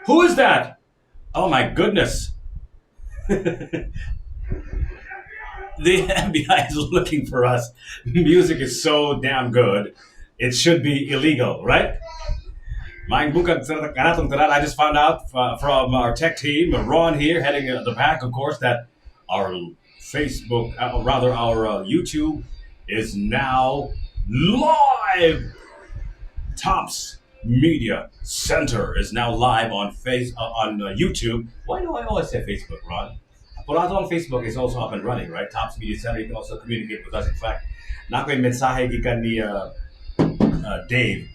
Who is that? Oh my goodness. The FBI is looking for us. Music is so damn good. It should be illegal, right? I just found out from our tech team, Ron here, heading at the back, of course, that our Facebook, rather our YouTube, is now live. Tops Media Center is now live on YouTube. Why do I always say Facebook, Ron? But on Facebook is also up and running, right? Tops Media Center. You can also communicate with us. In fact, na ko'y mensahe gikan ni Dave,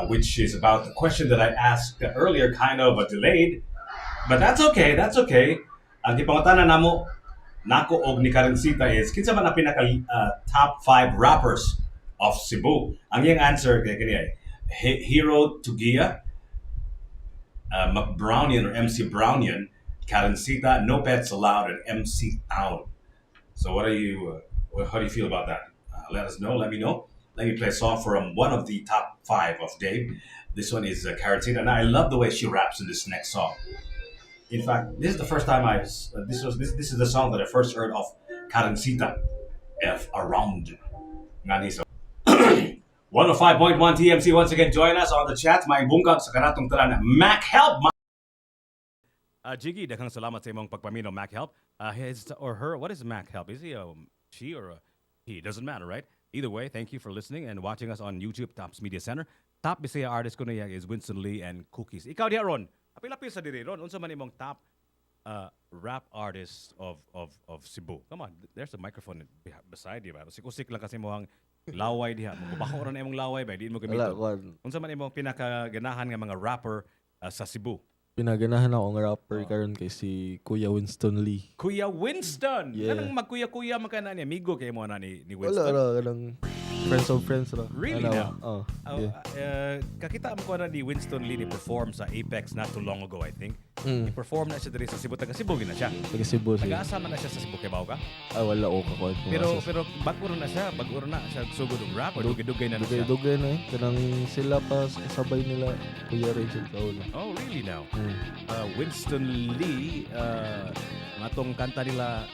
which is about the question that I asked earlier, kind of delayed, but that's okay. That's okay. Ang gipangutana namo nako og ni Karencita is kinsa man ang pinaka top 5 rappers of Cebu. Ang iyang answer kay kini ay Hero Tugia, McBrownian or MC Brownian, Karencita, No Pets Allowed, and MC Town. So what are you? How do you feel about that? Let us know. Let me know. Let me play a song from one of the top 5 of Dave. This one is Karencita, and I love the way she raps in this next song. In fact, this is the first time this is the song that I first heard of Karencita, F Around. Ngani so. 105.1 TMC once again join us on the chat. May bungkag sa kanatong tanan. Mac Help. Jiggy, daghang salamat sa imong pagpamino, Mac Help. His or her, what is Mac Help? Is he a she or a he? Doesn't matter, right? Either way, thank you for listening and watching us on YouTube, Tops Media Center. Top Bisaya artist ko na is Winston Lee and Cookies. Ikaw diha, Ron. Apil-apil sa diri, Ron. Unsa man imong top rap artist of Cebu? Come on, there's a microphone beside you. Sikusik lang kasi mo ang laway diha. Magbabako ron imong laway ba? Di mo gamiton. Unsa man imong pinakaganahan nga mga rapper sa Cebu? Pinaganahan ako ng rapper karon kay si Kuya Winston Lee. Kuya Winston. Yeah. Kanang magkuya-kuya man kana ni amigo kay mo na ni Winston. Wala kanang friends of friends ra. Really now? Yeah. Kakita mo ko na ni Winston Lee ni perform sa Apex not too long ago, I think. I-perform na siya diri sa Cebu, taga Cebu gina siya. Taga Cebu siya. Taga-asa man na siya sa Cebu kay Bauka? Wala ko kakuan. Pero bago na siya, sugod og rap or dugay-dugay na siya. Dugay na kanang sila pa sabay nila Kuya Rachel Kaula. Oh, really now? Winston Lee, matong kanta nila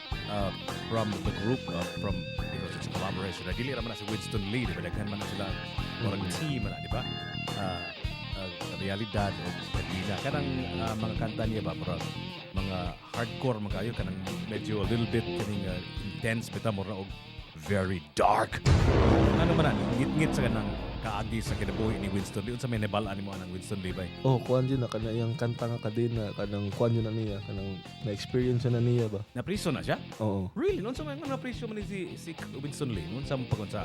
from the group, from because it's a collaboration. Dili raman na si Winston Lee, di ba? Daghan man na sila, or team na, di ba? Realidad o Kadina. Kanang mga kanta niya ba, mga hardcore mga kayo, kanang medyo a little bit kaning intense, bita mo na og very dark. Ano man na, ngit-ngit sa kanang kaagi sa kinabuhi ni Winston Lee. Unsa may nabalaan nimo anang Winston Lee bay? Kuan din na kana yang kanta nga kadena kanang kuan yun na niya, kanang na-experience na niya ba. Na-priso na siya? Oo. Really? Unsa may na-priso man si Winston Lee? Unsa mo pagunsa?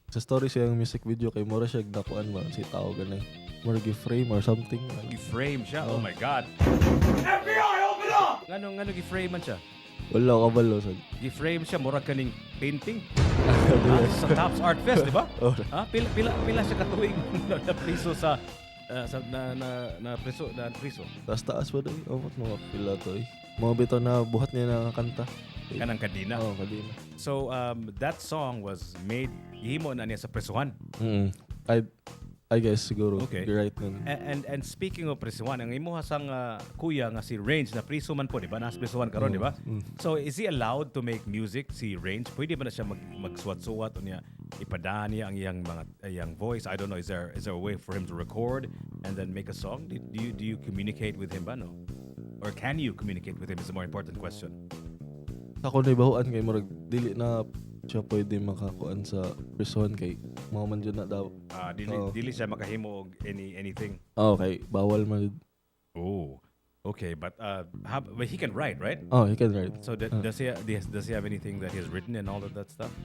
Sa story siya yung music video kay mura siya dakuan ba si tao ganay. Mura gi-frame or something. Gi-frame siya? Oh my God. FBI, open up! Ngano gi-frame man siya? Wala ka balo sa. Gi-frame siya mura kaning painting. Sa Tops Artfest, di ba? Pila siya katuig na priso sa priso. Taas pa daw. Mga pila to eh. Mga bito na buhat niya na kanta. Kanang Kadina. Kadina. So that song was made gihimo na niya sa prisuhan. I guess siguro. Okay. You're right nun. And speaking of prisuhan, ang imuha sang kuya nga si Range na priso man po, di ba? Nas prisuhan karon, di ba? So is he allowed to make music si Range? Pwede ba na siya magsuwat-suwat o niya ipadaan niya ang iyang voice? I don't know, is there a way for him to record and then make a song? Do you communicate with him ba, no? Or can you communicate with him is a more important question. Ako na ibahuan kay murag dili na siya pwede makakuan sa prison kay mga man dyan na daw. Dili siya makahimo og anything. Okay, bawal man. Oh. Okay, but he can write, right? Oh, he can write. So does he have anything that he's written and all of that stuff?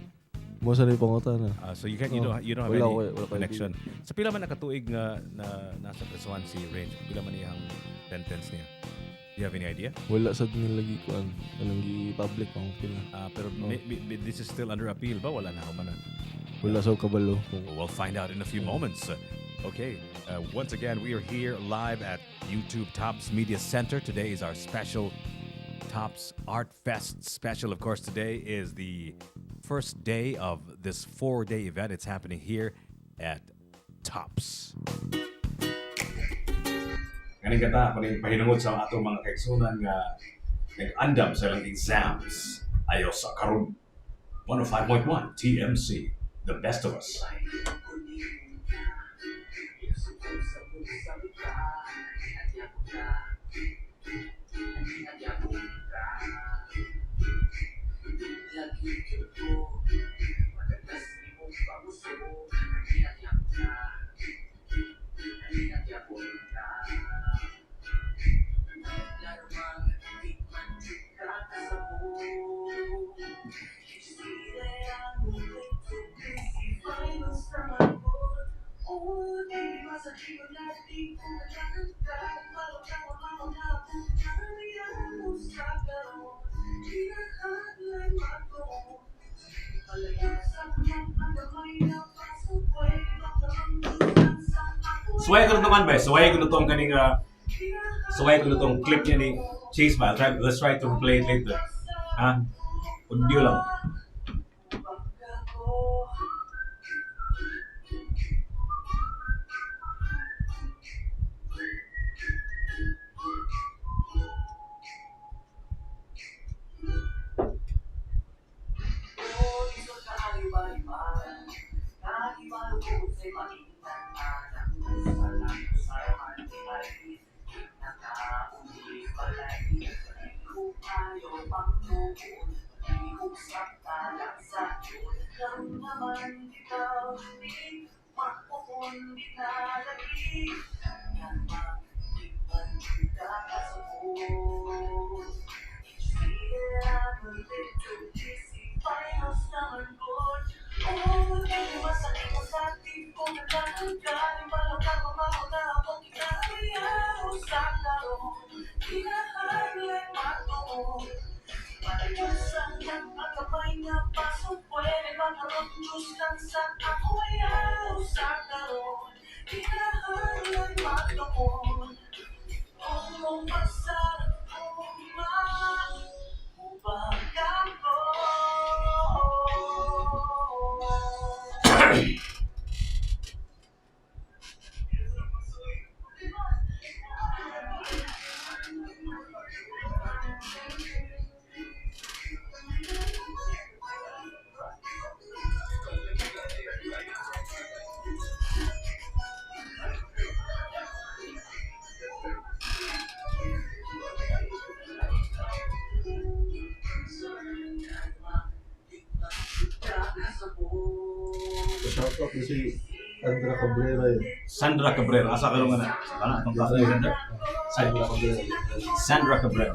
Mo sa ni pangutana. So you don't have Wala any ko connection. Sa pila man nakatuig nga na nasa presuhan si Range? Pila man iyang sentence niya? Do you have any idea? Wala sad nilagi kuan. Anong gi-public ang pila. Pero this is still under appeal ba? Wala na man. Wala sa kabalo. We'll find out in a few moments. Okay, once again, we are here live at YouTube Tops Media Center. Today is our special Tops Art Fest special. Of course, today is the first day of this 4-day event. It's happening here at Tops. Kaning kata ako ning pahinungod sa ato mga kaigsunan nga nag-andam sa ilang exams ayo sa karon 105.1 TMC, the best of us. Suway ko na naman ba? Suway ko na itong kaning suway ko na itong clip niya ni Chase ba? Let's try to play it later. Ha? Audio lang. Shoutout na si Sandra Cabrera yun. Sandra Cabrera. Asa ka nga na? Ano? Itong kaso ni Sandra? Sandra Cabrera. Sandra Cabrera.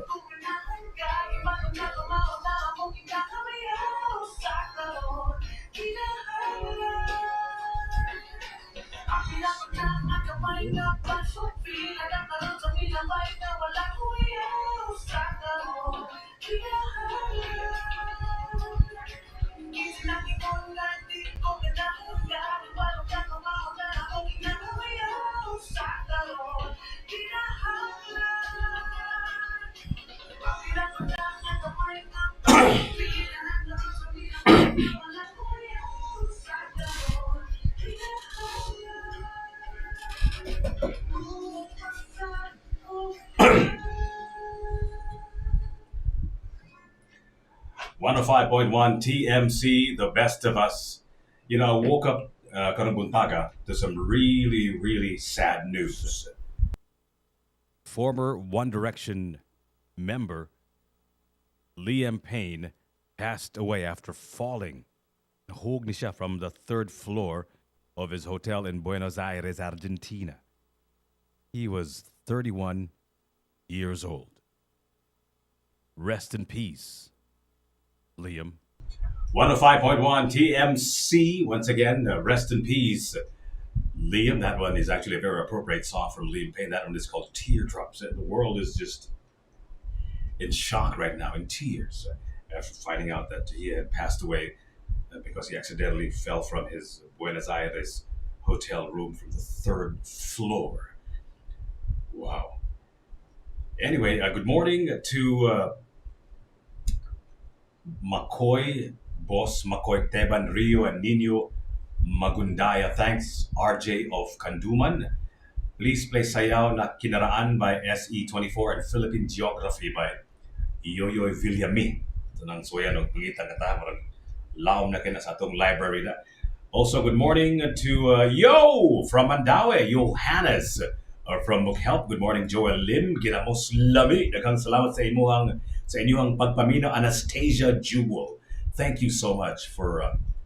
.1 TMC, the best of us. You know, I woke up karong buntaga to some really, really sad news. Former One Direction member Liam Payne passed away after falling. Nahug ni siya from the 3rd floor of his hotel in Buenos Aires, Argentina. He was 31 years old. Rest in peace, Liam. 105.1 TMC. Once again, rest in peace, Liam. That one is actually a very appropriate song from Liam Payne. That one is called Teardrops. And the world is just in shock right now, in tears, after finding out that he had passed away because he accidentally fell from his Buenos Aires hotel room from the third floor. Wow. Anyway, good morning to McCoy, Boss McCoy Teban Rio and Nino Magundaya. Thanks, RJ of Kanduman. Please play Sayaw na Kinaraan by SE24 and Philippine Geography by Yoyoy Villami. Ito nang suya ng pangitang kata. Marang laom na kina sa atong library na. Also, good morning to Yo from Mandaue, Johannes from Mukhelp. Good morning, Joel Lim. Ginamos lami. Daghang salamat sa inyong pagpaminaw, Anastasia Jewel. Thank you so much for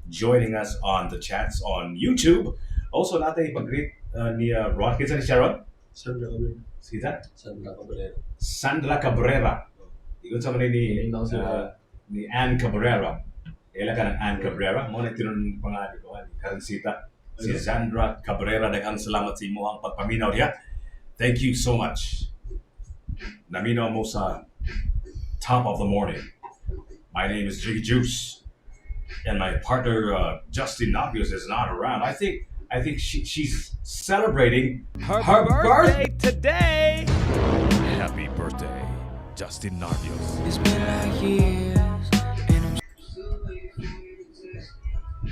joining us on the chats on YouTube. Also, natin ipag-greet ni Ron. Kinsa ni Sharon? Sandra Cabrera. Sita? Sandra Cabrera. Sandra Cabrera. Ikon sa man ni Ann Cabrera. Ila ka ng Ann Cabrera. Mo na tinun pangalan ko ni Karansita. Si Sandra Cabrera. Daghang salamat sa imo ang pagpaminaw diha. Thank you so much. Naminaw mo sa top of the morning. My name is Jiggy Juice, and my partner Justine is not around. I think she's celebrating Her birthday today. Happy birthday, Justine Narvios. It's been like years, and I'm still waiting for you to text me.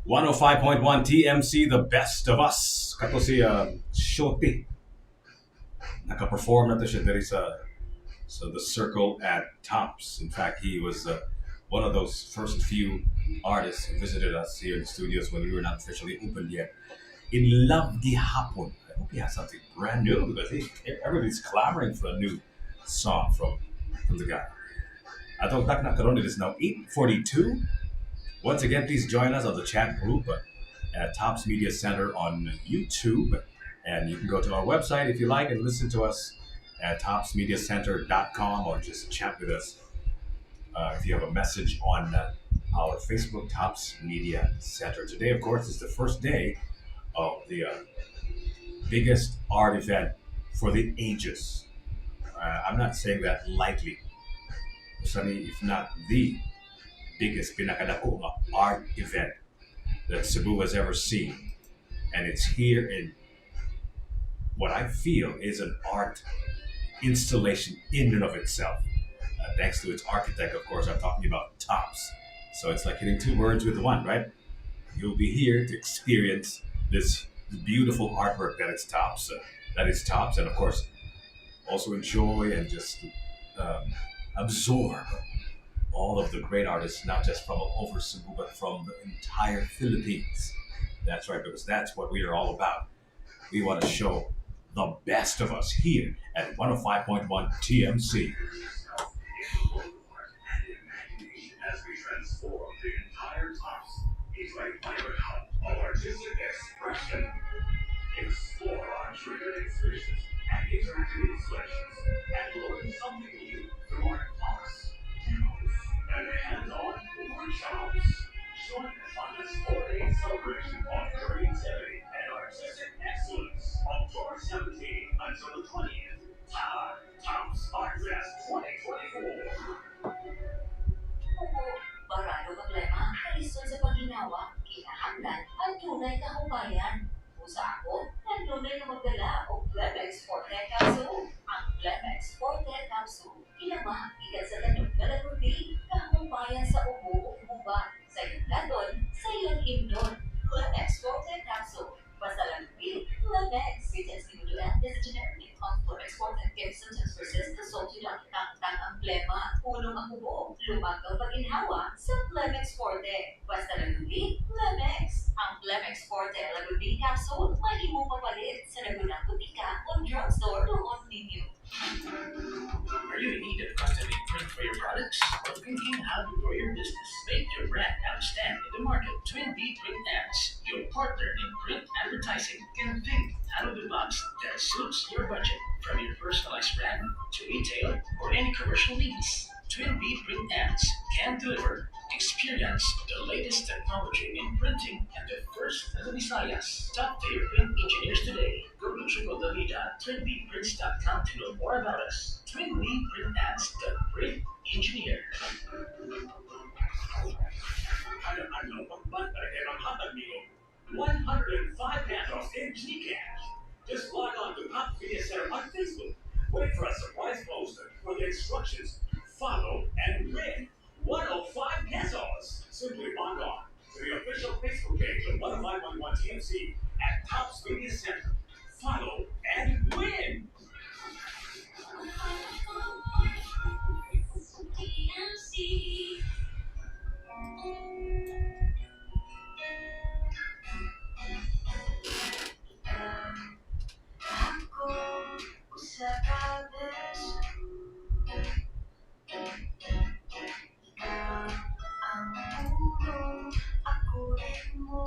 105.1 TMC, the best of us. Kato si Shoti. Naka-perform na to siya diri sa the circle at Tops. In fact, he was one of those first few artists who visited us here in the studios when we were not officially opened yet. In Love Gihapon. I hope he has something brand new because everybody's clamoring for a new song from the guy. Atong tak na karon, it is now 8:42. Once again, please join us on the chat group at Tops Media Center on YouTube. And you can go to our website if you like and listen to us at topsmediacenter.com or just chat with us if you have a message on our Facebook Tops Media Center. Today, of course, is the first day of the biggest art event for the ages. I'm not saying that lightly. Sunny, if not the biggest pinakadako art event that Cebu has ever seen. And it's here in what I feel is an art installation in and of itself. Thanks to its architect, of course, I'm talking about Tops. So it's like hitting two birds with one, right? You'll be here to experience this beautiful artwork that is Tops, and of course, also enjoy and just absorb all of the great artists, not just from over Cebu, but from the entire Philippines. That's right, because that's what we are all about. We want to show the best of us here at 105.1 TMC. As we transform the entire Tops into a vibrant hub of artistic expression. Explore our triggered exhibitions and interactive installations and learn something new through our talks, demos, and hands-on workshops. Join us on this 4-day celebration of creativity and artistic excellence, October 17th until the 20th. Tops Artfest 2024. Barado problema, kalisod sa pagginawa, kinahanglan, at tunay kahubayan. Usa ako, nandunay na magdala o Glemex Forte Capsule. Ang Glemex Forte Capsule, kinamahak ikan sa tanong na nagulbi, kahubayan sa ubo o guba, sa iyong laton, sa iyong himnon. Glemex Forte Capsule. Basta lang pili, Glemex. Greetings, Kimuduan. This is a generic name of Glemex Forte. If symptoms persist, consult your doctor. Tang ang plema, punong ang ubo, lumagaw pag-inhawa sa Glemex Forte. Basta lang pili, Glemex. Ang Glemex Forte Lagunding Capsule, may imong mapalit sa Lagunang Butika o drugstore doon ninyo. Are you in need of custom-made print for your products? Or thinking how to grow your business? Make your brand outstand in the market. Twin B Print Ads, your partner in print advertising, can think out of the box that suits your budget. From your personalized brand to retail or any commercial needs, Twin B Print Ads can deliver. Experience the latest technology in printing and the first in the Visayas. Talk to your print engineers today. Go to www.twinbprints.com to know more about us. Twin B Print Ads, the print engineer. Ano pang bata kaya maghatag niyo? 105 pesos in Gcash. Just log on to Top Media Center on Facebook. Wait for a surprise post for the instructions. Follow and win 105 pesos. Simply log on to the official Facebook page of 105.1 TMC at Tops Media Center. Follow and win. Ako sa kabis, ikaw ang puno, ako rin mo.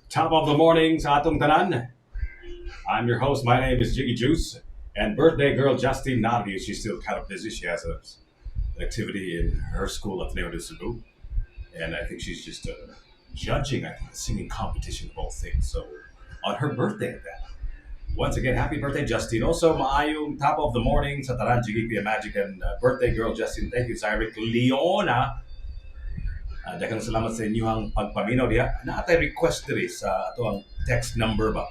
Top of the morning sa atong tanan. I'm your host. My name is Jiggy Juice. And birthday girl Justine Navi, she's still kind of busy. She has an activity in her school at Neo de Cebu. And I think she's just judging, I think, a singing competition of all things. So on her birthday at that. Once again, happy birthday, Justine. Also, maayong top of the morning sa tanan, Jiggy Pia Magic and birthday girl Justine. Thank you, Cyril Leona. Daghang salamat sa inyong pagpaminaw diha. Naatay request diri sa ato ang text number ba.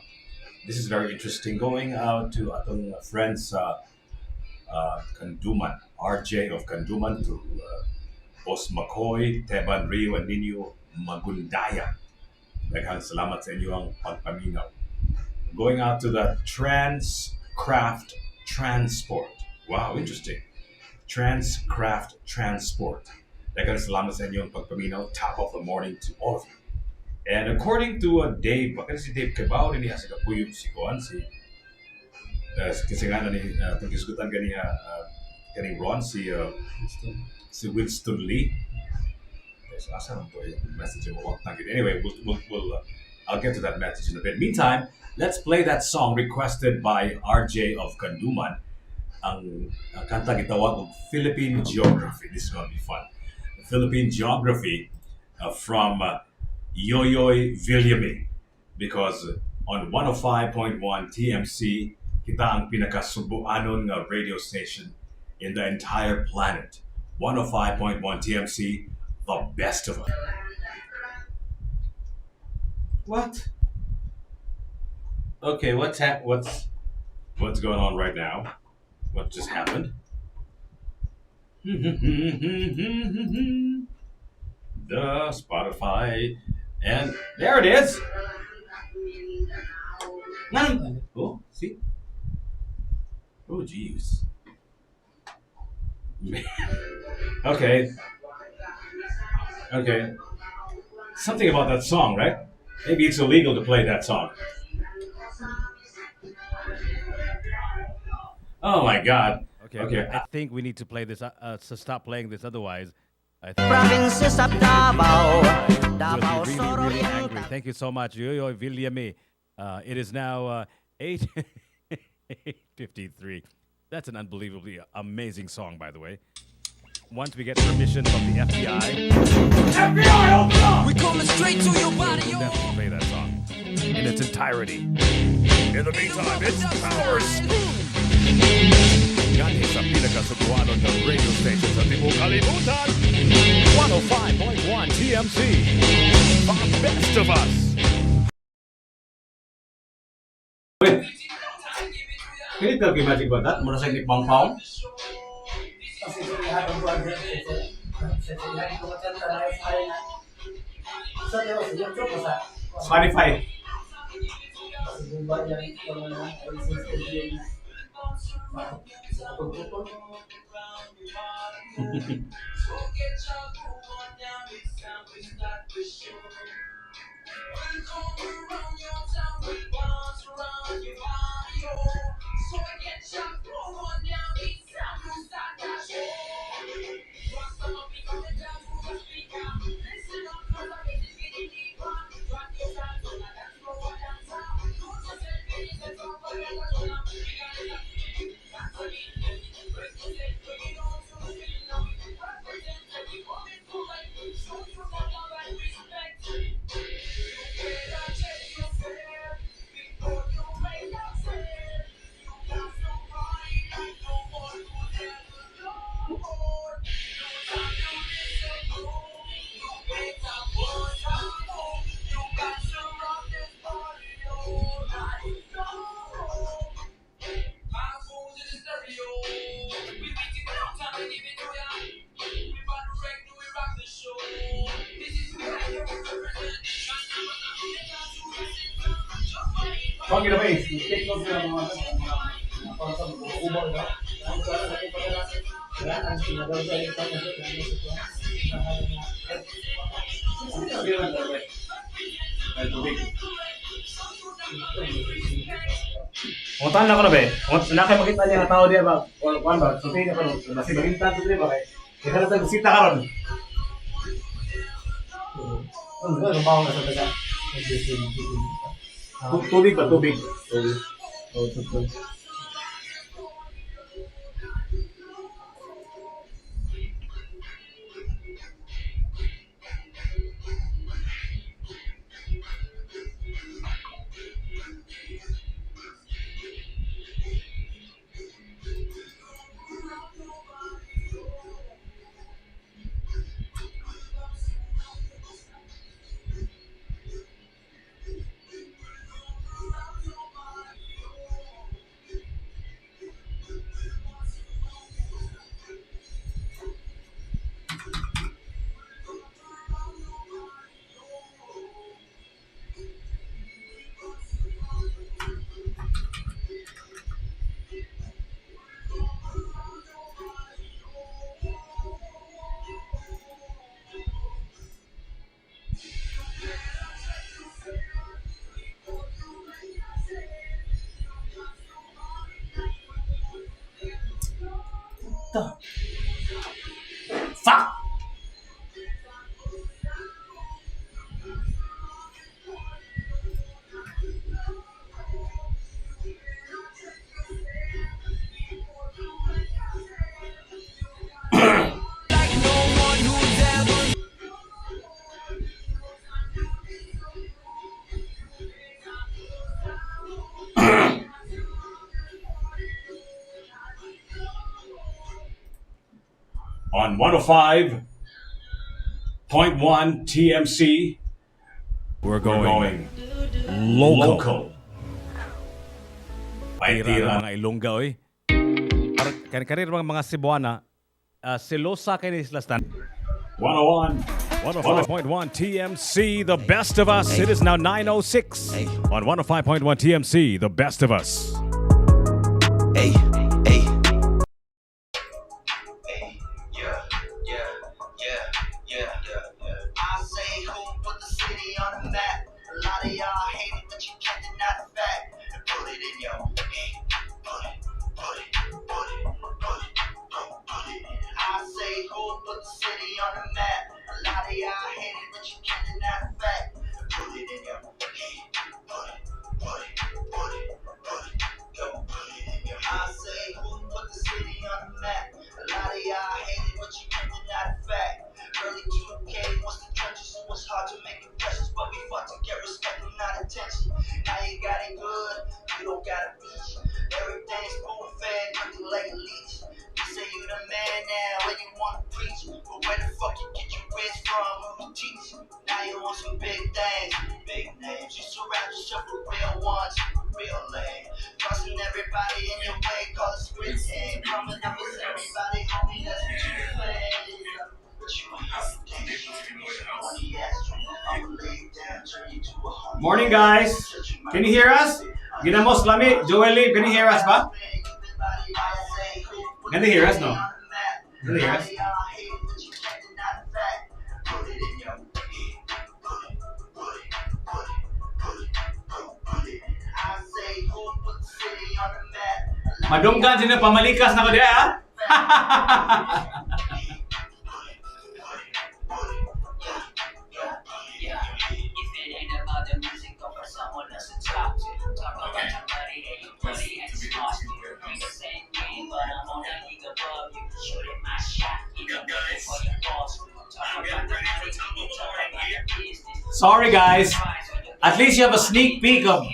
This is very interesting. Going out to atong friends sa Kanduman, RJ of Kanduman, to Boss McCoy, Teban Rio, and Nino Magundaya. Daghang salamat sa inyong pagpaminaw. Going out to the Transcraft Transport. Wow, interesting. Transcraft Transport. Daghang salamat sa inyong pagpaminaw. Top of the morning to all of you. And according to Dave, baka si Dave Cabao rin niya sa kapuyog si Kuan, kasi nga na ni itong kisgutan kaning Ron, si Winston Lee. So, asa lang po yung message mo. Anyway, I'll get to that message in a bit. Meantime, let's play that song requested by RJ of Kanduman. Ang kanta gitawag ng Philippine Geography. This is gonna be fun. Philippine Geography from Yoyoy Villame, because on 105.1 TMC, kita ang pinakasubuanon nga radio station in the entire planet. 105.1 TMC, the best of us. What? Okay, what's going on right now? What just happened? The Spotify, and there it is. Oh, see? Oh, jeez. Okay. Something about that song, right? Maybe it's illegal to play that song. Oh my God. Okay. I think we need to play this. So stop playing this, otherwise, I think Provinces of Davao, we'll be really angry. Thank you so much, Yoyoy Villame. It is now 8:53. That's an unbelievably amazing song, by the way. Once we get permission from the FBI, FBI, open up! We coming straight to your body. we'll definitely play that song in its entirety. In the meantime, it's Powers. Gani sa pinakasubuanon ng radio station sa Timog Kalimutan, 105.1 TMC, the best of us. Can you tell me magic about that? Mura sa ni Pong Pong? Kasi sa lahat ng buwan sa lahat ng mga kanta na sa na sa pero sa YouTube sa Spotify. sa buwan yan yung mga studio na pagpupul. Pag ina ba eh? Take note na mga kanta ubang na. Ang sana sa pagkakala yan ang sinagawa yung kanta sa Untahan na ko na ba eh? Nakay makita niya nga tao diya ba? Or kuan ba? So tingin ko no. Basi magintan to diya ba kay? Kita na bisita karon. Ano ba rumaw na sa taga? Tubig ba? Tubig. Oh, totoo. Fuck! On 105.1 TMC, We're we're going, going local. Tira Paitira. ng mga Ilongga, oy. Kanir mga Cebuana, selosa kayo ni Slastan. 101. 105.1 TMC, the best of us. It is now 9:06 on 105.1 TMC, the best of us. Hey, hey. I say who put the city on the map. A lot of y'all hate it, but you can't deny the fact. And put it in your head. Put it. I say who put the city on the map. A lot of y'all hate it, but you can't deny the fact. And put it in your head. Put it. Go put it in your I say who put the city on the map. A lot of y'all hate it, but you can't deny the fact. Early 2K was the trenches, it was hard to make impressions, but we fought to get respect and not attention. Now you got it good, you don't gotta reach. Everything's spoon fed, nothing like a leech. You say you the man now, when you wanna preach, but where the fuck you get your wits from? Who you teach? Now you want some big things, big names. You surround yourself with real ones, real lame. Trust and everybody in your way call it sprinting. Coming up with everybody, homie, that's what you play. But you a Morning, guys. Can you hear us? Ginamos Lami, Joelle, can you hear us ba? Can you hear us, no? Can you hear us? Madunggan sino pamalikas na ko diya, ha? Sorry, guys. At least you have a sneak peek of.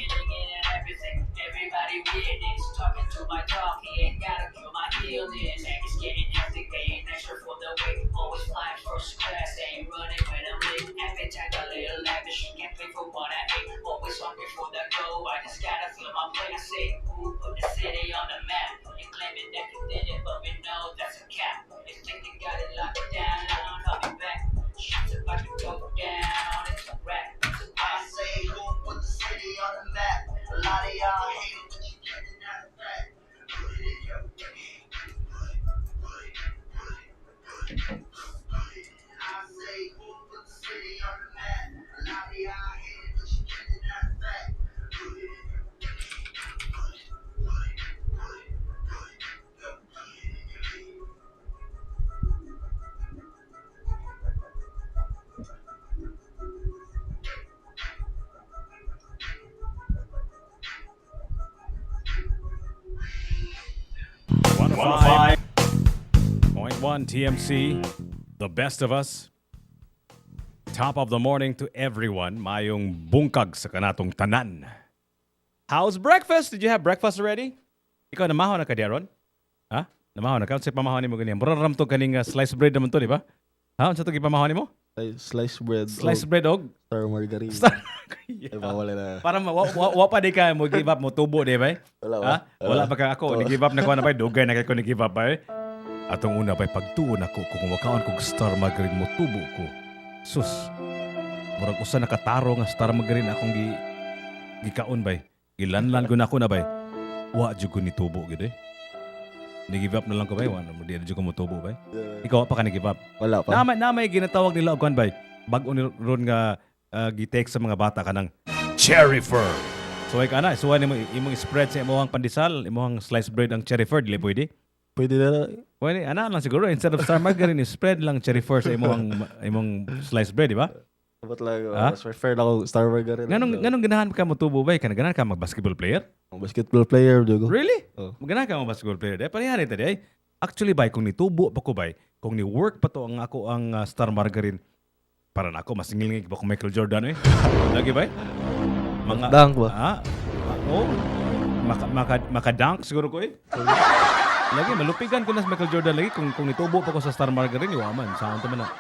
Five. 101 TMC, the best of us. Top of the morning to everyone. Mayong bungkag sa kanatong tanan. How's breakfast? Did you have breakfast already? Ikaw namahon na ka diaron? Ha? Namahon na ka? Sa pamahon mo ganyan. Mura ram to kaning sliced bread naman to, di ba? Ha? Sa to gipamahon mo? Slice bread. Sliced bread og? Star margarine. Yeah. Ay, bawal na. Para wa pa di ka mo give up mo tubo, di ba? Wala ba? Ha? Wala pa ka ako. Ni-give up na ko na ba? Dugay na kay ko ni-give up ba? Atong una pa pagtuon ako kung wakaon kog star margarine mo tubo ko. Sus. Murag usa nakataro nga star margarine akong gikaon bay. Ilanlan ko na ako na bay. Wa jud ko ni tubo gid eh. Ni-give up na lang ko bay. Wa na mo di jud ko mo tubo bay. Ikaw pa ka ni-give up. Wala pa. Namay ginatawag nila og kuan bay. Bag-o ni ron nga gi-take sa mga bata kanang cherry fur. So ay kana, suwa nimo imong spread sa imong pandesal, imong sliced bread ang cherry fur dili pwede. Pwede na. Pwede, ana lang siguro instead of star margarine, spread lang cherry fur sa imong sliced bread, di ba? Dapat lang. Ha? Mas prefer na ako star margarine. Ganong ganahan ka mo tubo ba? Ganahan ka mag-basketball player? Basketball player, Diego. Really? Oh. Ganahan ka mag-basketball player? Dahil parehari ito, dahil. Actually ba, kung nitubo pa ko ba, kung ni-work pa to ang ako ang star margarine, para na ako, masingil ba kung Michael Jordan eh? Lagi ba? Mga dunk ba? Ha? Oo. Maka-dunk siguro ko eh. Lagi, malupigan ko na sa Michael Jordan lagi kung nitubo pa ko sa star margarine, iwaman. Saan ito man na.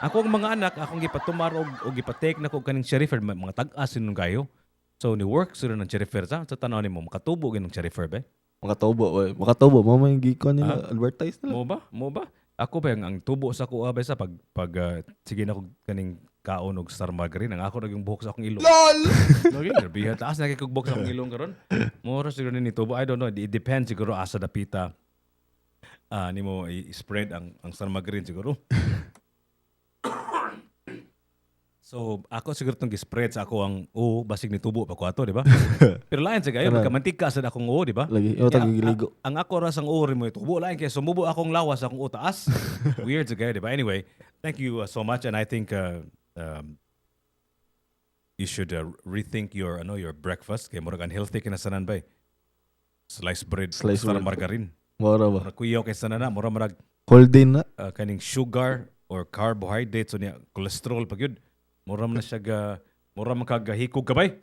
Ako ang mga anak, akong gipatumar o gipatake na ko kaning cherry fur, mga tag-asin nung kayo. So, ni-work sila ng cherry fur sa tanaw ni mo, makatubo ganong cherry fur ba? Makatubo. Mama yung gikon nila. Advertise nila. Mo ba? Ako ba ang tubo sa kuha ba sa sige na ko kaning kaon og star margarine ang ako naging buhok sa akong ilong. LOL. Lagi grabe taas na kay kog buhok sa akong ilong karon. Mora siguro ni tubo. I don't know. It depends siguro asa dapita. Nimo i-spread ang star margarine siguro. So, ako siguro itong gi-spread sa ako ang basig ni tubo pa ko ato, di ba? Pero lain sa gayo, magkamantika sa akong di ba? Lagi, giligo. Ang ako ras ang mo tubo, lain kaya sumubo akong lawas akong taas. Weird sa gayo, di ba? Anyway, thank you so much and I think you should rethink your breakfast kaya murag unhealthy kinasanan ba? Sliced bread, star margarine. Mura ba? Kuyaw kay sanan na, mura marag Holding na. kaning sugar or carbohydrates so niya cholesterol pag yun. Mura man siya mura man kagahikog kabay.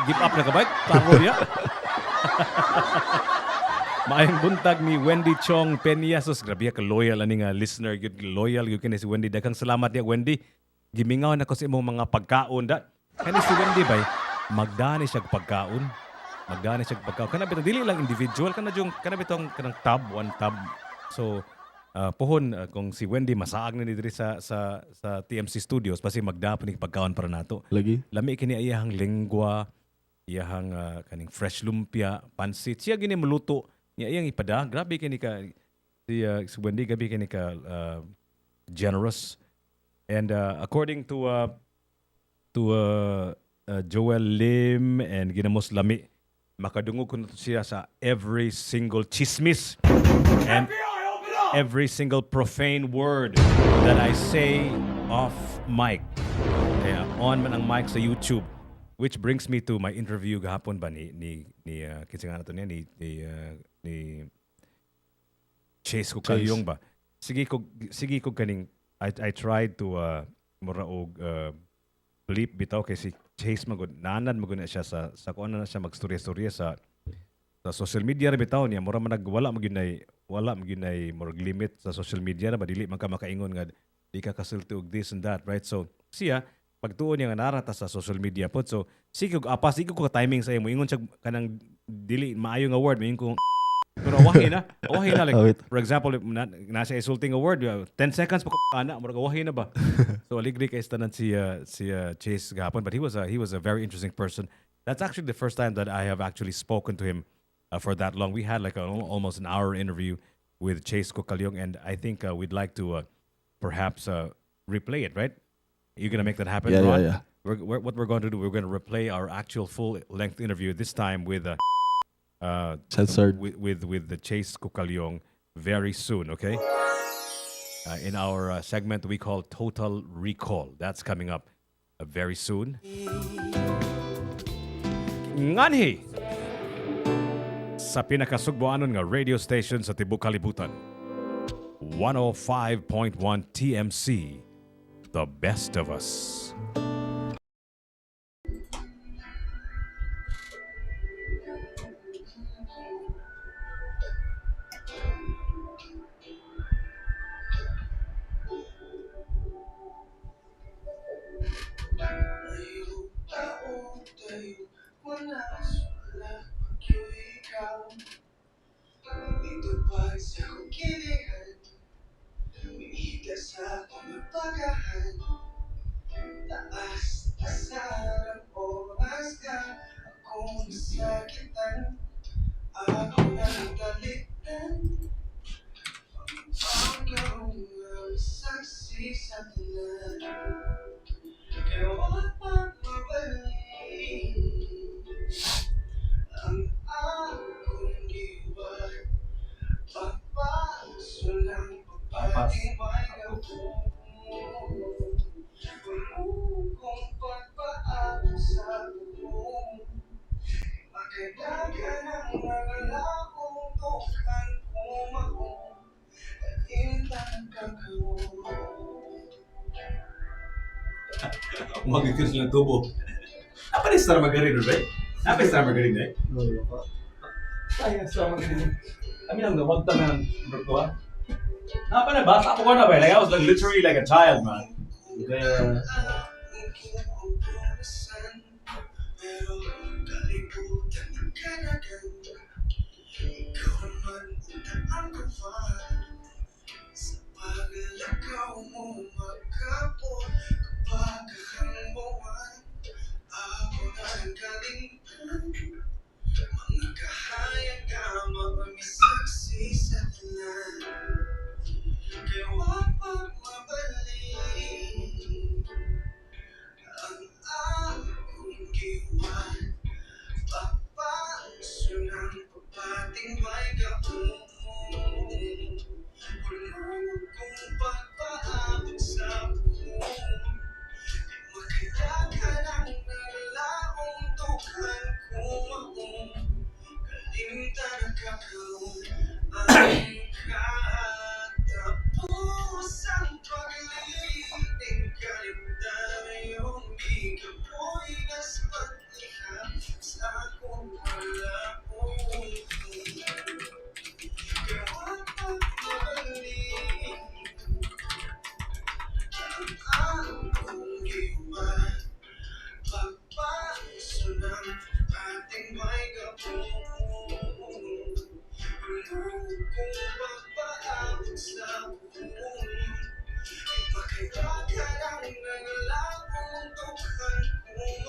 Give up na kabay. Taro niya. Maayong buntag ni Wendy Chong Peña. Sus, grabe ka loyal ani nga listener. Loyal yun kini si Wendy. Daghang salamat niya Wendy. Gimingaw na ko sa imong mga pagkaon da. Kani si Wendy bay, magdani siya pagkaon. magdani siya pagkaw. Kana bitong dili lang individual kana bitong kanang tab, one tab. So pohon kung si Wendy masaag na ni diri sa TMC Studios basi magdapon ni pagkaon para nato. Lagi? Lami kini iyahang lengua, iyahang kaning fresh lumpia, pansit. Siya gini maluto. Niya iyang ipada. Grabe kini ka si Wendy gabi kini ka generous. And according to Joel Lim and Ginamos Lami, makadungog ko na to siya sa every single chismis and every single profane word that I say off mic. Kaya on man ang mic sa YouTube. Which brings me to my interview gahapon ba ni kinsa nga na to niya ni Chase ko kalyong ba. Sige ko kaning I tried to muraog bleep bitaw kay si Chase magud nanan magud na siya sa kuan na siya magstorya-storya sa social media ra bitaw niya mura man wala maginay more limit sa social media na ba dili man ka makaingon nga di ka kasulti og this and that, right? So siya pagtuon niya nga narata sa social media pod, so sige ko timing sa imo ingon siya kanang dili maayo nga word mayon ko pero wahi na like for example nasa insulting a word 10 seconds pa ko ana mura wahi na ba. So aligri kay tanan si Chase gahapon, but he was a very interesting person. That's actually the first time that I have actually spoken to him for that long. We had like almost an hour interview with Chase Kokalyong, and I think we'd like to perhaps replay it, right? You're gonna make that happen, Ron? Yeah. What we're going to do, we're going to replay our actual full-length interview this time with Censored. with the Chase Kokalyong very soon, okay? In our segment we call Total Recall. That's coming up very soon. Nganhi sa pinakasugboanon nga radio station sa tibuok kalibutan. 105.1 TMC, the best of us. Magiging sila tubo. Apa ni star magarin, right? Apa star magarin, right? Ay, star magarin. Kami lang nawag tangan bertua. Apa na bata ako na ba? Like I was like literally like a child, man. Kaya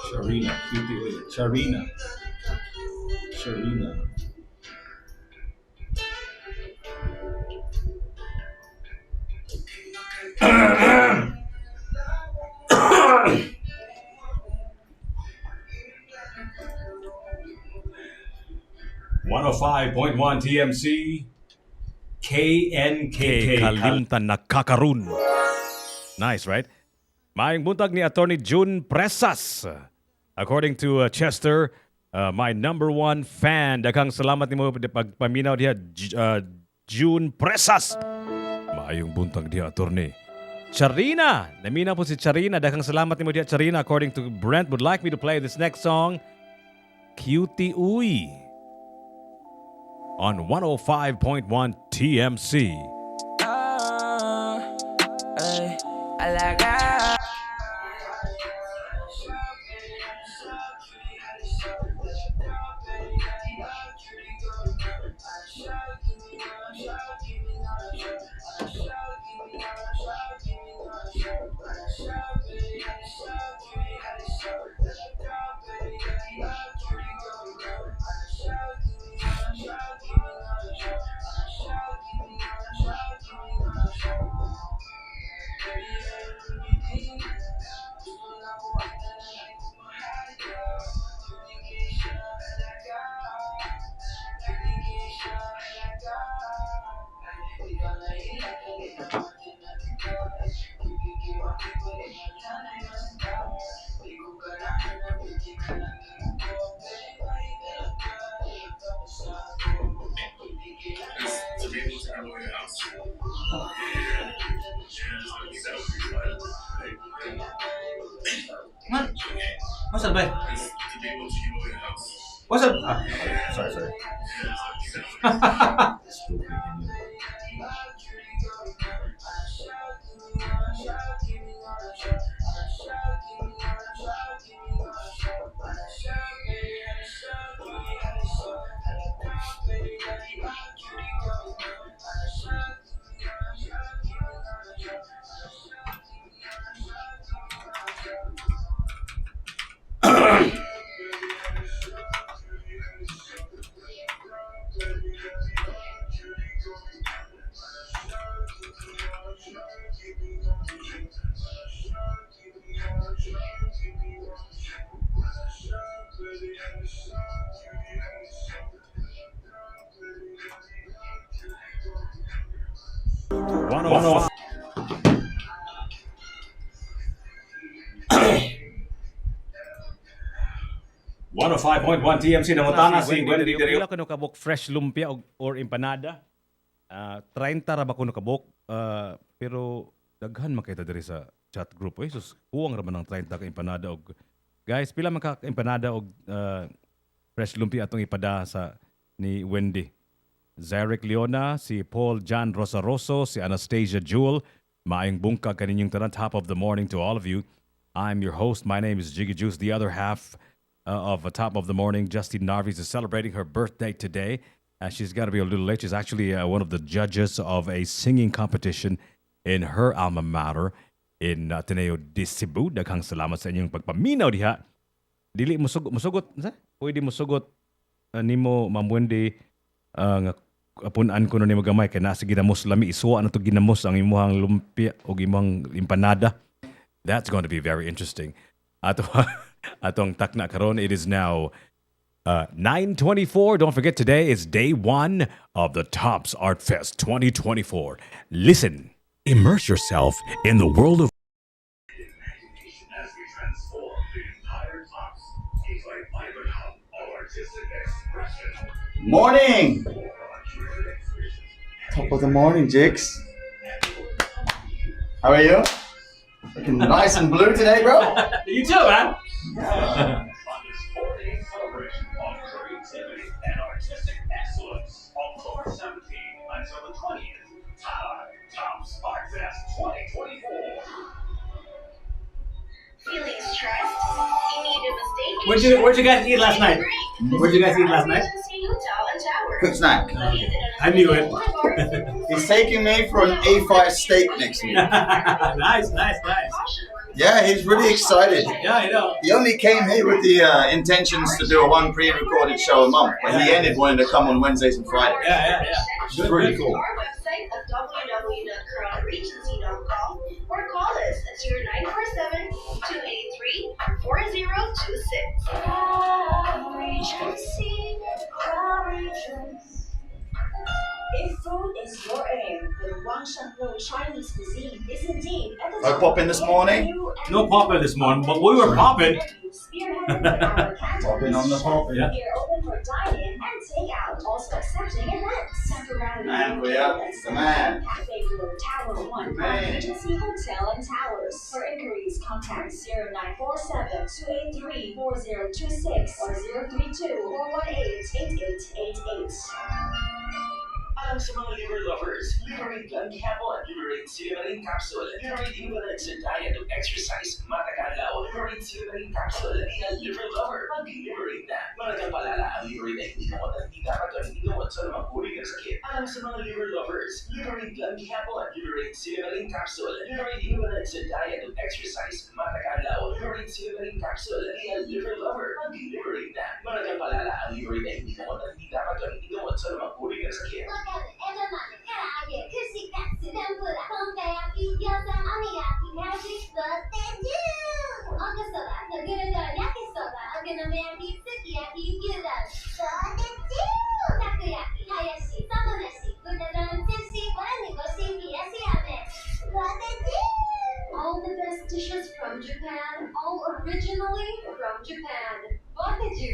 Sharina, Sharina. Sharina. 105.1 TMC, KNKK. Kalimtan na kakarun. Nice, right? Maayong buntag ni Attorney June Presas. According to Chester, my number one fan. Daghang salamat nimo pagpaminaw diha, June Presas. Maayong buntag diha, Attorney. Charina! Namina po si Charina. Daghang salamat nimo diha, Charina. According to Brent, would like me to play this next song, Cutie Uy, on 105.1 TMC. I like What's up, babe? What's up? Ah, sorry. One 105.1 TMC nangutana si Wendy diri. Wala kuno kabok fresh lumpia or empanada. 30 ra ba kuno kabok? Pero daghan man kita diri sa chat group. Oy, sus, kuwang ra man ng 30 ka empanada og guys, pila man ka empanada og fresh lumpia atong ipada sa ni Wendy. Zarek Leona, si Paul John Rosaroso, si Anastasia Jewel. Maayong bungkag kaninyong tanan, top of the morning to all of you. I'm your host. My name is Jiggy Juice. The other half of Top of the Morning, Justine Narvis, is celebrating her birthday today. She's got to be a little late. She's actually one of the judges of a singing competition in her alma mater in Ateneo de Cebu. Daghang salamat sa inyong pagpaminaw diha. Dili musugot, pwede musugot nimo Ma'am Wendy nga apunan ko na nimo gamay kay nasa ginamos lami isuwa na to ginamos ang imuhang lumpia o imong empanada. That's going to be very interesting. Atong takna karon, it is now 9:24. Don't forget, today is day 1 of the Tops Art Fest 2024. Listen, immerse yourself in the world of As we transform the entire Tops into a vibrant hub of artistic expression. Morning! Top of the morning, Jigs. How are you? Looking nice and blue today, bro. You too, man. On this 4-day celebration of creativity and artistic excellence, October 17th until the 20th, Tops Art Fest 2024. Feeling stressed? You need a mistake. Where'd you guys eat last night? Where'd you guys eat last night? Hotel and Tower. Quick snack. I knew it. He's taking me for an A5 steak next week. Nice. Yeah, he's really excited. Yeah, I know. He only came here with the intentions to do one pre-recorded show a month, but he ended wanting to come on Wednesdays and Fridays. Yeah. It's really cool. Our website at www.coronaregency.com or call us at 0947-283-4026. Regency, if food is your aim, then Wang Shanlo Chinese cuisine is indeed at the No popping this morning? No popping this morning, but we were popping. Popping on the pop, yeah. We are open for dine-in and take-out, also accepting events. Temporarily Man, we are the man. Cafe Blue Tower 1, Man. Regency Hotel and Towers. For inquiries, contact 0947-283-4026 or 032-418-8888. Alang sa mga liver lovers, Liberate Blanky Apple at Liberate Silverine Capsule. Liberate Inubalan sa diet of exercise, matagalaw. Liberate Silverine Capsule, di ang liver lover. Mag-liberate na. Malagang palala ang Liberate ay hindi gamot at hindi dapat ang hindi gamot sa namang uri ng sakit. Alang sa mga liver lovers, Liberate Blanky Apple at Liberate Silverine Capsule. Liberate Inubalan sa diet of exercise, matagalaw. Liberate Silverine Capsule, di ang liver lover. Mag-liberate na. Malagang palala ang Liberate ay hindi gamot at hindi dapat ang hindi gamot sa namang uri ng sakit. All the best dishes from Japan, all originally from Japan. Bakaju!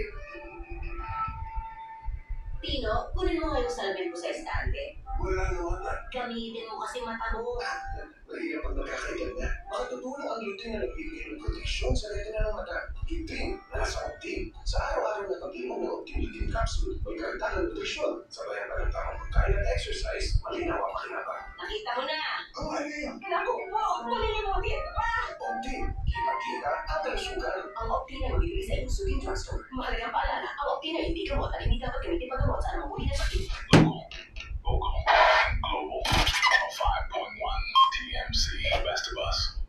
Tino, kunin mo nga yung salamin ko sa estante. Wala naman na. Gamitin mo kasi mata mo. Mahirap pag nagkakaitan na. Makatutulong ang lutin na nagbibigay ng proteksyon sa retina ng mata. Lutin na nasa Optim. Sa araw-araw na pag-inom ng Optim Lutin Capsule, may karagdagang proteksyon. Sabayan pa ng tamang pagkain at exercise, malinaw ang makinabang. Nakita mo na. Ang ano yan? Naku po, malilimutin pa. Optim, kita-kita at kalusugan. Ang Optin ay mabibili sa Insulin Drugstore. Mahalagang paalala, ang Optin ay hindi gamot at hindi dapat gamitin paggamot sa anumang uri ng sakit. Local, global, 5.1 TMC, best of us.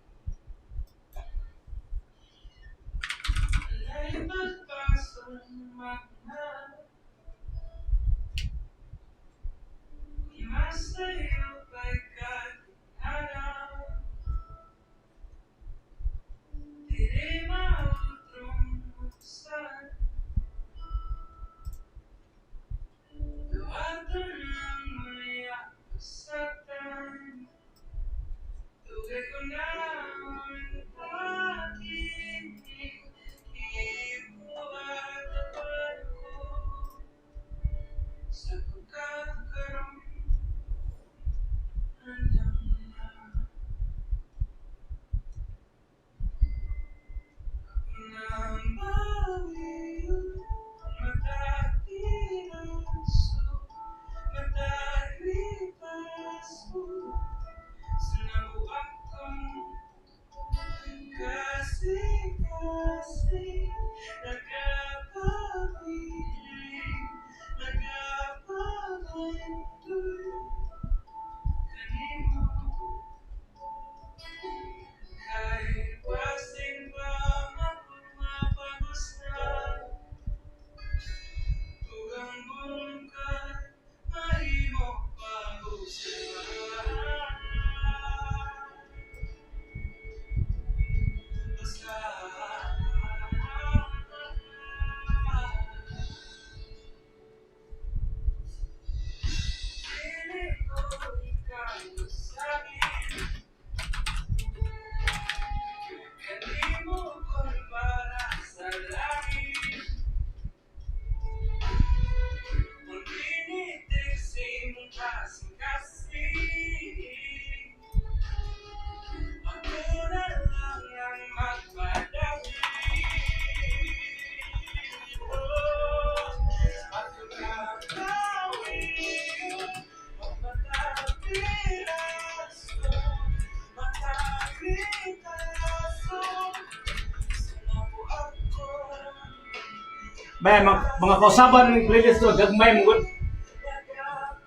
May mga kausaban ng playlist to, gagmay mo good.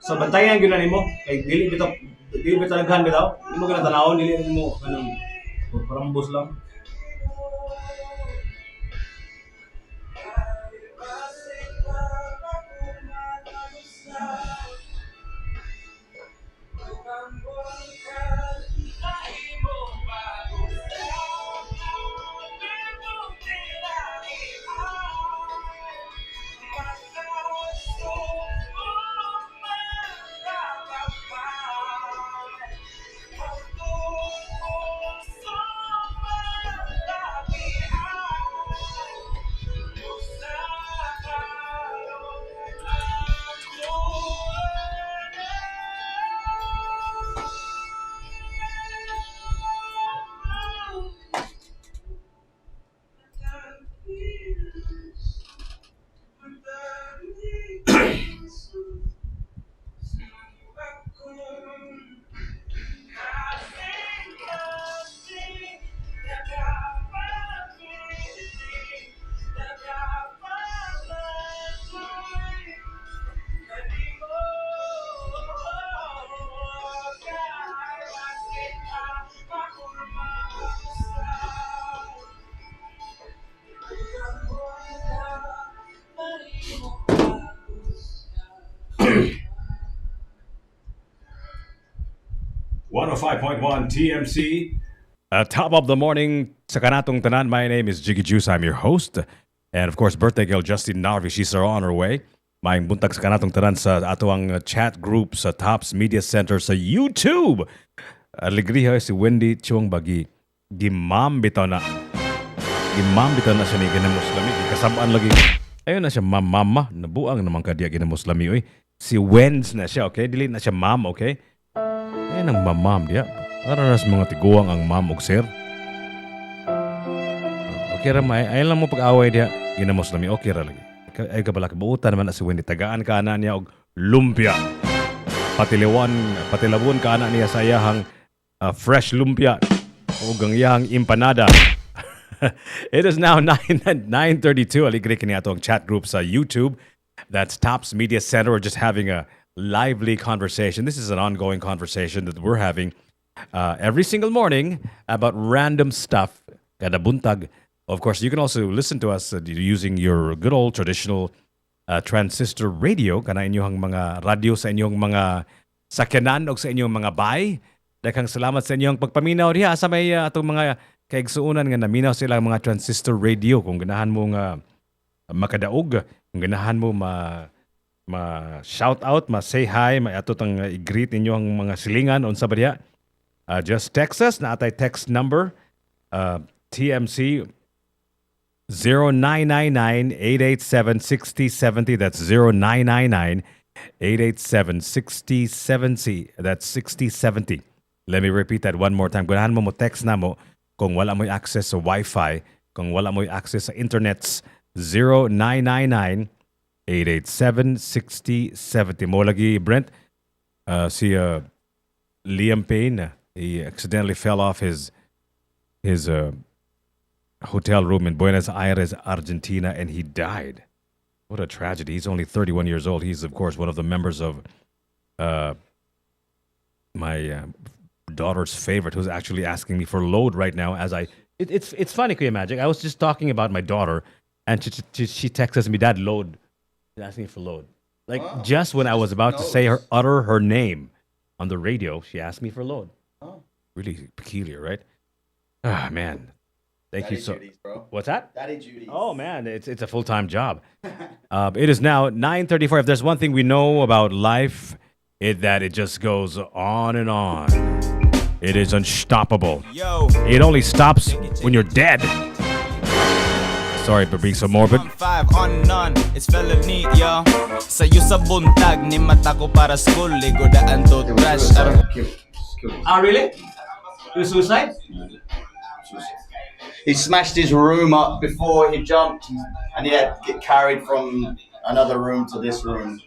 So bantayan gyud na nimo kay dili bitaw naghan bitaw. Imo gyud tanawon dili mo kanang parambos lang. .1 TMC. Top of the morning sa kanatong tanan. My name is Jiggy Juice. I'm your host. And of course, birthday girl Justine Narvi. She's on her way. Maayong buntag sa kanatong tanan sa ato ang chat group sa Tops Media Center sa YouTube. Alegriha si Wendy Chong Bagi. Gimam bitaw na. Gimam bitaw na siya ni ginamuslami. Kasabaan lagi. Ayun na siya mama. Nabuang naman ka diya ginamuslami. Uy. Si Wens na siya, okay? Dili na siya ma'am, okay? Ayun ang mamam diya. Para na sa mga tiguang ang ma'am og sir. Okay ra may. Ayun lang mo pag-away diya. Ginamuslami. Okay ra lagi. Ay kabala kabuutan naman na si Wendy. Tagaan ka na niya og lumpia. Patilawon ka na niya sa iyahang fresh lumpia. O ang iyahang empanada. It is now 9:32. Aligre kini ato ang chat group sa YouTube. That's Tops Media Center. We're just having a lively conversation. This is an ongoing conversation that we're having every single morning about random stuff. Kada buntag. Of course, you can also listen to us using your good old traditional transistor radio. Kana inyong mga radio sa inyong mga sakyanan o sa inyong mga bay. Daghang salamat sa inyong pagpaminaw diha sa may atong mga kaigsuunan nga naminaw sila mga transistor radio. Kung ganahan mo nga makadaog, kung ganahan mo shout out, say hi, ato tang i-greet ninyo ang mga silingan unsa ba diha. Just text us na atay text number TMC 0999-887-6070. That's 0999-887-6070. That's 6070. Let me repeat that one more time. Ganahan mo text na mo kung wala mo access sa Wi-Fi, kung wala mo access sa internets. 0999-887-6070. Mo lagi, Brent, si Liam Payne, he accidentally fell off his hotel room in Buenos Aires, Argentina, and he died. What a tragedy. He's only 31 years old. He's, of course, one of the members of my daughter's favorite, who's actually asking me for load right now. It's funny, Kuya Magic. I was just talking about my daughter, and she texts me, Dad, load. She's asking for load. Like, just when I was about to utter her name on the radio, she asked me for load. Oh. Really peculiar, right? Ah, man. Thank you so much. What's that? Daddy duties. Oh, man, it's a full-time job. It is now 9:34. If there's one thing we know about life, that it just goes on and on. It is unstoppable. Yo. It only stops when you're dead. Sorry for being so morbid. 5 on none, it's felony, yo. Sa'yo sa buntag, ni mata ko para school, ligodaan to trash. Really? You suicide? He smashed his room up before he jumped, and he had to get carried from another room to this room.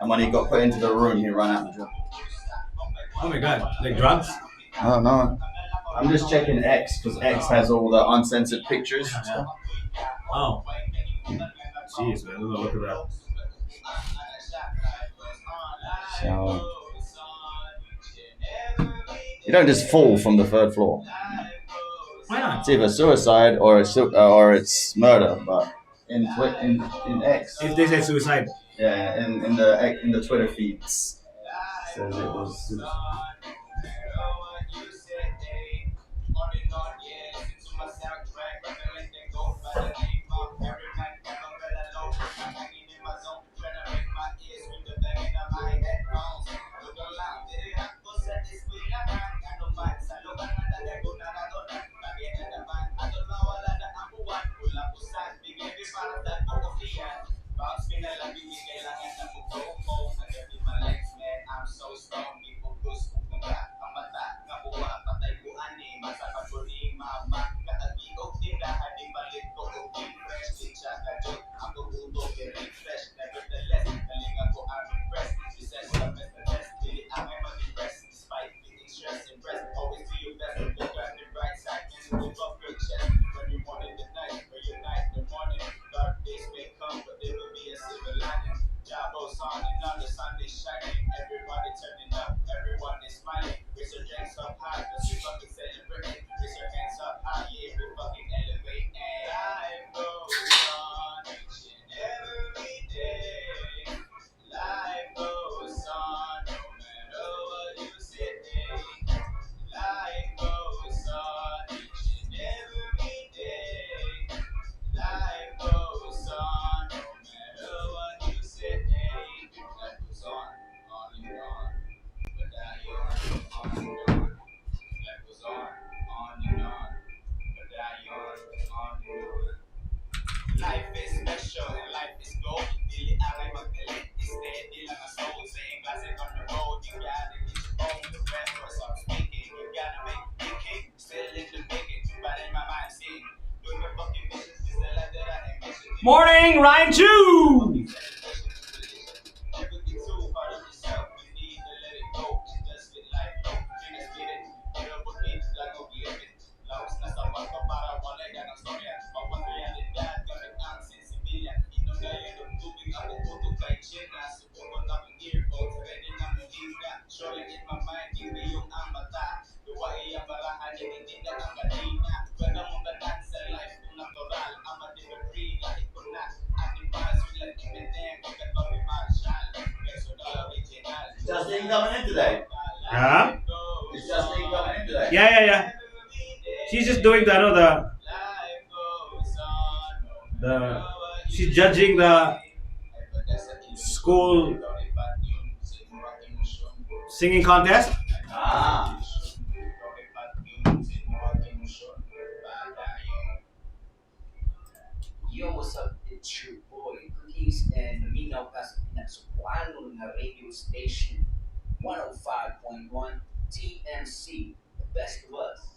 And when he got put into the room, he ran out the door. Oh my God! Like drugs? Oh no! I'm just checking X because X has all the uncensored pictures. Oh. Jeez, man! Look at that. So you don't just fall from the third floor. Why not? It's either suicide or it's murder. But in X, If they say suicide. yeah, in the Twitter feeds, says it was suicide. Morning, Ryan Chu! Justine coming in today. Huh? Is Justine coming in today? Yeah. She's just doing she's judging the school singing contest. Ah. Yo, what's up? It's your boy Cookies and Minaw kasi pinagsukuan ng radio station 105.1 TMC, the best of us.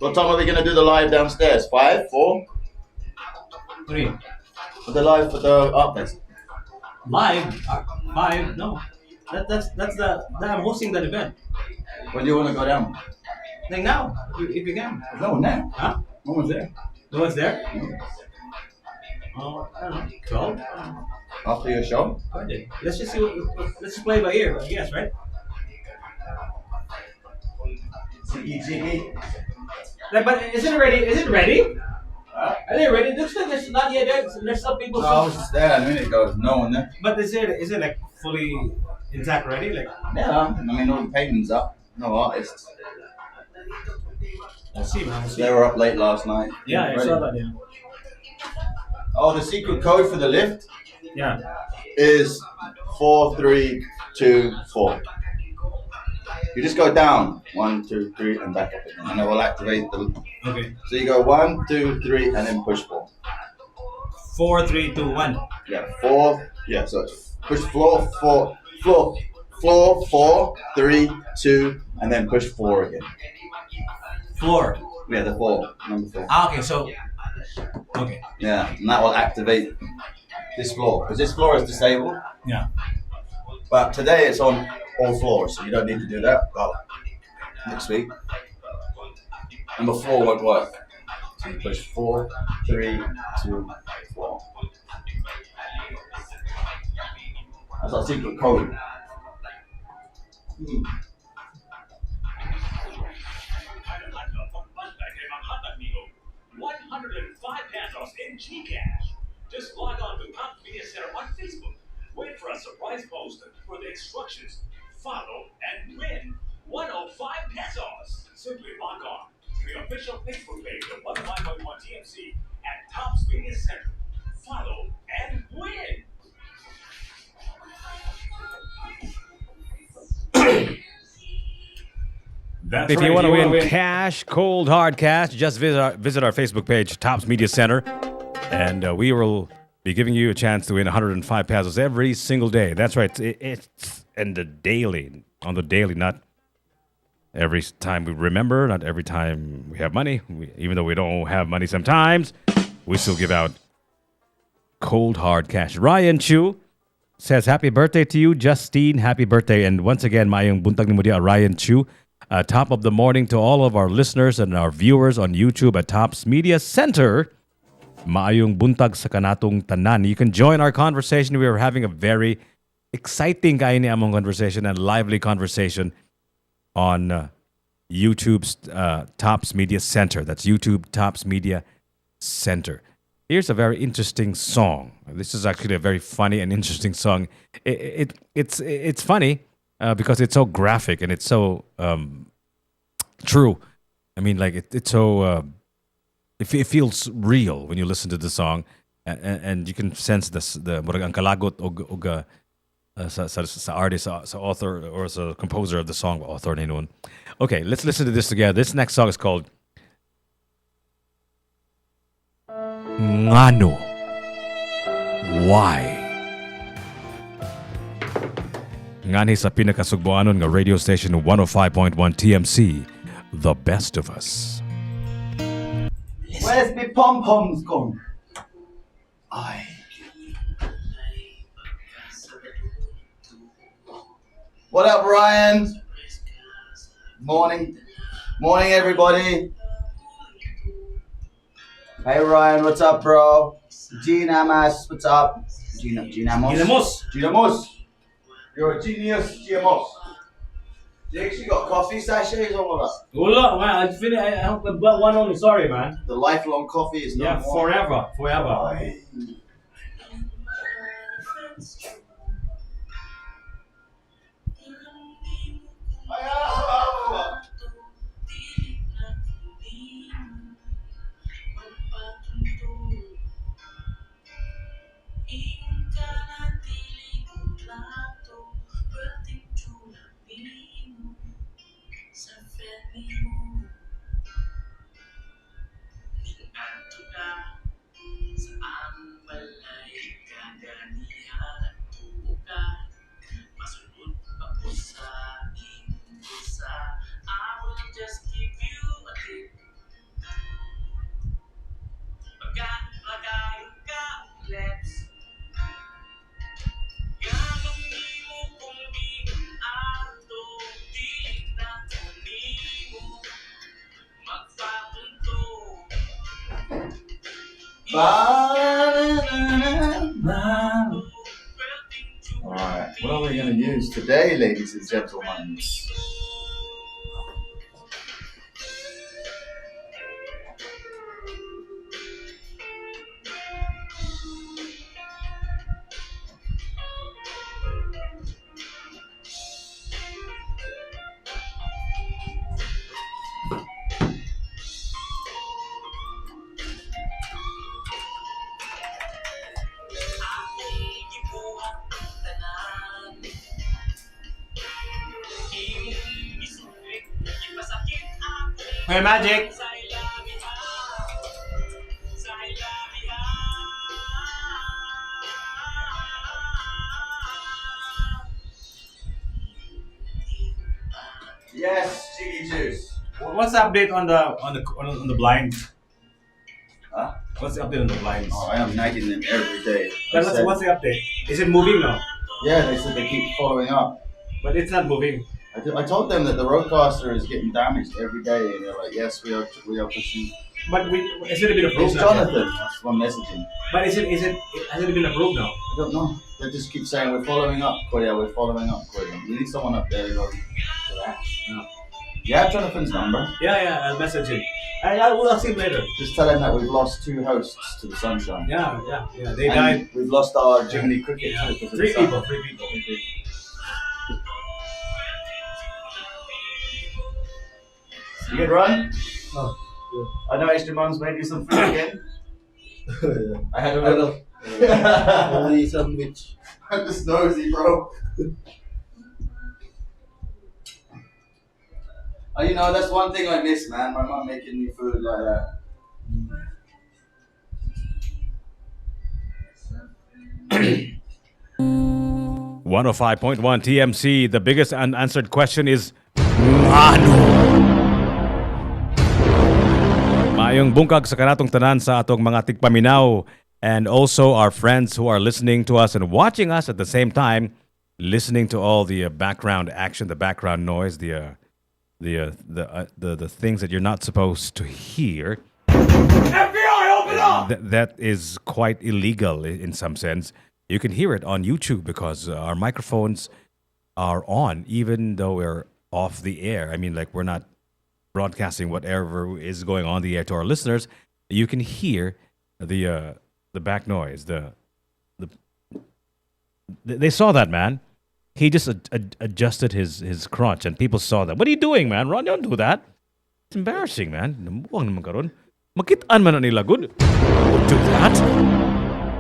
What time are we gonna do the live downstairs? 5, 4? 3. For the live for the artfest. Live? 5? No. That's I'm hosting that event. When do you wanna go down? Like now, if you can. No one there. Huh? No one's there. No one's there? Oh, I don't know. 12? After your show? Okay. Let's just see let's just play by ear, I guess, right? Cheeky. Like, but is it ready? Is it ready? Are they ready? Looks like there's not yet. There's some people. No, I was just there a minute ago. There's no one there. But is it like fully intact ready? Like, Yeah, I mean, all the paintings up. No artists. we'll see, man. We'll see. They were up late last night. Yeah, I Ready. saw that. Yeah. Oh, the secret code for the lift Yeah. is 4324. You just go down 1, 2, 3, and back up again, and it will activate the. Okay. So you go 1, 2, 3, and then push 4. 4, 3, 2, 1. Yeah, 4. Yeah, so it's push floor 4, floor 4, 3, 2, and then push 4 again. Floor. Yeah, the 4, number 4. Ah, okay. So. Okay. Yeah, and that will activate this floor because this floor is disabled. Yeah. But today it's on all floors, so you don't need to do that. But next week, number 4 won't work. So you push 4, 3, 2, 4. That's our secret code. 105 pesos in Gcash. Just log on to Top Media Center on Facebook. Wait for a surprise post for the instructions. Follow and win 105 pesos. Simply log on to the official Facebook page of 105.1 TMC at Tops Media Center. Follow and win. That's If right. you want to win cash, cold hard cash, just visit our Facebook page, Tops Media Center, and we will be giving you a chance to win 105 pesos every single day. That's right. It's on the daily, not every time we remember, not every time we have money. Even though we don't have money sometimes, we still give out cold hard cash. Ryan Chu says, happy birthday to you, Justine. Happy birthday. And once again, mayong buntag ni mo diya, Ryan Chu. Top of the morning to all of our listeners and our viewers on YouTube at Tops Media Center. Maayong buntag sa kanatong tanan. You can join our conversation. We are having a very exciting kaini among conversation and lively conversation on YouTube's Tops Media Center. That's YouTube Tops Media Center. Here's a very interesting song. This is actually a very funny and interesting song. It's funny. Because it's so graphic and it's so true. I mean, like it's so it feels real when you listen to the song, and you can sense the murag ang kalagot og sa artist, sa author or sa composer of the song, author ni noon. Okay, let's listen to this together. This next song is called Ngano. Why? Ngani sa pinakasugboanon nga radio station 105.1 TMC, The Best of Us. Where's the pom-poms gone? Aye. What up, Ryan? Morning. Morning, everybody. Hey, Ryan, what's up, bro? Gina Mas, what's up? Gina Mos. Gina Mos. You're a genius, Gina Mos. You actually got coffee sachets or what? Wala, man. I just finished. I have but one only. Sorry, man. The lifelong coffee is not more. forever. Aye. Alright, what are we going to use today, ladies and gentlemen? Hey, Magic. Yes, Chiggy Juice. What's the update on the blinds? Huh? What's the update on the blinds? Oh, I am nagging them every day. But what's the update? Is it moving now? Yeah, they said they keep following up. But it's not moving. I told them that the roadcaster is getting damaged every day, and they're like, "Yes, we are pushing." But has it been It's approved? Jonathan. That's one messaging. But has it been approved now? I don't know. They just keep saying we're following up, Koya. We're following up, Koya. We need someone up there, You have Jonathan's number. Yeah, I'll message him. I'll see him later. Just tell him that we've lost 2 hosts to the sunshine. Yeah. They And died. we've lost our Jiminy Cricket Yeah. too. because of Three the sun. people. You good, Ron? Oh, I know extra mum's made you some food again. I had a Ano? little. Only sandwich. I'm just nosy, bro. Oh, you know, that's one thing I miss, man. My mum making me food like that. 105.1 TMC. The biggest unanswered question is ano? Maayong bungkag sa kanatong tanan sa atong mga tigpaminaw, and also our friends who are listening to us and watching us at the same time, listening to all the background action, the background noise, the things that you're not supposed to hear. FBI, open up! That is quite illegal in some sense. You can hear it on YouTube because our microphones are on, even though we're off the air. I mean, like, we're not broadcasting whatever is going on the air to our listeners. You can hear the back noise. They saw that, man. He just adjusted his crotch, and people saw that. What are you doing, man? Ron, don't do that. It's embarrassing, man. Namuwang naman karon. Makitaan man na nila good. Don't do that.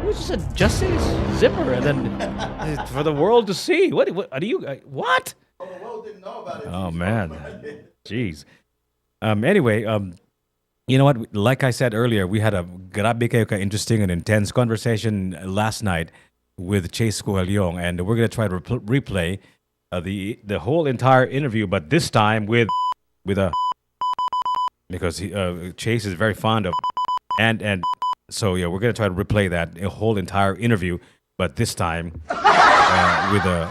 He was just adjusting his zipper, and then for the world to see. What are you? What? The world didn't know about it. Oh man, jeez. Anyway, you know what? Like I said earlier, we had a grabe kayo ka interesting and intense conversation last night with Chase Coelhong, and we're gonna try to replay the whole entire interview, but this time with a because Chase is very fond of and so yeah, we're gonna try to replay that whole entire interview, but this time with a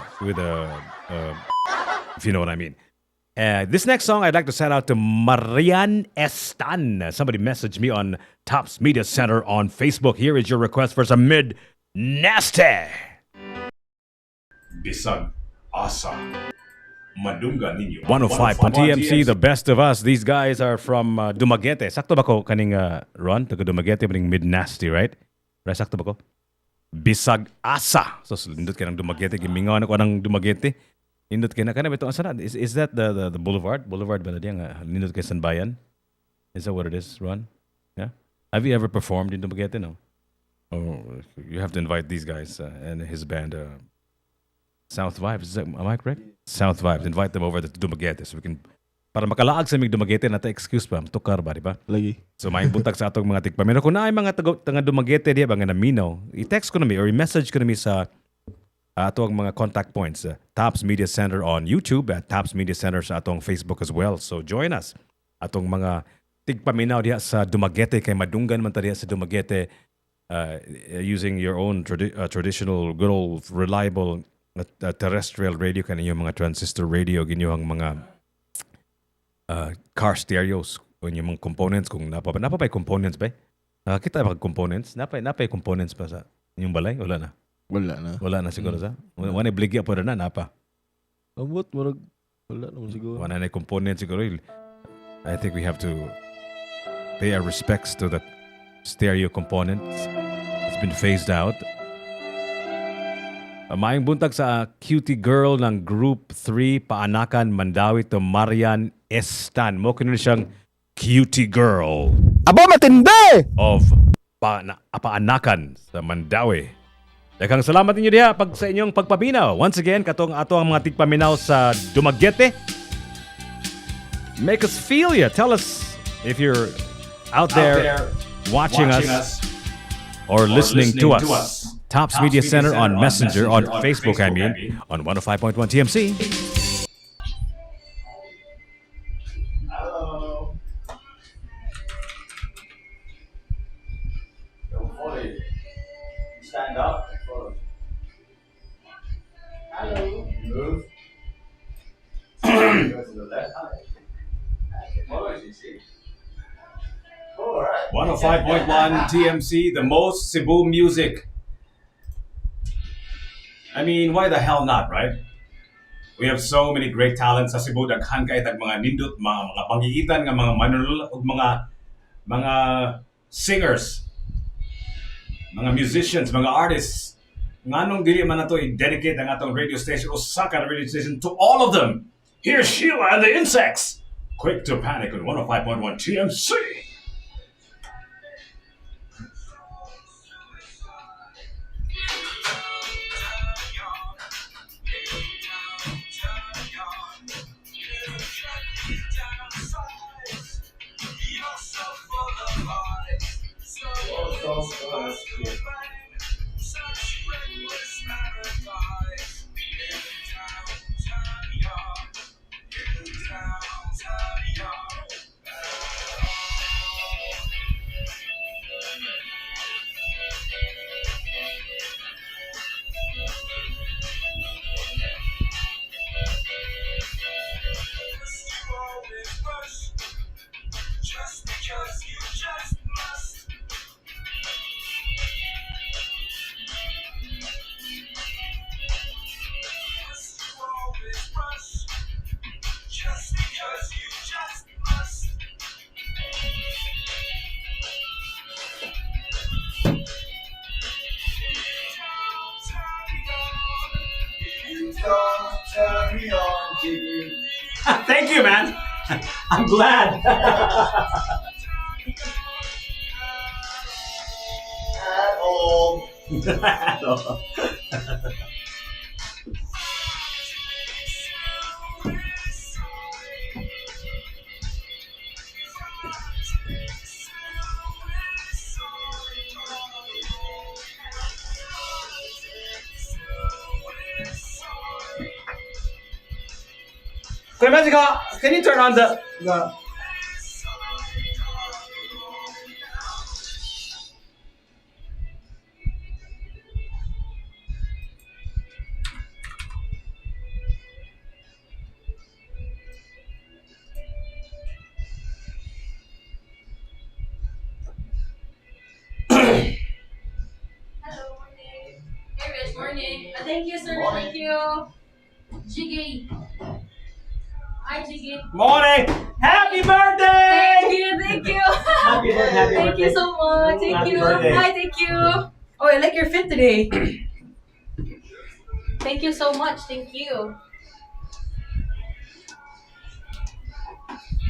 if you know what I mean. This next song, I'd like to shout out to Marian Estan. Somebody messaged me on Tops Media Center on Facebook. Here is your request for some mid-nasty. Bisag asa. Madunga ninyo. 105 TMC, the best of us. These guys are from Dumaguete. Sakto ba ko kaning Ron? Taga Dumaguete, kaning mid-nasty, right? Right, sakto ba ko? Bisag asa. So, lindot ka ng Dumaguete. Gimingawan ako ng Dumaguete. Nindot kay na ito asa na? Is that the boulevard? Boulevard ba na diyan? Nindot kay Sanbayan? Is that what it is, Ron? Yeah. Have you ever performed in Dumaguete? No. Oh, you have to invite these guys and his band, South Vibes. Am I correct? South Vibes. Invite them over to Dumaguete so we can para makalaag sa mig Dumaguete nata excuse pa tukar ba di ba? Lagi. So may buntag sa atong mga tigpamino. Kung naay mga taga Dumaguete diya ba nga naminaw, i-text ko na mi or i-message ko na mi sa atong mga contact points. Tops Media Center on YouTube at Tops Media Center sa atong Facebook as well. So join us. Atong mga tigpaminaw diya sa Dumaguete kay madunggan man ta diya sa Dumaguete using your own traditional good old reliable terrestrial radio kaninyong mga transistor radio ginyong mga car stereos o inyong mga components kung napapay components ba? Nakakita ba components? Napay components pa sa inyong balay? Wala na. Wala na siguro sa? Wala bligya po na napa. Amot, wala naman siguro. Wala na components siguro. I think we have to pay our respects to the stereo components. It's been phased out. Maayong buntag sa cutie girl ng Group 3, Paanakan, Mandawi to Marian Estan. Mo kuno siyang cutie girl. Aba matindi! Of Paanakan sa Mandawi. Daghang salamat ninyo diha sa inyong pagpabinaw. Once again, katong ato ang mga tigpaminaw sa Dumaguete. Make us feel ya. Tell us If you're out there watching us or listening to us, Tops Media Center on Messenger, on Facebook, I mean, on 105.1 TMC. Hello. Don't follow you. Stand up and follow. Hello. Move. Go to the left. Follow as you see. All right. 105.1 TMC, the most Cebu music. I mean, why the hell not, right? We have so many great talents sa Cebu. Daghan kay tag mga nindot, mga panggigitan nga mga manunul ug mga singers, mga musicians, mga artists. Nganong dili man nato i-dedicate ang atong radio station, Osaka radio station, to all of them. Here's Sheila and the Insects. Quick to Panic on 105.1 TMC. Thank you, man. I'm glad. At all. Kuya Magica, can you turn on the Morning. Thank you, sir. Thank you. Jiggy. Hi, Jiggy. morning? Happy birthday! Thank you. Happy birthday. Thank you so much. Thank Happy you. birthday. Hi, thank you. Oh, I like your fit today. Thank you so much. Thank you.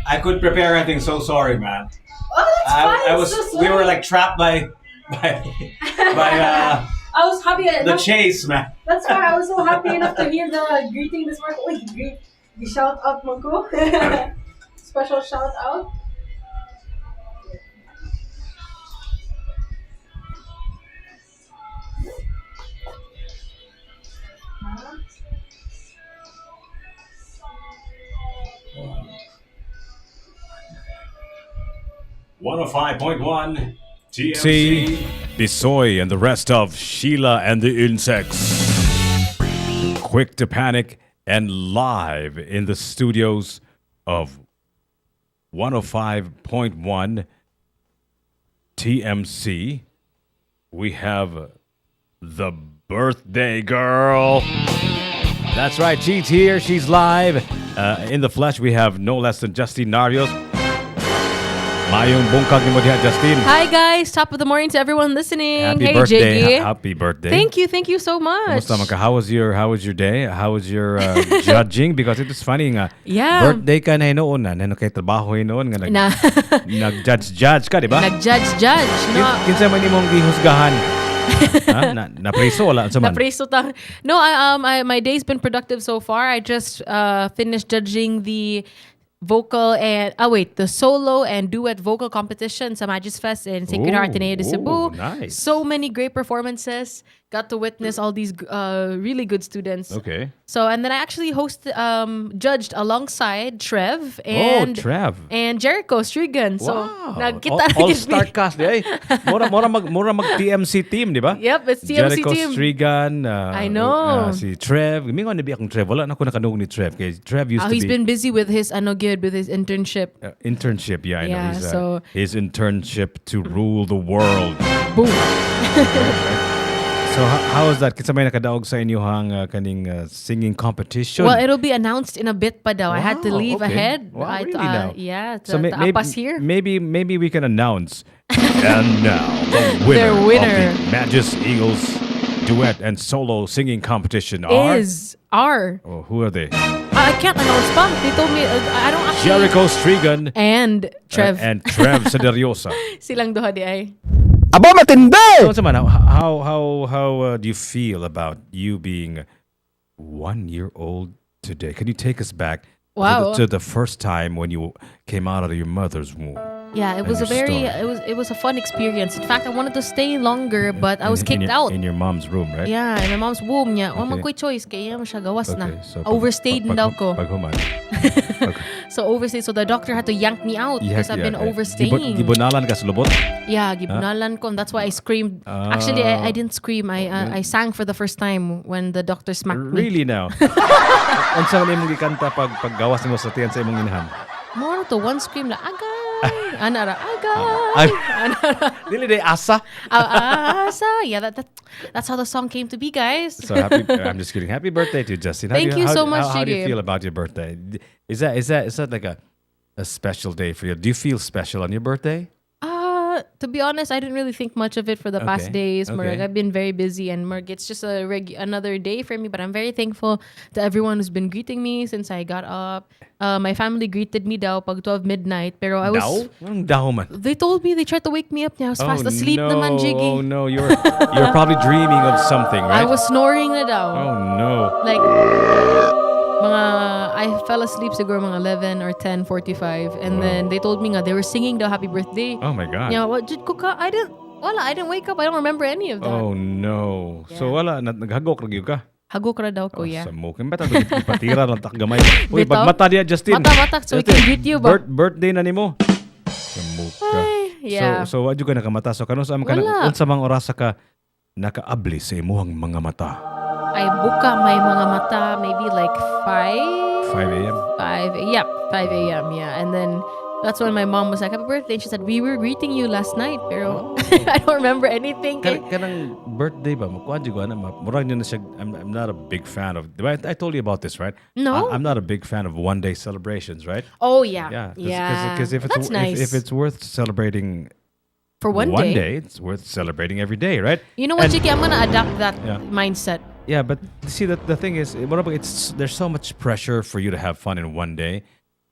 I couldn't prepare anything. So sorry, man. Oh, that's fine. I was. So we were sweet. like trapped by I was happy the enough. chase, man. That's why I was so happy enough to hear the greeting this morning. Wait, the shout out mo ko. Special shout out. One 105.1 TMC. See Bisoy and the rest of Sheila and the Insects. Quick to Panic and live in the studios of 105.1 TMC. We have the birthday girl. That's right, she's here. She's live. In the flesh, we have no less than Justine Narios. Mayong bungkag ni mo diha, Justine. Hi guys, top of the morning to everyone listening. Happy Hey birthday. Jiggy. Happy birthday. Thank you so much. Kumusta man ka? How was your day? How was your judging? Because it was funny nga. Yeah. Birthday ka na hinoon na. Nano kay trabaho hinoon nga nag-judge ka, di ba? Nag-judge. No. Kinsa man imong gihusgahan? Na-preso wala sa man. Na-preso ta. No, my day's been productive so far. I just finished judging the vocal and the solo and duet vocal competition sa Magis Fest in Sacred Heart Ateneo de Cebu. Nice. So many great performances. Got to witness all these really good students. Okay. So and then I actually judged alongside Trev and Trev. and Jericho Strigan. So Wow. nagkita All-star cast di ay. Mura mag TMC team, di ba? Yep, it's TMC Jericho team. Strigan. I know. Si Trev. Mingon na akong Trev. Wala na ako nakanong ni Trev. Kay Trev used to He's be been busy with his with his internship. internship. Yeah, I know. Yeah, He's, so- his internship to rule the world. Boom. So how is that? Kinsa may nakadaog sa inyong kaning singing competition? Well, it'll be announced in a bit pa daw. I had to Wow, leave okay. ahead. Wow, I, really now? Yeah, So the Apas here. maybe we can announce. And now the winner, Their winner. of the Magis Eagles duet and solo singing competition are. are. Who are they? I can't announce pa. They told me I don't actually. Jericho Strigan And Trev. and Trev Sederiosa. Silang duha di ay. Aba matindi! So, man, how do you feel about you being 1 year old today? Can you take us back Wow. to the first time when you came out of your mother's womb? Yeah, it was your it was a fun experience. In fact, I wanted to stay longer, but I was kicked out. In your mom's room, right? Yeah, in my mom's womb niya. Wala man Okay. ko'y choice kaya siya gawas na. Okay, so Overstayed na daw ko. Paghuman. So overstayed. So the doctor had to yank me out because I've been overstaying. Gibunalan ka sa lubot? Yeah, gibunalan ko. That's why I screamed. Actually, I didn't scream. I sang for the first time when the doctor smacked me. Really now? Unsa man imong gikanta paggawas nimo sa tiyan sa imong inahan? More to one scream la agay. Anara Ay. agay. Dili day asa. Asa. Yeah, that's how the song came to be, guys. So happy! I'm just kidding. Happy birthday to you, Justine. Thank you so much, How do you Shige. feel about your birthday? Is that like a special day for you? Do you feel special on your birthday? To be honest, I didn't really think much of it for the past Okay, days. okay. Murag, I've been very busy, and Murag, it's just another day for me. But I'm very thankful to everyone who's been greeting me since I got up. My family greeted me daw pag 12 midnight, pero I was. Daw? Anong daw man? They told me they tried to wake me up. I was fast asleep no. naman, Jiggy. Oh no, you're probably dreaming of something, right? I was snoring na daw. Oh no. Like, I fell asleep siguro mga 11 or 10:45, and then they told me nga they were singing the happy birthday. Oh my God. Yeah, what did ko ka? I didn't wake up. I don't remember any of that. Oh no. So wala naghagok ra gyud ka. Hagok ra daw ko, yeah. Sa mo bata ipatira lang tak gamay. Uy, Bitaw? pagmata diya Justine. Mata, so we can greet you ba? Birthday na nimo. Sa mo ka. Yeah. So wa jud ka nakamata. So kanon sa ka Wala. unsa mang orasa ka nakaabli sa imong mga mata? I buka my mga mata maybe like 5 5 a.m. 5 a.m. Yeah, and then that's when my mom was like, "Happy birthday!" And she said, "We were greeting you last night, pero I don't remember anything." Kanang birthday ba mo kuan jud na murag na siya. I'm not a big fan of. I told you about this, right? No. I'm not a big fan of one-day celebrations, right? Oh yeah, Yeah. Because if that's nice. if it's worth celebrating for one day. it's worth celebrating every day, right? You know what, And- Chiki? I'm gonna adapt that Yeah. mindset. Yeah, but see that the thing is, there's so much pressure for you to have fun in one day,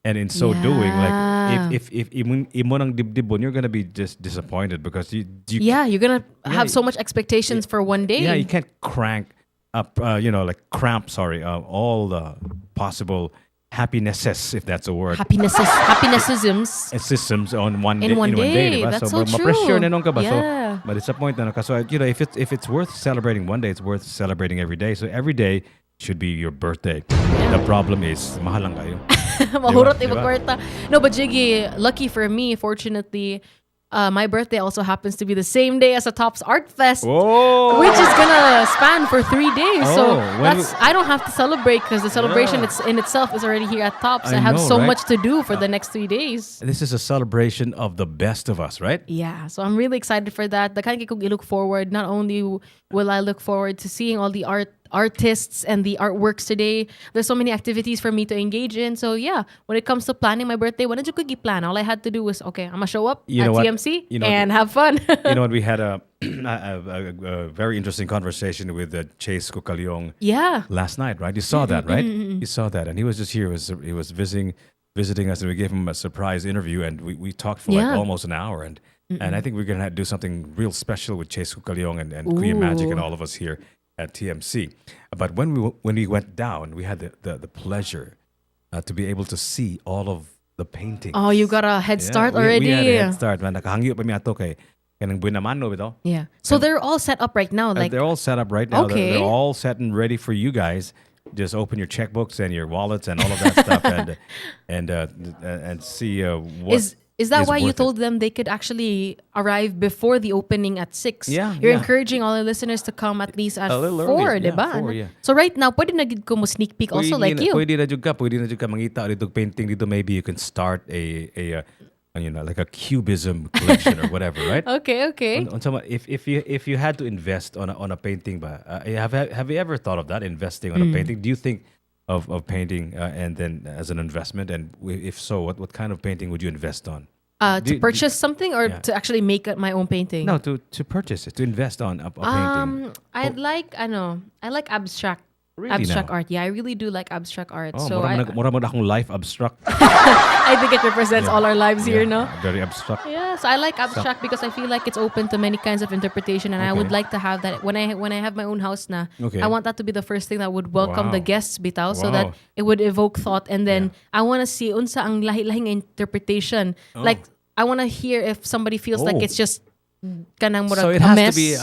and in so doing, like if imo nang dibdibon, you're gonna be just disappointed because you Yeah, you're gonna Yeah, have so much expectations for one day. yeah, you can't crank up all the possible happinesses, if that's a word. Happinessisms. Systems on one In day, one day. diba? That's so true. ma-pressure na nung ka ba? Yeah. So ma-disappoint na nung ka. So if it's worth celebrating one day, it's worth celebrating every day. So every day should be your birthday. The problem is mahal lang kayo. Mahurot Diba? ibang kwarta. No, but Jiggy, lucky for me, fortunately, my birthday also happens to be the same day as a Tops Art Fest, Whoa! which is gonna span for 3 days. So when I don't have to celebrate because the celebration in itself is already here at Tops. I have know, so right? much to do for the next 3 days. This is a celebration of the best of us, right? Yeah, so I'm really excited for that. The kind of look forward. Not only will I look forward to seeing all the artists and the artworks today, there's so many activities for me to engage in. So yeah, when it comes to planning my birthday, when did you plan? All I had to do was, okay, I'm gonna show up at TMC and have fun. You know what? We had a very interesting conversation with Chase Kukalyong last night, right? You saw that, right? You saw that, and he was just here. He was visiting us, and we gave him a surprise interview, and we talked for like almost an hour, and I think we're gonna do something real special with Chase Kukalyong and Queen Magic and all of us here at TMC. But when we went down, we had the pleasure to be able to see all of the paintings. Oh, you got a head start we already. had a head start, man. Nakahangyo pa mi ato kay kanang buinamano bitaw. Yeah. So they're all set up right now. Like They're all set up right now. Okay. They're all set and ready for you guys. Just open your checkbooks and your wallets and all of that stuff, and see what is that why you worth it. told them they could actually arrive before the opening at 6? Yeah, You're yeah. encouraging all the listeners to come at least at A little 4, early. Yeah, diba? 4, yeah. So right now, pwede na gid ko mo sneak peek also like you. Pwede na jud ka mangita dito painting dito. Maybe you can start a like a cubism collection or whatever, right? Okay. On some, if you had to invest on a painting, ba, have you ever thought of that, investing on a painting? Do you think of painting and then as an investment? And if so, what kind of painting would you invest on? To purchase something or to actually make my own painting? No, to purchase it, to invest on a painting. I like abstract. Really Abstract now? art. Yeah, I really do like abstract art. Oh, so mura mo na akong life abstract. I think it represents all our lives here, no? Very abstract. Yeah, so I like abstract because I feel like it's open to many kinds of interpretation, and I would like to have that when I have my own house na. Okay. I want that to be the first thing that would welcome the Wow. guests bitaw, so Wow. that it would evoke thought, and then I want to see unsa ang lahi-lahing interpretation. Like I want to hear if somebody feels like Oh. it's just kanang murag So it a has mess. to be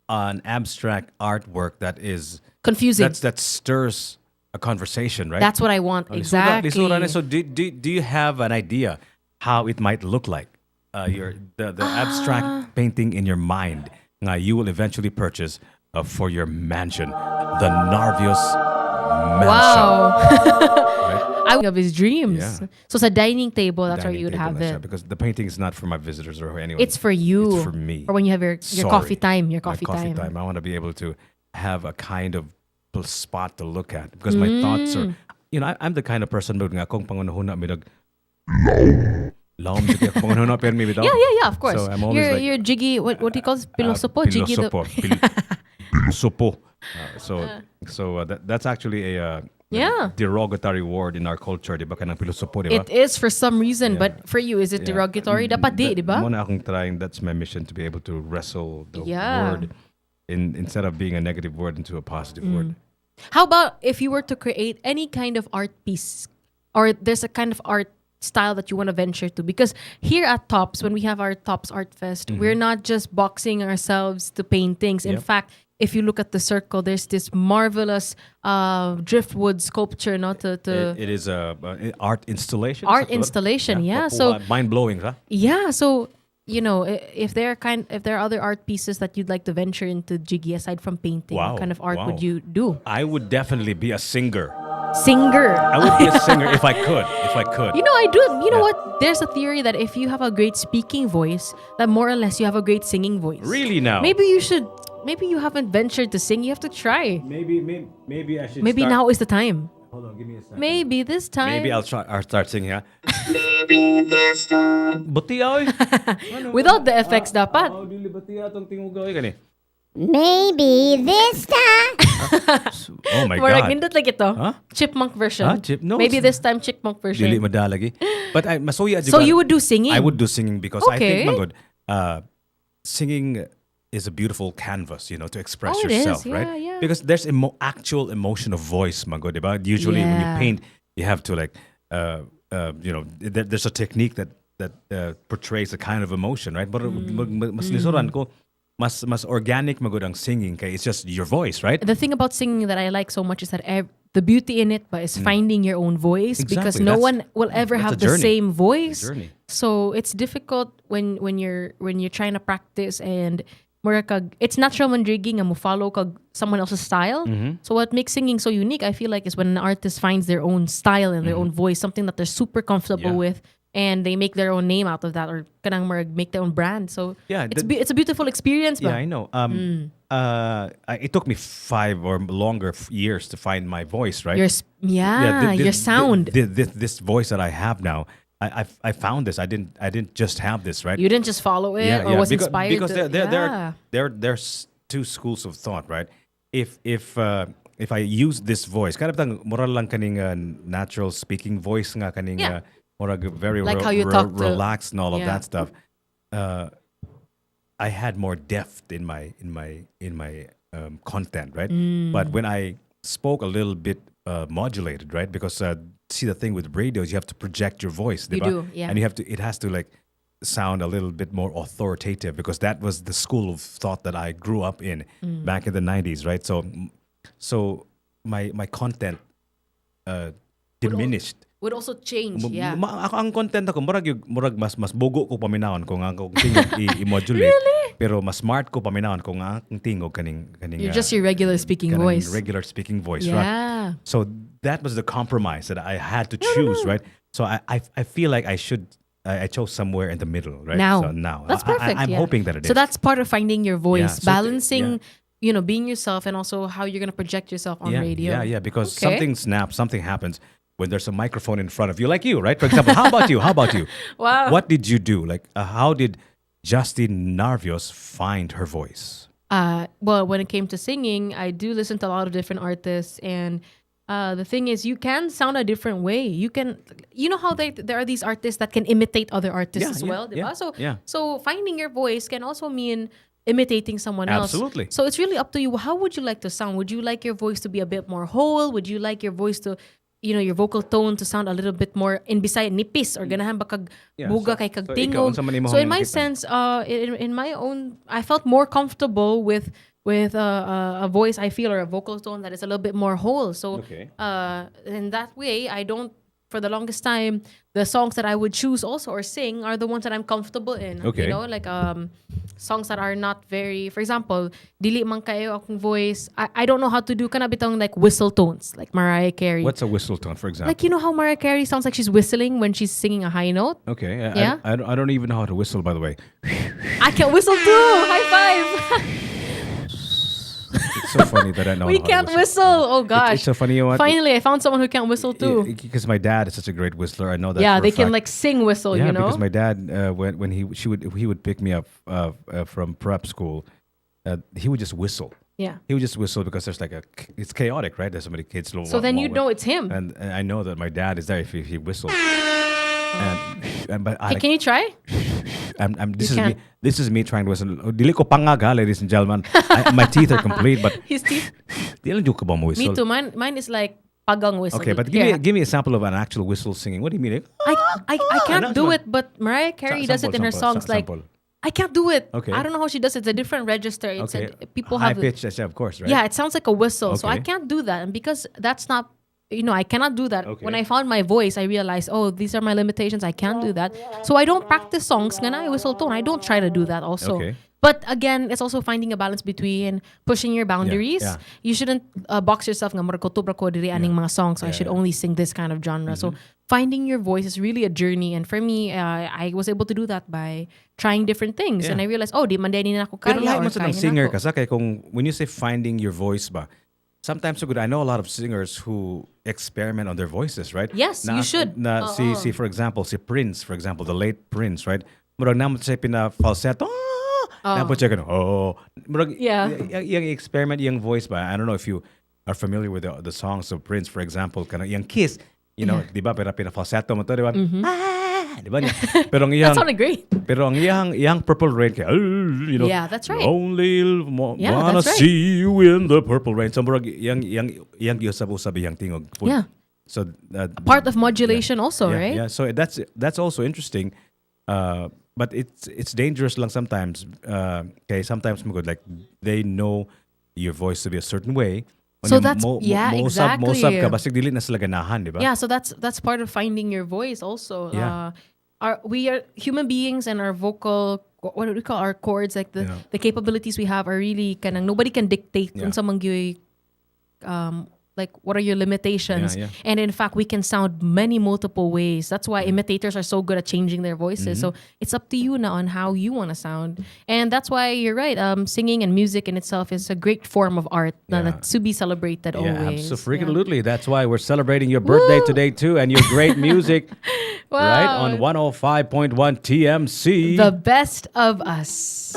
an abstract artwork that is confusing. that stirs a conversation, right? That's what I want exactly. So do you have an idea how it might look like? The abstract painting in your mind you will eventually purchase for your mansion, the Narvios mansion. Wow. Right? I of his dreams. Yeah. So it's a dining table. That's where Dining you would table have na siya, it. because the painting is not for my visitors or anyone. It's for you. It's for me. Or when you have your Sorry. coffee time. Your My coffee time. I want to be able to have a kind of spot to look at because my thoughts are. I'm the kind of person who nga akong pangunahuna midag laom sige akong pangunahuna pero mi bitaw. Yeah, of course. So I'm always you're, like, you're jiggy. What do you call it? Pilosopo? Jiggy the. Pilosopo. That's actually a Yeah. derogatory word in our culture, di ba? Kanang pilosopo, di ba? It is for some reason, but for you, is it derogatory? Dapat di ba? Muna akong trying, that's my mission, to be able to wrestle the Yeah. word instead of being a negative word into a positive word. How about if you were to create any kind of art piece, or there's a kind of art style that you want to venture to? Because here at Tops, when we have our Tops Art Fest, we're not just boxing ourselves to paintings. In Yep. fact, if you look at the circle, there's this marvelous driftwood sculpture, It is a art installation. art installation. Yeah, so mind blowing, huh? yeah, so if there are other art pieces that you'd like to venture into, Jiggy, aside from painting, Wow, what kind of art wow. would you do? I would definitely be a singer. Singer. I would be a singer if I could. I do. You know what? There's a theory that if you have a great speaking voice, that more or less you have a great singing voice. Really now? Maybe you should. Maybe you haven't ventured to sing. You have to try. Maybe I should. Maybe now is the time. Hold on, give me a second. Maybe this time. Maybe I'll start singing, huh? Butiya, oy. Without the effects, dapat. Oh, dili batiya tong tingugaw gani. Maybe this time. Oh my More like god. nindot like ito. Huh? Chipmunk version. Huh? No, Maybe it's- this time chipmunk version. Dili madalagi. But I masuya So you would do singing? I would do singing because I Okay. think magod singing is a beautiful canvas, to express Oh, it is. yourself, Yeah, right? yeah. Because there's actual emotion of voice, magod, diba? Usually when you Yeah. paint, you have to there's a technique that portrays a kind of emotion, right? But mas lisuran ko, mas organic magod ang singing kay it's just your voice, right? The thing about singing that I like so much is that the beauty in it is finding your own voice, because Exactly. no That's- one will ever that's have a the journey. same voice. It's a journey. So it's difficult when you're trying to practice, and mura kag, it's natural man drinking mo follow kag someone else's style. Mm-hmm. So what makes singing so unique, I feel like, is when an artist finds their own style and their own voice, something that they're super comfortable Yeah. with, and they make their own name out of that, or kanang murag make their own brand. So Yeah, it's a beautiful experience. Yeah, Ba? I know. It took me 5 or longer years to find my voice, right? Your sound. This voice that I have now, I found this. I didn't just have this, right? You didn't just follow it or was inspired because to, there's two schools of thought, right? If I use this voice, kind of moral lang kaning natural speaking voice nga kaning Yeah. very Like how you talk to- relaxed and all of Yeah. that stuff. I had more depth in my content, right? Mm. But when I spoke a little bit modulated, right? Because see the thing with radios, you have to project your voice. You diba? do, yeah. And it has to like sound a little bit more authoritative because that was the school of thought that I grew up in back in the 90s, right? So my content diminished. Would also change, yeah. Ako ang content ako murag mas bugo ko paminawon kung ang tingog i-modulate. Really? Pero mas smart ko paminawon kung ang tingog kaning You're just your regular speaking kanang voice. Regular speaking voice, Yeah. right? So that was the compromise that I had to choose, right? So I feel like I chose somewhere in the middle, right? Now. So now. That's perfect. I'm yeah. hoping that it is. So that's part of finding your voice, Yeah, so balancing, being yourself and also how you're going to project yourself on radio. Yeah, because Okay. something snaps, something happens when there's a microphone in front of you, like you, right? For example, how about you? Wow. What did you do? Like, how did Justine Narvios find her voice? Well, when it came to singing, I do listen to a lot of different artists, and the thing is, you can sound a different way. You know how there are these artists that can imitate other artists as well, diba? So finding your voice can also mean imitating someone else. Absolutely. So it's really up to you. How would you like to sound? Would you like your voice to be a bit more whole? Would you like your voice to, your vocal tone to sound a little bit more in bisay nipis or ganahan ba kag buga kay kag tingog. So in my sense, in my own, I felt more comfortable with a voice I feel or a vocal tone that is a little bit more whole. So in that way, I don't. For the longest time, the songs that I would choose also or sing are the ones that I'm comfortable in. Okay. Like songs that are not very, for example, dili man kayo akong voice. I don't know how to do kana bitong like whistle tones, like Mariah Carey. What's a whistle tone, for example? Like, you know how Mariah Carey sounds like she's whistling when she's singing a high note? Okay. Yeah? I don't even know how to whistle, by the way. I can whistle too! High five! It's so funny that I know. We how can't to whistle. Oh gosh. It's so funny. You know what? Finally, I found someone who can whistle too. Because my dad is such a great whistler. I know that. Yeah, for they a can fact. like sing whistle, Yeah, you know? because my dad, when he would pick me up from prep school, he would just whistle. Yeah. He would just whistle because there's like it's chaotic, right? There's so many kids. So then you know it's him. And I know that my dad is there if he whistles. But Hey, can you try? This is me trying to whistle. Dili ko pangag ha, ladies and gentlemen. My teeth are complete, but His teeth. di lang ka ba mo whistle? Me too. Mine is like pagang whistle. Okay, but Here, give me a sample of an actual whistle singing. What do you mean? I can't do it, but Mariah Carey does it in her songs. Like, I can't do it. Okay. I don't know how she does it. It's a different register. It's Okay. People High have pitch, of course, right? Yeah, it sounds like a whistle. So I Okay. can't do that. And because that's not, I cannot do that. Okay. When I found my voice, I realized, oh, these are my limitations. I can't do that. So I don't practice songs nga na whistle tone. I don't try to do that also. Okay. But again, it's also finding a balance between pushing your boundaries. Yeah. You shouldn't box yourself nga murag ko tubra ko diri aning mga songs. So I should only sing this kind of genre. So finding your voice is really a journey. And for me, I was able to do that by trying different things. Yeah. And I realized, oh, di man din na ako kaya. Pero lahat or mo sa kaya ng singer na ako. ka sa kay kung when you say finding your voice ba, sometimes so good. I know a lot of singers who experiment on their voices, right? Yes, you should. See, for example, si Prince, for example, the late Prince, right? Murag naman siya pina falsetto. Napo siya ganun. Murag Yeah. yung experiment yung voice ba. I don't know if you are familiar with the songs of Prince, for example, kana yung Kiss. You know, di ba? Pero pina falsetto mo to, di ba? Di ba? Pero ang That iyang sounded great. pero ang iyang Purple Rain kay, Yeah, that's right. Only Yeah, wanna that's right. see you in the purple rain. So murag yang usab-usab yang tingog. Yeah. So Part of modulation also, yeah, right? Yeah. So that's also interesting. But it's dangerous lang sometimes. Okay, sometimes mo good like they know your voice to be a certain way. So that's exactly. Mo ka basig dili na sila ganahan, di ba? Yeah, so that's part of finding your voice also. Yeah. We are human beings and our vocal, what do we call our chords, like the capabilities we have are really kanang nobody can dictate unsa man gyud, like what are your limitations. Yeah. And in fact, we can sound many multiple ways. That's why imitators are so good at changing their voices. So it's up to you now on how you want to sound. And that's why you're right. Singing and music in itself is a great form of art that's to be celebrated always. Yeah, absolutely. That's why we're celebrating your birthday today too, and your great music. Wow. Right on 105.1 TMC. The best of us.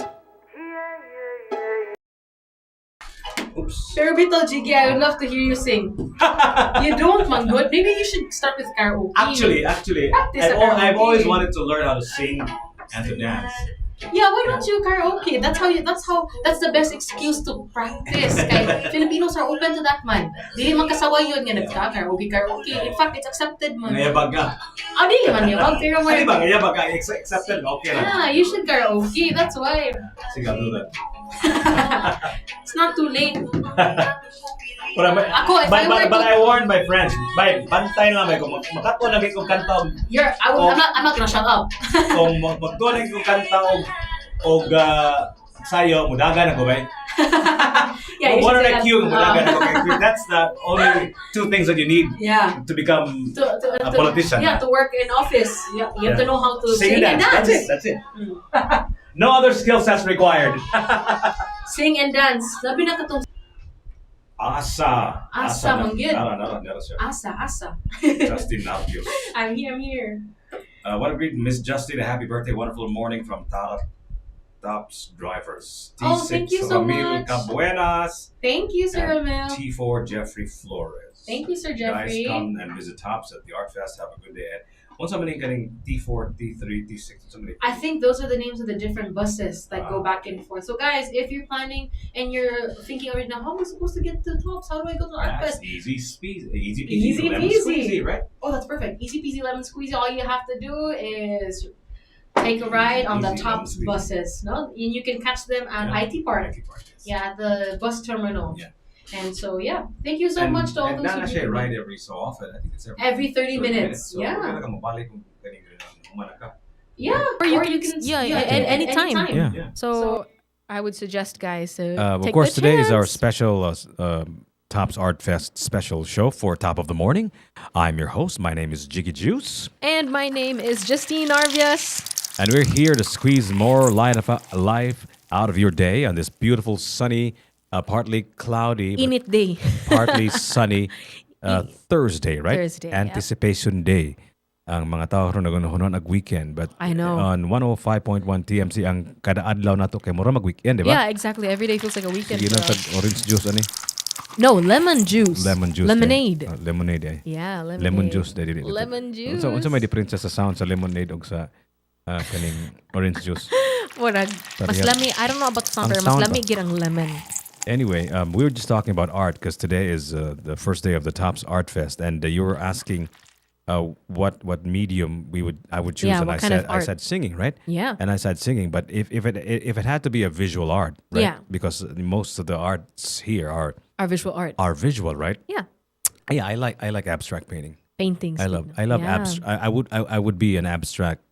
Oops. Pero Bito, Jiggy, I would love to hear you sing. You don't, man, good. Maybe you should start with karaoke. Actually, Practice a karaoke. I've always wanted to learn how to sing and to dance. Yeah, why don't you karaoke? That's the best excuse to practice. Kay Filipinos are open to that man. Dili man kasaway yun nga karaoke. In fact, it's accepted man. Ngayabag ka. Dili man yabag pero Di ba, ngayabag ka, accepted, okay lang. yeah, you should karaoke. That's why. Sige, I'll do that. It's not too late. But I I warned my friends, bantay lang kung makato lagi kong kanta I'm not gonna shut up. kung magtuwa lagi kong kanta og sayo, mudagan ako, bay. Yeah, you One should on say a cue, mudagan that. ako. That's the only two things that you need Yeah. to become To a politician. Yeah, to work in office. You have to know how to Sing and dance. That's it. No other skill sets required. Sing and dance. Labi na katong Asa. man yun. No, sir. Asa. Justine Nardios. I'm here. What a great Miss Justine, a happy birthday, wonderful morning from Tops Drivers. T6 Oh, thank you so Ramil much. Cabuenas. Thank you, Sir and Ramil. T4 Jeffrey Flores. Thank you, Sir Jeffrey. Guys, come and visit Tops at the Art Fest. Have a good day. Once somebody getting T4, T3, T6, somebody. I think those are the names of the different buses that go back and forth. So, guys, if you're planning and you're thinking right now, how am I supposed to get to Tops? How do I go to Art Fest? Easy peasy, Easy lemon peasy. squeezy, right? Oh, that's perfect. Easy peasy lemon squeezy. All you have to do is take a ride on the Easy Tops lemon squeezy. buses. No, and you can catch them at IT Park. Yeah, at the bus terminal. Yeah. And so, yeah, thank you so much to all those And who do. ride every so often. I think it's Every 30 minutes. So Yeah. kailangan ka mabalik kung galing humana ka. Yeah, or you can anytime. Yeah. So I would suggest, guys, to Of take course, the today is our chance. special Tops Art Fest special show for Top of the Morning. I'm your host. My name is Jiggy Juice. And my name is Justine Arvias. And we're here to squeeze more life out of your day on this beautiful, sunny, partly cloudy, but Init day. partly sunny Thursday, right? Thursday, yeah. Anticipation Day. Ang mga tao ron nagunuhunon ag weekend, but I know. on 105.1 TMC ang kada adlaw nato kay mura mag weekend, di ba? Yeah, exactly. Every day feels like a weekend. Sige for lang us. tag orange juice ani. No, lemon juice. Lemon juice. Lemonade. Lemonade eh. Yeah, lemonade. Lemon juice dili. Lemon juice. Unsa may diferensya sa sound sa lemonade ug sa kaning orange juice? Wala. Mas Pareha. lami. I don't know about the sound, Ang pero mas sound lami ba? girang lemon. Anyway, we were just talking about art because today is the first day of the Tops Art Fest, and you were asking what medium I would choose, Yeah, and what I kind of said I art? said singing, right? Yeah. And I said singing, but if it had to be a visual art, right? Yeah. Because most of the arts here are Visual art. visual, right? Yeah. Yeah, I like abstract painting. Paintings. I love Yeah. abstract. I would be an abstract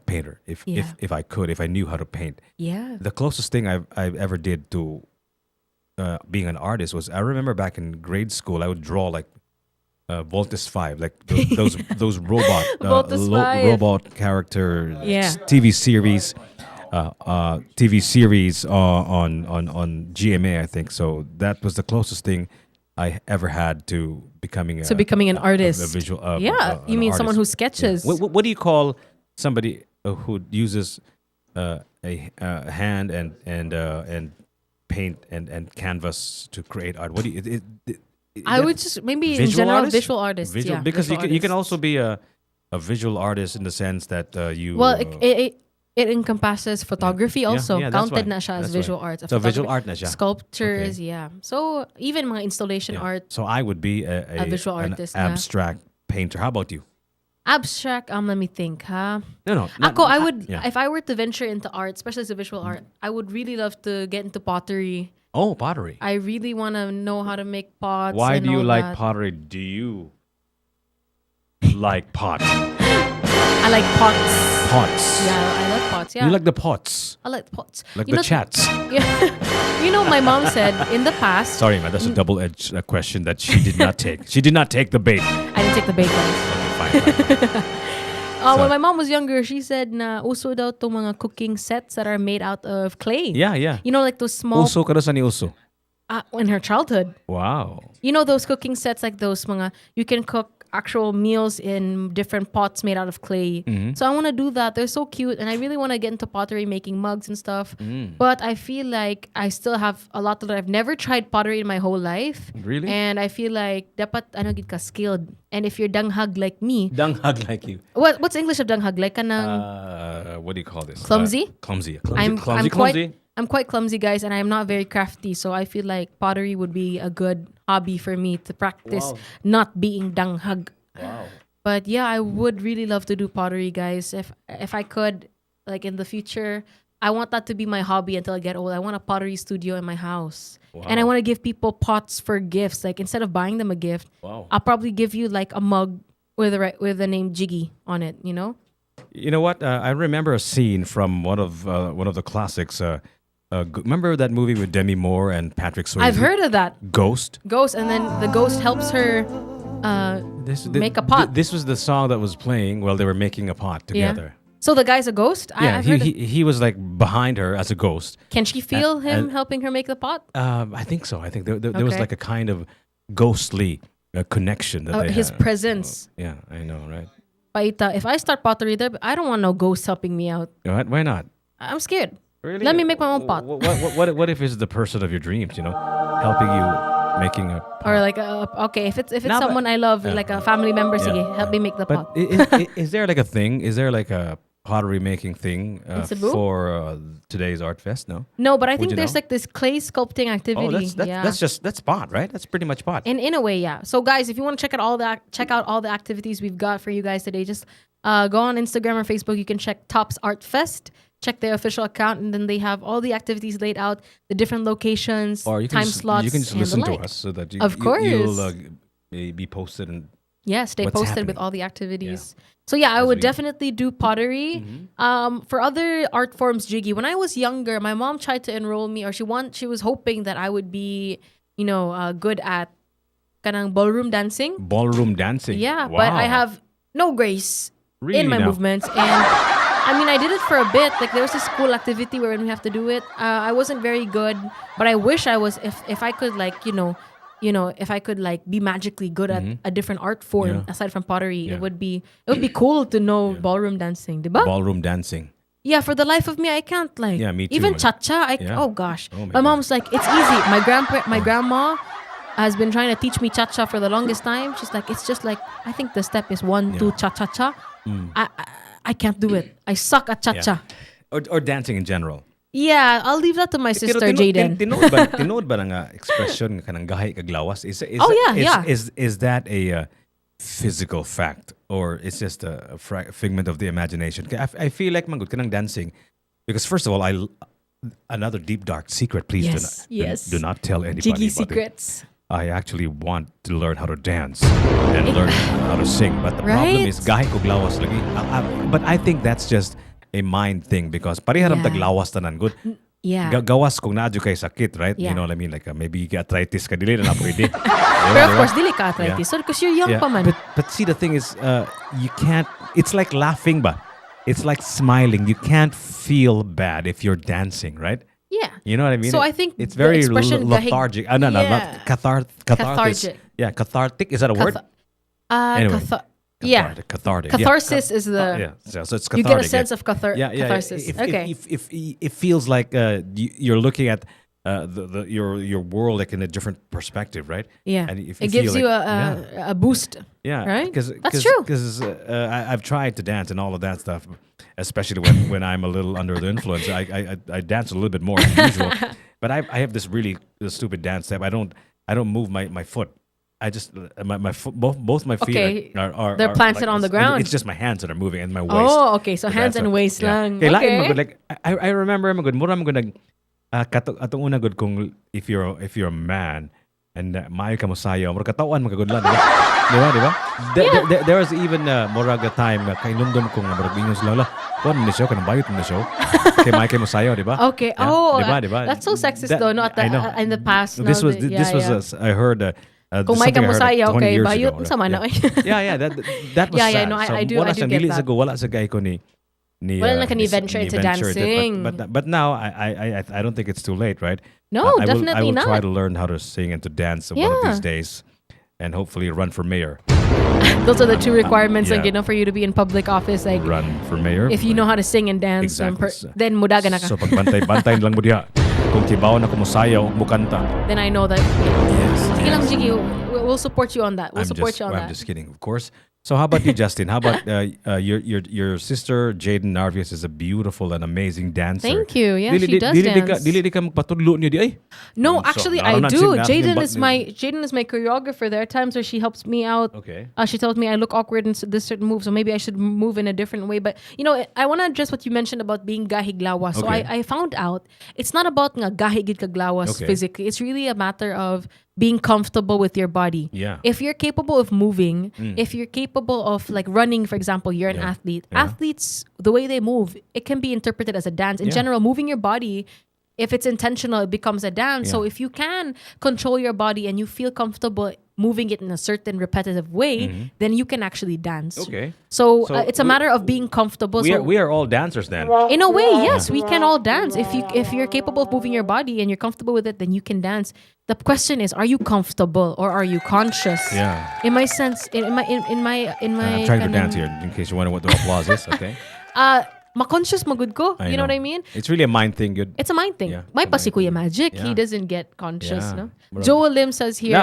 painter if Yeah. if I could, if I knew how to paint. Yeah. The closest thing I've ever did to being an artist was I remember back in grade school I would draw like Voltus 5, like those robot Voltus 5. robot character Yeah. TV series. On GMA, I think. So that was the closest thing I ever had to becoming an artist. a visual. Yeah, you an mean someone artist. who sketches. Yeah. What do you call somebody who uses a hand and paint and canvas to create art? What do you? I would just maybe in visual general artist? visual artist. Visual, Yeah, because visual you can artist. also be a visual artist in the sense that you. Well, it encompasses photography also. yeah, that's Counted why. na siya as That's visual why. arts. So visual Photography, art na siya. Sculptures, Okay. yeah. So even mga installation Yeah. art, So I would be A visual an artist na. abstract painter. How about you? abstract. Let me think, huh? No. Ako, I would yeah. if I were to venture into art, especially as a visual art, I would really love to get into pottery. Oh, pottery. I really want to know how to make pots. Why and do you all like that. pottery? Do you like pot? I like pots. Pots. Yeah, I love pots. Yeah, You like the pots, I like pots. like You the know- chats. Yeah. You know, my mom said in the past. Sorry, man. That's a double-edged question that she did not take. She did not take the bait. I didn't take the bait, guys. Fine. When my mom was younger, she said na uso daw tong mga cooking sets that are made out of clay. Yeah. You know, like those small. Uso ka na sa ni uso. In her childhood, Wow. you know those cooking sets, like those mga you can cook actual meals in different pots made out of clay. So I want to do that. They're so cute, and I really want to get into pottery, making mugs and stuff. But I feel like I still have a lot to learn. I've never tried pottery in my whole life. Really? And I feel like dapat gid ka skilled. And if you're danghag like me, Danghag like you. what's English of danghag? Like kanang What do you call this? Clumsy? Clumsy. I'm Clumsy. I'm quite clumsy, guys, and I'm not very crafty. So I feel like pottery would be a good hobby for me to practice not being danghag. Wow. But yeah, I would really love to do pottery, guys. If I could, like in the future, I want that to be my hobby until I get old. I want a pottery studio in my house. Wow. And I want to give people pots for gifts. Like instead of buying them a gift, Wow. I'll probably give you like a mug with the name Jiggy on it, you know? You know what? I remember a scene from one of the classics. Remember that movie with Demi Moore and Patrick Swayze? I've heard of that. Ghost. Ghost, and then the ghost helps her make a pot. This was the song that was playing while they were making a pot together. So the guy's a ghost? Yeah, he was like behind her as a ghost. Can she feel him helping her make the pot? I think so. I think there was like a kind of ghostly connection that they his had. presence. Yeah, I know, right? Paita, if I start pottery there, I don't want no ghost helping me out. What? Why not? I'm scared. Really? Let me make my own pot. What if it's the person of your dreams? You know, helping you making a pot. Or like okay, if it's someone I love, like a family member, sige, help me make the pot. Is there like a thing? Is there like a pottery making thing for today's art fest? No, but I think you there's know? like this clay sculpting activity. That's pot, right? That's pretty much pot. In a way, yeah. So guys, if you want to check out all the activities we've got for you guys today, just go on Instagram or Facebook. You can check Tops Art Fest. Check their official account, and then they have all the activities laid out, the different locations, Or time slots. You can just and listen the to like. us so that Of course. you'll be posted and stay what's posted happening. with all the activities. So yeah, I would definitely do pottery. For other art forms, Jiggy. When I was younger, my mom tried to enroll me, or she was hoping that I would be, good at kanang ballroom dancing. Ballroom dancing. Yeah, Wow. but I have no grace Really in my now? movements, and I mean, I did it for a bit. Like there was this school activity where we have to do it. I wasn't very good, but I wish I was. If I could, like if I could like be magically good at a different art form aside from pottery, it would be cool to know ballroom dancing, diba? Ballroom dancing. Yeah, for the life of me, I can't like. Yeah, me too, Even man. cha-cha, Yeah. oh gosh. Oh my my mom's like, it's easy. My grandma has been trying to teach me cha-cha for the longest time. She's like, it's just like, I think the step is 1, 2, cha-cha-cha. I can't do it. I suck at cha-cha. Or dancing in general. Yeah, I'll leave that to my sister, Jaden. Tinood ba ng expression ka ng gahi kag lawas? Is that a physical fact, or it's just a figment of the imagination? I feel like mangud ka ng dancing because first of all, another deep dark secret. Please do not tell anybody. Jiggy about secrets. it. I actually want to learn how to dance and learn how to sing, but the problem is gahi kog lawas lagi. But I think that's just a mind thing because pariharam tag lawas tanan good. Yeah. Gawas kung naadyo kay sakit, right? Yeah. You know what I mean? Like maybe arthritis ka dili na pwede. But of course, dili ka arthritis. So, because you're young pa man. But see, the thing is, you can't. It's like laughing, but it's like smiling. You can't feel bad if you're dancing, right? Yeah. You know what I mean? So I think it's the very expression lethargic. No, not cathartic. Cathartic. Yeah, cathartic. Is that a word? Anyway. Cathartic. Catharsis is the. So it's cathartic. You get a sense of catharsis. If it feels like you're looking at your world like in a different perspective, right? Yeah. And if it gives feel you like, a boost. Yeah, right. That's true. Because I've tried to dance and all of that stuff, especially when I'm a little under the influence. I dance a little bit more than usual, but I have this really stupid dance step. I don't move my foot. I just my foot, both my feet are they're planted on the ground. It's just my hands that are moving and my waist. Oh, okay. So hands and waist lang. Yeah. Okay. Like I remember I'm gonna atong una good kung if you're a man and maayo ka mo sayo, mura katawan magagud lang, di ba? There was even murag a time kay nundom kung murag ingos lang la. Kuan mo ni show kanang bayot mo ni show. Kay maayo kay mo sayo, di ba? Okay. Yeah. Oh, diba? That's so sexist though. Not in the past. This was I heard. Kung may kamusaya, okay, bayot ago, sa man. Yeah, that was sad. No, so, I do get that. Wala sa guy ko ni wala na ka ni venture into dancing. But now I don't think it's too late, right? No, I definitely will not. try to learn how to sing and to dance one of these days, and hopefully run for mayor. Those are the two requirements, Yeah. like, you know, for you to be in public office. Like, Run for mayor. if you know how to sing and dance, Exactly. then mudaga na ka. So pagbantay-bantay lang mo diha. Kung tibaw na kumusayaw o mukanta. Then I know that. Yes. Sige lang, Jiggy, we'll support you on that. We'll I'm support just, you on I'm that. just kidding, of course. So how about you, Justin? How about your sister Jaden Narvius is a beautiful and amazing dancer. Thank you. Yeah, she does dili dance. Dili ka magpatudlo niyo di ay. No, So, actually, naroon I na do. natin Jaden is my choreographer. There are times where she helps me out. Okay. She tells me I look awkward in this certain move, so maybe I should move in a different way. But you know, I want to address what you mentioned about being gahiglawa. So Okay. I found out it's not about nga gahigid kaglawas Okay. physically. It's really a matter of being comfortable with your body. Yeah. If you're capable of moving, if you're capable of like running, for example, you're an Yeah. athlete. Yeah. Athletes, the way they move, it can be interpreted as a dance. In Yeah. general, moving your body, if it's intentional, it becomes a dance. So Yeah. if you can control your body and you feel comfortable moving it in a certain repetitive way, then you can actually dance. Okay. So, So it's a matter of being comfortable. We are all dancers then. In a way, yes, we can all dance. If you're capable of moving your body and you're comfortable with it, then you can dance. The question is, are you comfortable or are you conscious? Yeah. In my sense, in my I'm trying to kanang- dance here in case you wonder what the applause is. Okay. ma-conscious magud ko. You know what I mean? It's really a mind thing. It's a mind thing. Yeah, May it's a pa si mind Kuya Magic. Yeah. He doesn't get conscious, Yeah. no? Bro. Joel Lim says here.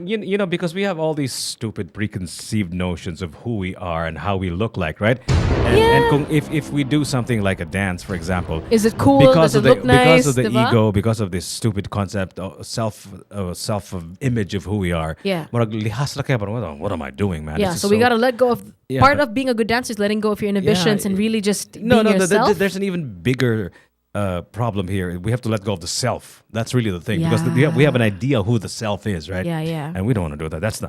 You know, because we have all these stupid preconceived notions of who we are and how we look like, right? And if we do something like a dance, for example, Is it cool? because Does of it look nice? because of the diba? ego, because of this stupid concept of self image of who we are. Yeah. Murag lihas ra kaya, parang, what am I doing, man? Yeah, This so is we gotta let go of Yeah, part but- of being a good dancer is letting go of your inhibitions and really just No, being no. yourself. There's an even bigger problem here. We have to let go of the self. That's really the thing because we have an idea who the self is, right? Yeah, yeah. And we don't want to do that. That's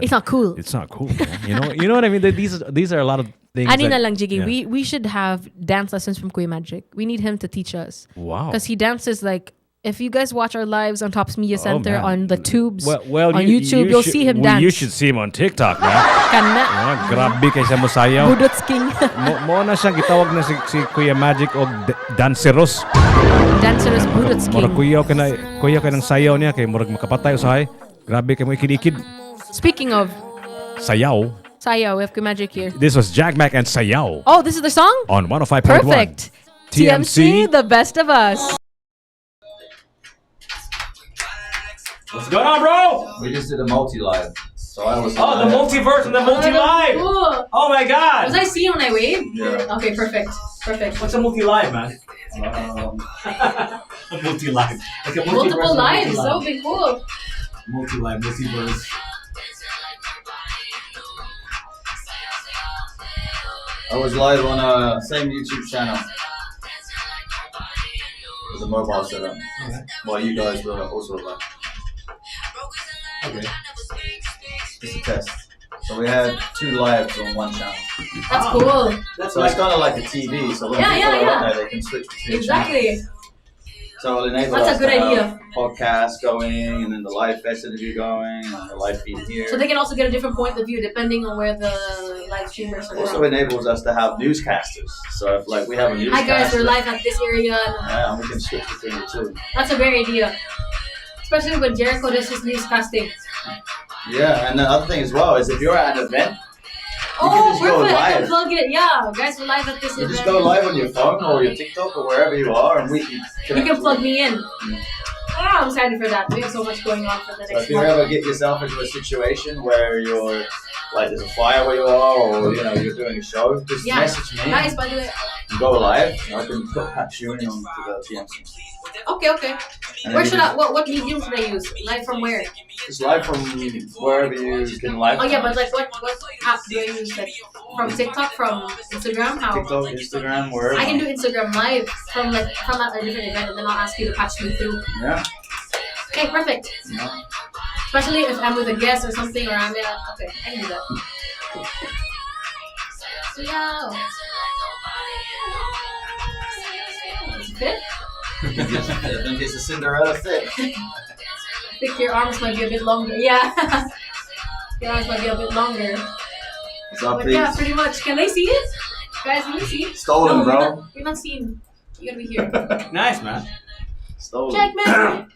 It's not cool. It's not cool. Man. You know what I mean? These are a lot of things. Ani na that- lang, Jiggy. yeah. We should have dance lessons from Kuya Magic. We need him to teach us. Wow. Because he dances like, if you guys watch our lives on Tops Media Center, man. on the tubes, Well, on YouTube, you'll should- see him well, dance. You should see him on TikTok, man. Kana. Grabe kay siya mosayaw. Budots King. Mo na siyang gitawag na si Kuya Magic o danceros. Dancerous Budots Murag King. kuya ka ng sayaw niya kay murag makapatay usahay. Grabe kay mo ikidikid. Speaking of Sayaw. Sayaw, we have Kuya Magic here. This was Jack Mac and Sayaw Oh, this is the song? on 105.1. Perfect. TMC, the best of us. What's going on, bro? We just did a multi-live. So I was. Oh, the multiverse and the multi-live. Cool. Oh my God. Was I seeing when I waved? Yeah. Okay, perfect. Perfect. What's a multi-live, man? Um, A multi-live. Like a Multiple multiverse and a lives. That multi-live. would be cool. Multi-live, multiverse. I was live on a same YouTube channel with a mobile setup. While you guys were also live. Okay. Just a test. So we had 2 lives on one channel. That's cool. That's So it's kind of like a TV. So when Yeah, people yeah, are on yeah. there, they can switch between channels. Exactly. So it'll enable That's a us good to idea. have podcast going, and then the live fest interview going, and the live feed here. So they can also get a different point of view depending on where the live streamers are Also from. enables us to have newscasters. So if like we have a newscaster, Hi guys, we're live at this area. yeah, and we can switch between the two. That's a great idea. Especially when Jericho does his newscasting. Yeah, and the other thing as well is if you're at an event, you can Oh, just go perfect. I can live. plug it. Yeah, guys, we're live at this You event. just go live on your phone or your TikTok or wherever you are, and we can. You connect can to plug it. me in. Ah, I'm excited for that. We have so much going on for the So next if you month. ever get yourself into a situation where you're like there's a fire where you are, or you know you're doing a show, just Yeah. message me. Guys, by the way. and go live. And I can put Pat Tuning on to the TMC. Okay, okay. And Where then should you I? What medium should I use? Live from where? Just live from wherever you can live. Oh yeah, but like what app do I use? Like from TikTok, from Instagram? How? TikTok, Instagram, wherever. I can do Instagram live from like from a different event, and then I'll ask you to patch me through. Yeah. Okay, perfect. Yeah. Especially if I'm with a guest or something, or I'm okay, I can do that. So yeah. Does it fit? I think it's a Cinderella fit. I think your arms might be a bit longer. Yeah. Your arms might be a bit longer. So But yeah, please, pretty much. Can they see it? Guys, can you see it? Stolen, no, bro. You're not seeing. You gotta be here. Nice, man. stolen. Check, man.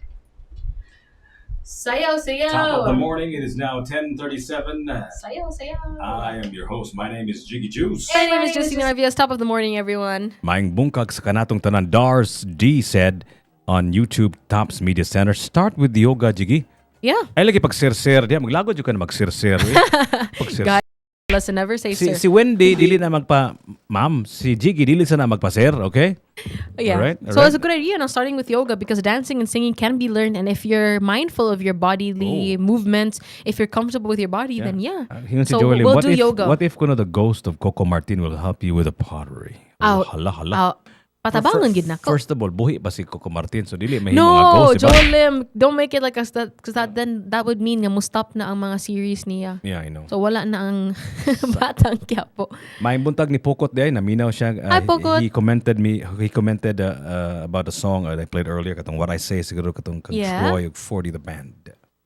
Sayaw, sayaw. Top of the morning. It is now 10:37. Sayaw, sayaw. I am your host. My name is Jiggy Juice. My name is Justine Arvias. Top of the morning, everyone. Maing bungkag sa kanatong tanan. Dars D said on YouTube Tops Media Center, start with the yoga, Jiggy. Yeah. Ay lagi pagserser. Diya, maglagod yung ka na magserser. Eh. God, listen, never say sir. Si Wendy, dili na magpa... Ma'am, si Jiggy, dili sa na magpaser, okay? Yeah. Alright, So alright. it's a good idea, starting with yoga, because dancing and singing can be learned. And if you're mindful of your bodily movements, if you're comfortable with your body, then yeah. Hingan si So Joelle, we'll what do if, yoga. What if kuno the ghost of Coco Martin will help you with the pottery? Ow. Hala. Patabangan gid nako. First of all, buhi ba si Coco Martin? So dili may mga No, ghost, diba? Joel, don't make it like us that, because that would mean nga mo stop na ang mga series niya. Yeah, I know. So wala na ang Batang Quiapo. May buntag ni Pokot day, naminaw siya. Hi, Pokot. He commented about the song that I played earlier, katong What I Say, siguro katong Yeah. Troy 40 the band.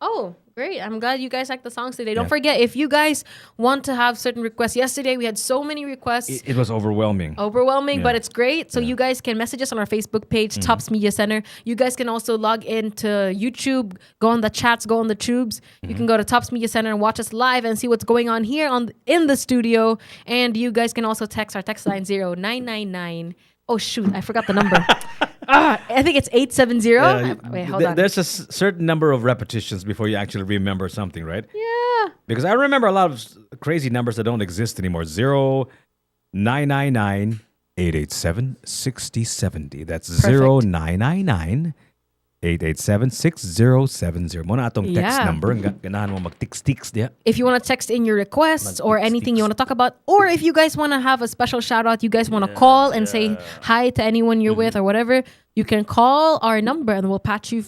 Oh, great. I'm glad you guys like the songs today. Yeah. Don't forget, if you guys want to have certain requests, yesterday we had so many requests. It was overwhelming. Overwhelming, Yeah. but it's great. So you guys can message us on our Facebook page, Tops Media Center. You guys can also log into YouTube, go on the chats, go on the tubes. You can go to Tops Media Center and watch us live and see what's going on here in the studio. And you guys can also text our text line 0999. Oh shoot, I forgot the number. I think it's 870. Wait, hold on. There's a certain number of repetitions before you actually remember something, right? Yeah. Because I remember a lot of crazy numbers that don't exist anymore. 0999 887 6070. That's 0999 887 6070. Muna atong text Yeah. number. Ganahan mo mag-tix-tix diya. If you want to text in your requests or anything you want to talk about, or if you guys want to have a special shout out, you guys want to call and say hi to anyone you're with or whatever, you can call our number and we'll patch in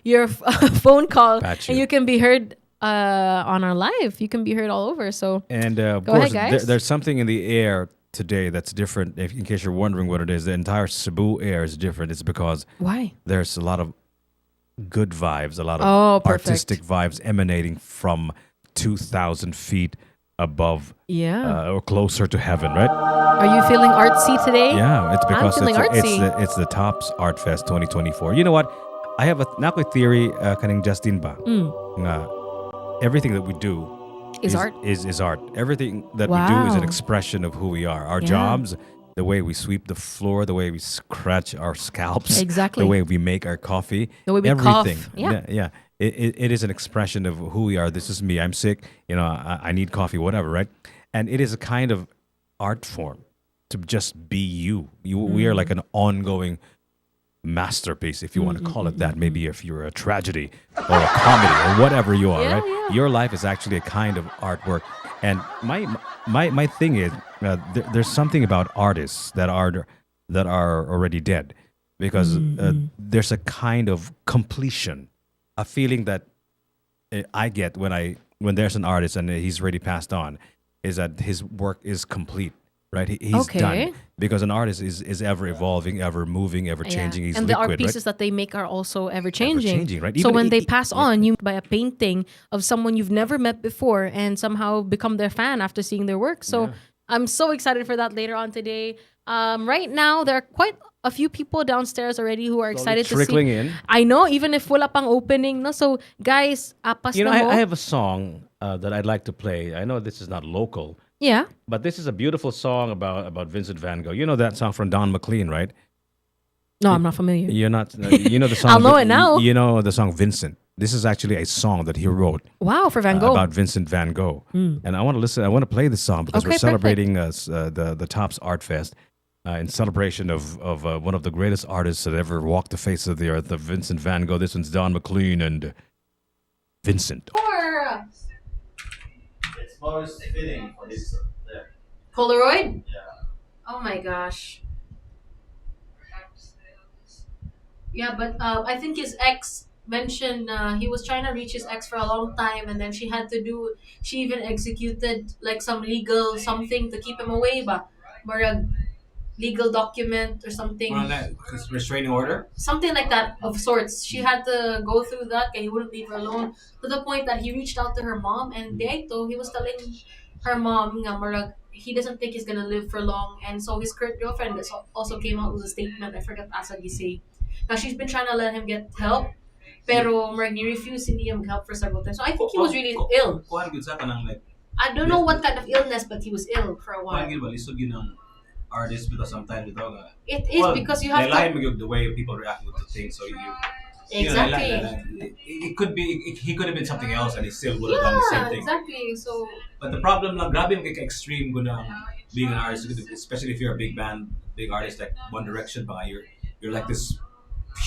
your phone call, Patch and you. you can be heard on our live. You can be heard all over. So And of Go course, ahead, guys. there's something in the air today that's different. In case you're wondering what it is, the entire Cebu air is different. It's because why? there's a lot of good vibes, a lot of Oh, perfect. artistic vibes emanating from 2,000 feet above Yeah. or closer to heaven, right? Are you feeling artsy today? Yeah, it's because I'm feeling artsy. it's the Tops Art Fest 2024. You know what? I have a nakoy theory kaning Justine ba. Nga, everything that we do Is art? Is art. Everything that we do is an Wow. expression of who we are. Our Yeah. jobs, the way we sweep the floor, the way we scratch our scalps, Exactly. the way we make our coffee, The way we everything. cough. Yeah. Yeah. It is an expression of who we are. This is me. I'm sick. You know, I need coffee, whatever, right? And it is a kind of art form to just be you. We are like an ongoing masterpiece, if you want to call it that. Maybe if you're a tragedy or a comedy or whatever you are, Yeah, right? yeah. Your life is actually a kind of artwork. And my thing is, there's something about artists that are already dead, because there's a kind of completion, a feeling that I get when there's an artist and he's already passed on, is that his work is complete. Right, he's Okay. done, because an artist is ever evolving, ever moving, ever changing. He's and the art liquid, pieces that they make are also ever changing. Ever-changing, right? So Even when i- they i- pass on, you buy a painting of someone you've never met before and somehow become their fan after seeing their work. So I'm so excited for that later on today. Right now, there are quite a few people downstairs already who are excited to trickling see. in. I know, even if wala pang opening, no. So guys, apas You know, na mo. I have a song that I'd like to play. I know this is not local, Yeah. but this is a beautiful song about Vincent Van Gogh. You know that song from Don McLean, right? No, I'm not familiar. You're not. You know the song. I'll know it now. You know the song Vincent. This is actually a song that he wrote Wow, for Van Gogh. about Vincent Van Gogh. And I want to listen. I want to play this song because Okay, we're perfect. celebrating the Tops Art Fest in celebration of one of the greatest artists that ever walked the face of the earth, of Vincent Van Gogh. This one's Don McLean and Vincent. It's most fitting for this. There. Polaroid? Yeah. Oh my gosh. Yeah, but I think his ex mentioned he was trying to reach his ex for a long time, and then she even executed like some legal something to keep him away ba? Marag legal document or something. Restraining order. Something like that of sorts. She had to go through that and he wouldn't leave her alone, to the point that he reached out to her mom, and diayto, he was telling her mom nga marag he doesn't think he's gonna live for long, and so his current girlfriend also came out with a statement. I forgot asa gisay. Now she's been trying to let him get help, pero Mark refused hindi niya mag-help for several times. So I think he was really ill. Kuan gyud sa kanang like I don't know what kind of illness, but he was ill for a kuan while. gyud ba lisod gyud ng artist because sometimes ito nga. It is because you have lie to. the way people react to things, so you. Exactly. It could be. He could have been something else, and he still would have done the same thing. Exactly. So. But the problem, lang, grabe yung extreme good being an artist, especially if you're a big band, big artist like One Direction, ba, you're like this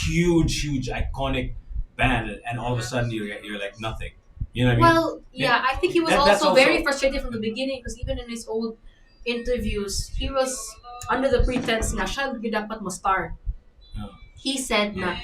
huge, iconic band, and all of a sudden you're like nothing. You know what I mean? Well, yeah, I think he was also very frustrated from the beginning because even in his old interviews, he was under the pretense na siya dapat mo star. He said na,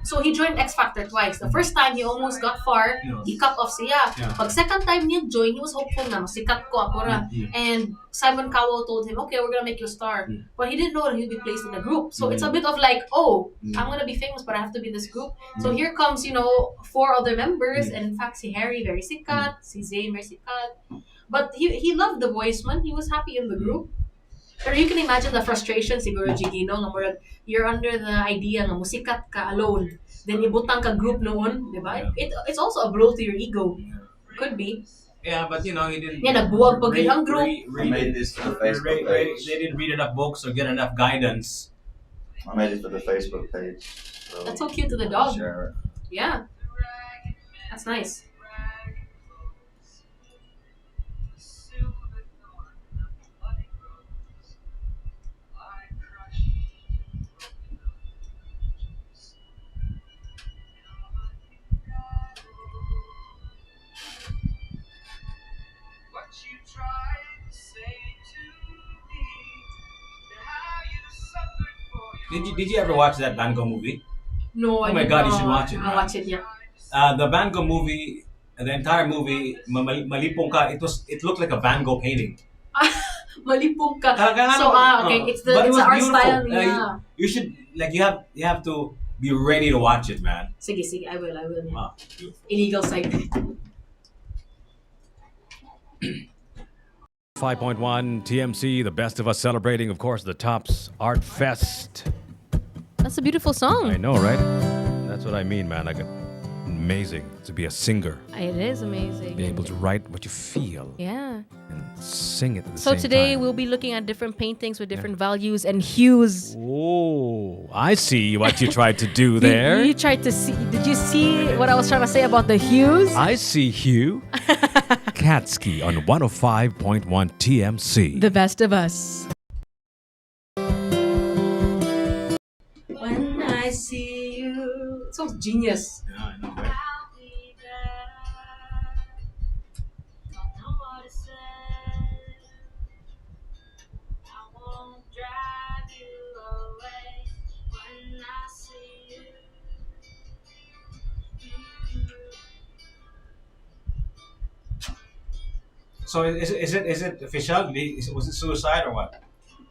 so he joined X Factor twice. The first time he almost got far, he cut off siya. Pag second time niya join, he was hopeful na masikat ko ako ra. And Simon Cowell told him, okay, we're gonna make you a star. But he didn't know that he'd be placed in a group. So it's a bit of like, oh, I'm gonna be famous, but I have to be in this group. So here comes, 4 other members, and in fact, si Harry very sikat, si Zayn very sikat. But he loved the voice man. He was happy in the group. Pero you can imagine the frustration siguro Gigino nga murag you're under the idea nga musikat ka alone. Then ibutang ka group noon, di ba? It's also a blow to your ego. Could be. Yeah, but he didn't. Yeah, nagbuwag pag ang group. I made this for the Facebook page. They didn't read enough books or get enough guidance. I made it for the Facebook page. So that's so cute to the dog. Share it. Yeah. That's nice. Did you ever watch that Van Gogh movie? No, oh my God, you should watch it. I'll watch it, yeah. The Van Gogh movie, the entire movie, malipong ka. It looked like a Van Gogh painting. Malipong ka. So okay, it's the art beautiful. Style. Yeah. You should you have to be ready to watch it, man. Sige, I will. Yeah. Wow, illegal site. 5.1 TMC, the best of us celebrating, of course, the Tops Art Fest. That's a beautiful song. I know, right? That's what I mean, man. Like, amazing to be a singer. It is amazing. Be able to write what you feel. Yeah. And sing it at the same time. So today we'll be looking at different paintings with different values and hues. Oh, I see what you tried to do there. You tried to see. Did you see what I was trying to say about the hues? I see hue. Katski on 105.1 TMC. The best of us. When I see you. It sounds genius. Yeah, I know, right? So is it official? Was it suicide or what?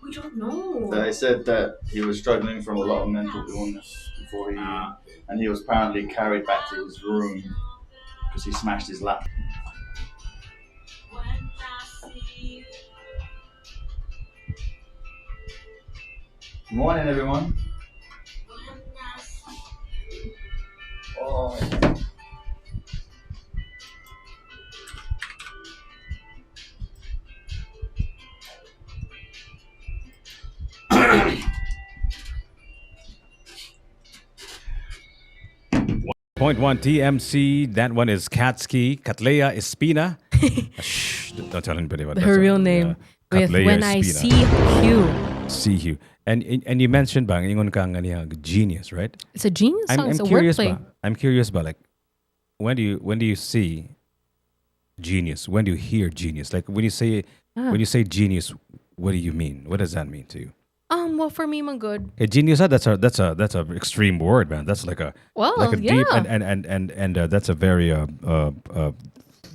We don't know. They said that he was struggling from a lot of mental illness before and he was apparently carried back to his room because he smashed his laptop. Good morning, everyone. Oh. 0.1 TMC. That one is Katski, Cattleya Espina. Shh, don't tell anybody about that. Her real name. With When I See You. See You. And you mentioned bang ingon kang genius, right? It's a genius song. It's a curious wordplay. I'm curious about like when do you see genius? When do you hear genius? Like when you say genius, what do you mean? What does that mean to you? Well, for me, man, good. A genius, that's a extreme word, man. That's like a deep and that's a very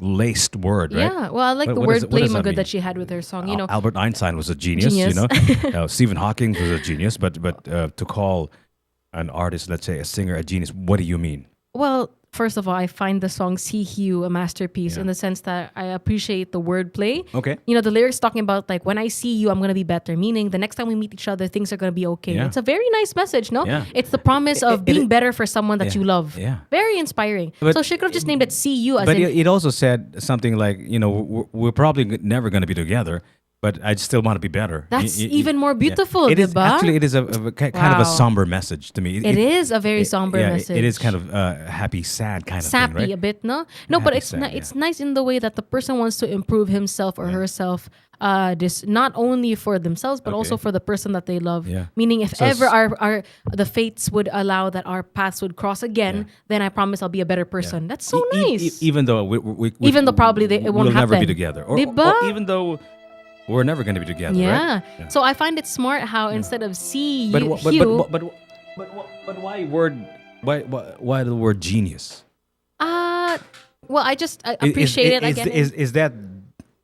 laced word, right? Yeah. Well, I like the wordplay, man, good that she had with her song. You know, Albert Einstein was a genius. You know, Stephen Hawking was a genius. But to call an artist, let's say a singer, a genius, what do you mean? Well, first of all, I find the song "See You" a masterpiece in the sense that I appreciate the wordplay. Okay. You know, the lyrics talking about like, when I see you, I'm gonna be better. Meaning, the next time we meet each other, things are gonna be okay. Yeah. It's a very nice message, no? Yeah. It's the promise of being better for someone that you love. Yeah. Very inspiring. But- So she could have just named it "See You" as But in, it also said something like, we're probably never going to be together, but I still want to be better. That's even more beautiful, It is diba? actually it is a kind of a Wow. somber message to me. It is a very somber message. It is kind of happy, sad kind of sappy thing, right? a bit, no? No, but Happy, it's sad, it's nice in the way that the person wants to improve himself or herself. This not only for themselves but also for the person that they love. Yeah. Meaning, if So ever it's- our the fates would allow that our paths would cross again, then I promise I'll be a better person. That's so nice. Even though Even though probably it won't we'll never be happen. together, or Diba? even though we're never going to be together, yeah. right? So I find it smart how instead of see But you, wh- but why why the word genius? well, I just I appreciate it. I get it. Is that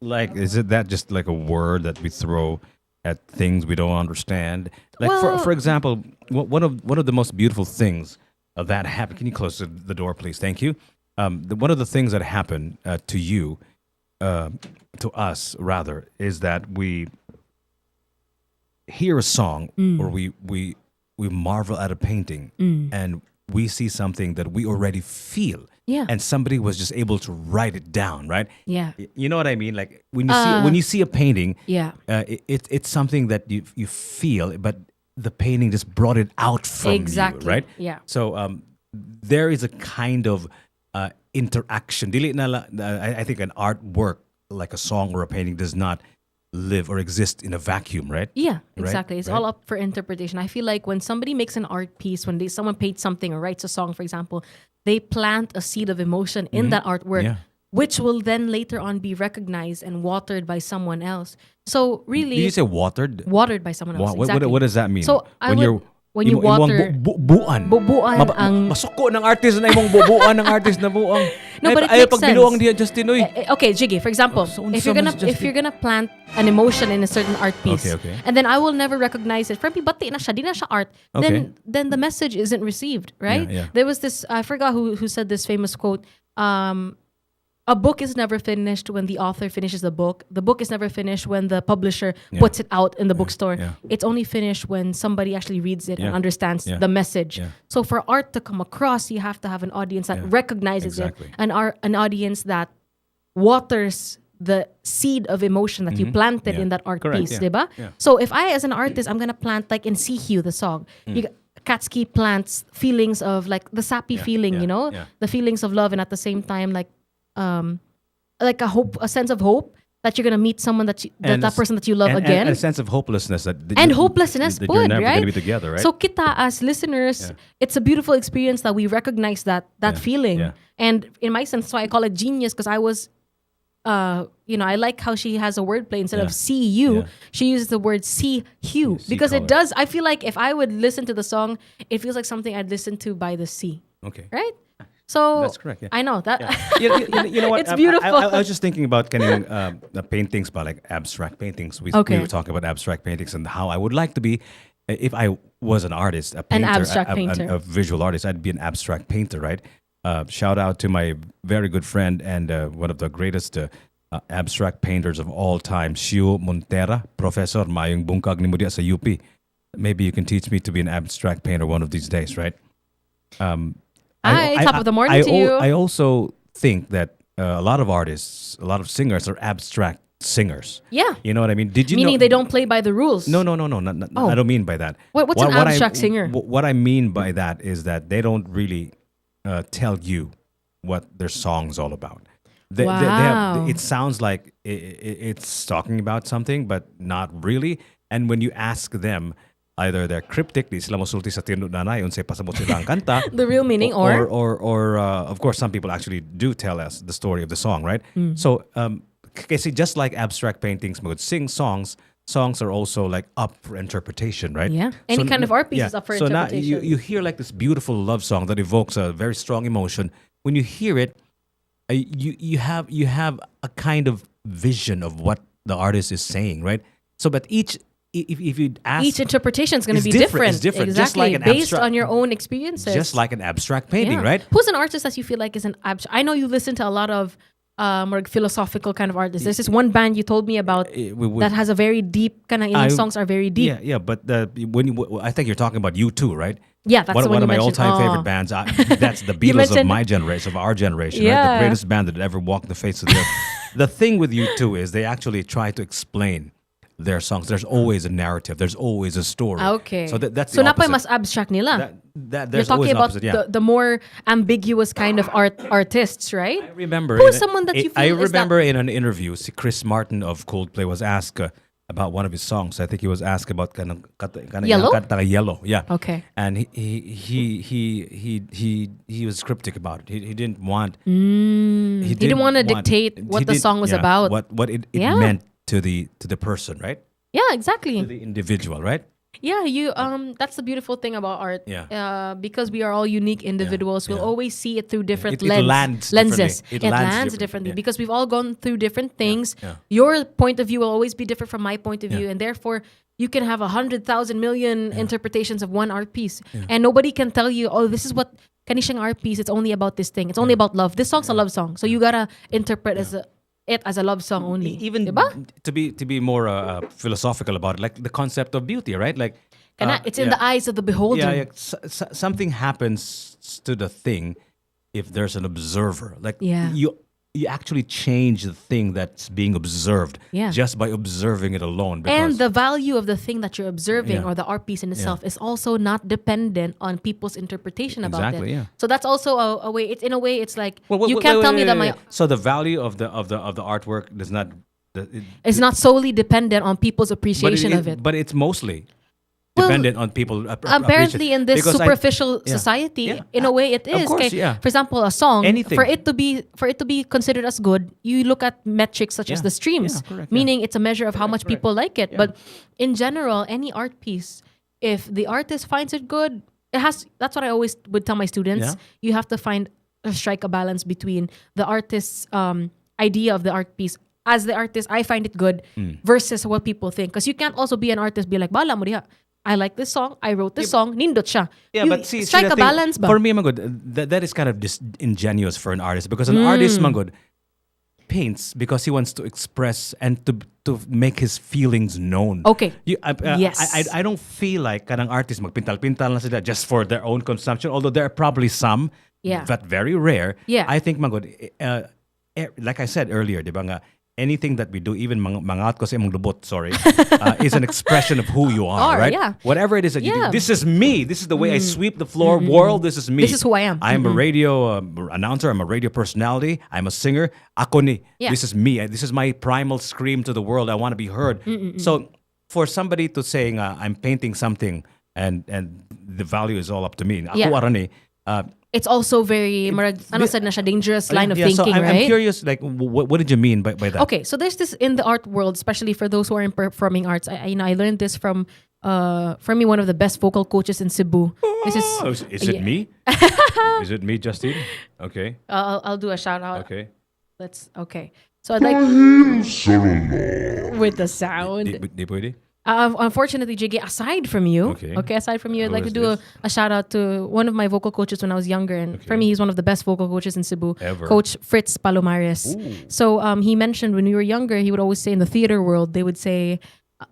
like that just like a word that we throw at things we don't understand? Like Well- for example, one of the most beautiful things that happened. Can you close the door, please? Thank you. One of the things that happened to you, to us rather, is that we hear a song or we marvel at a painting and we see something that we already feel. Yeah. And somebody was just able to write it down, right? Yeah. You know what I mean? Like when you see a painting, Yeah. it's something that you feel, but the painting just brought it out from Exactly. you, right? Yeah. So there is a kind of interaction. Dili na I think an artwork like a song or a painting does not live or exist in a vacuum, right? Yeah, Right? exactly. It's Right? all up for interpretation. I feel like when somebody makes an art piece, when someone paints something or writes a song, for example, they plant a seed of emotion in that artwork, Yeah. which will then later on be recognized and watered by someone else. So really, Did you say watered? watered by someone else. What Exactly. does that mean? So I would, when you imo- imong water, buuan. bubuan ang Masuko ng artist na imong bubuan ng artist na buang. No, but it Ayaw makes pagbiluang sense. diya, Justin, oy. Okay, Jiggy, for example, so if you're gonna unsa man si if you're gonna plant an emotion in a certain art piece, Okay. and then I will never recognize it. For me, bati na siya, di na siya art. Okay. Then the message isn't received, right? Yeah. There was this, I forgot who said this famous quote. A book is never finished when the author finishes the book. The book is never finished when the publisher puts it out in the bookstore. Yeah. It's only finished when somebody actually reads it and Yeah. understands Yeah. the message. Yeah. So for art to come across, you have to have an audience that recognizes Exactly. it, an audience that waters the seed of emotion that you planted Yeah. in that art Correct, piece, yeah. diba? Yeah. So if I, as an artist, I'm gonna plant like in See You, the song. Katsuki plants feelings of like the sappy feeling, yeah, you know, yeah. the feelings of love, and at the same time, like a hope, a sense of hope that you're gonna meet someone that that person that you love again. And a sense of hopelessness that And hopelessness, that you're good, never right? going to be together, right? So kita as listeners, it's a beautiful experience that we recognize that feeling. yeah. And in my sense, so I call it genius because I was, I like how she has a wordplay instead of see you, Yeah. she uses the word see you See because color. it does. I feel like if I would listen to the song, it feels like something I'd listen to by the sea, Okay. right? So That's correct, yeah. I know that. You know what? It's beautiful. I was just thinking about kind of the paintings, but like abstract paintings. We Okay. were talking about abstract paintings and how I would like to be, if I was an artist, a painter, abstract a painter. visual artist, I'd be an abstract painter, right? Shout out to my very good friend and one of the greatest abstract painters of all time, Shio Montera, Professor Mayong Bungkag ni Mudia sa UP. Maybe you can teach me to be an abstract painter one of these days, right? Hi, top of the morning to you. I also think that a lot of artists, a lot of singers are abstract singers. Yeah. You know what I mean? Did you Meaning know? they don't play by the rules. No. I don't mean by that. What's an abstract singer? What I mean by that is that they don't really tell you what their song's all about. They Wow. it sounds like it's talking about something, but not really. And when you ask them, either they're cryptic, di sila mosulti sa tinod nanay, unsay pasabot sila ang kanta. The real meaning, or Of course, some people actually do tell us the story of the song, right? So, kasi just like abstract paintings would sing songs are also like up for interpretation, right? Yeah. Any kind of art piece is up for so interpretation. now you hear like this beautiful love song that evokes a very strong emotion. When you hear it, you have a kind of vision of what the artist is saying, right? So, but each if you ask, Each interpretation is going to it's be different. different. It's different. Exactly. Just like an based abstract- on your own experiences. just like an abstract painting, Yeah. right? Who's an artist that you feel like is an abstract? I know you listen to a lot of more philosophical kind of artists. There's this one band you told me about that has a very deep kind of songs are very deep. Yeah. But I think you're talking about U2, right? Yeah, that's the one one you of my mentioned. all-time Oh. favorite bands. That's the Beatles of mentioned- my generation, of our generation, right? Yeah. The greatest band that ever walked the face of the earth. The thing with U2 is they actually try to explain their songs. There's always a narrative. There's always a story. Okay. So that's so the napay opposite. mas abstract nila. That You're there's always talking an about opposite. Yeah. the more ambiguous kind of artists, right? I remember. Who's someone that you feel I is that- remember in an interview, Chris Martin of Coldplay was asked about one of his songs. I think he was asked about Yellow? Yellow. Yeah. Okay. And he was cryptic about it. He didn't want. He didn't want to dictate what the song was about. What it Yeah. meant to the person, right? Yeah, exactly. To the individual, right? Yeah, that's the beautiful thing about art. Yeah. Because we are all unique individuals, we'll always see it through different It lands lenses. differently. It It lands lands different, differently yeah. because we've all gone through different things. Yeah. Your point of view will always be different from my point of view, Yeah. and therefore you can have 100,000 million interpretations of one art piece, and nobody can tell you, oh, this is what kanishang art piece. It's only about this thing. It's only about love. This song's a love song, so you gotta interpret it as a love song only. Even diba? to be more philosophical about it, like the concept of beauty, right? Like It's in the eyes of the beholder. Yeah, something happens to the thing if there's an observer. Like Yeah. you actually change the thing that's being observed Yeah. just by observing it alone. And the value of the thing that you're observing Yeah. or the art piece in itself is also not dependent on people's interpretation about Exactly, it. yeah. So that's also a way. In a way, it's like Well, you can't tell me that my So the value of the artwork does not. it's not solely dependent on people's appreciation of it. But it's mostly Well, dependent on people. Apparently, in this Because superficial yeah. society, Yeah. in a way, it Of is. course, Okay? yeah. For example, a song Anything. for it to be considered as good, you look at metrics such as Yeah. the streams, Yeah, correct, meaning it's a measure of how much people like it. But in general, any art piece, if the artist finds it good, it has. That's what I always would tell my students. Yeah. You have to strike a balance between the artist's idea of the art piece. As the artist, I find it good versus what people think. Because you can't also be an artist, be like, bala mo diha. I like this song. I wrote this song. Nindot siya. Yeah, You but see, strike the a thing, balance ba? For me, Magod, that is kind of disingenuous for an artist because an artist, Magod, paints because he wants to express and to make his feelings known. Okay. Yes. I don't feel like kanang artist magpintal-pintal na sila just for their own consumption. Although there are probably some, Yeah. but very rare. Yeah. I think, Magod, like I said earlier, di ba nga, anything that we do, even mangat ko sa imong lubot, sorry, is an expression of who you are, right? yeah. Whatever it is that you Yeah. do, this is me. This is the way I sweep the floor. World, this is me. This is who I am. I'm a radio announcer. I'm a radio personality. I'm a singer. Ako ni. Yeah. This is me. This is my primal scream to the world. I want to be heard. So for somebody to say I'm painting something and the value is all up to me. Ako Yeah. arani. It's also very, sad na siya, dangerous line of thinking, so I'm right? curious, like, what did you mean by that? Okay, so there's this in the art world, especially for those who are in performing arts. I learned this from me, one of the best vocal coaches in Cebu. This Is it me? Is it me, Justine? Okay. I'll do a shout out. Okay. Okay. So I'd like with the sound. Di pwede? Unfortunately, Jiggy, aside from you, Okay. aside from you, I'd Who like to is do a shout out to one of my vocal coaches when I was younger, and for me, he's one of the best vocal coaches in Cebu, Ever. Coach Fritz Palomares. So he mentioned when we were younger, he would always say in the theater world, they would say,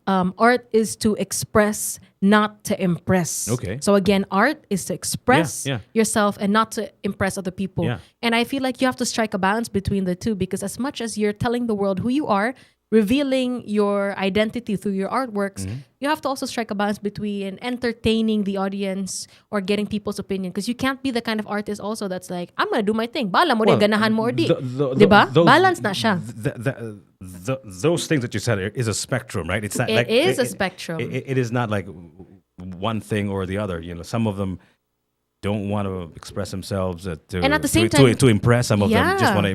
art is to express, not to impress. Okay. So again, art is to express Yeah. yourself and not to impress other people. Yeah. And I feel like you have to strike a balance between the two, because as much as you're telling the world who you are, revealing your identity through your artworks, you have to also strike a balance between entertaining the audience or getting people's opinion. Because you can't be the kind of artist also that's like, I'm gonna do my thing. Bala mo Well, ganahan mo or di. the- Diba? those- Balance na siya. Those things that you said is a spectrum, right? It's not It like is a spectrum. It is not like one thing or the other. You know, some of them don't want to express themselves to And at the same to, time- to impress. Some of them just Yeah. want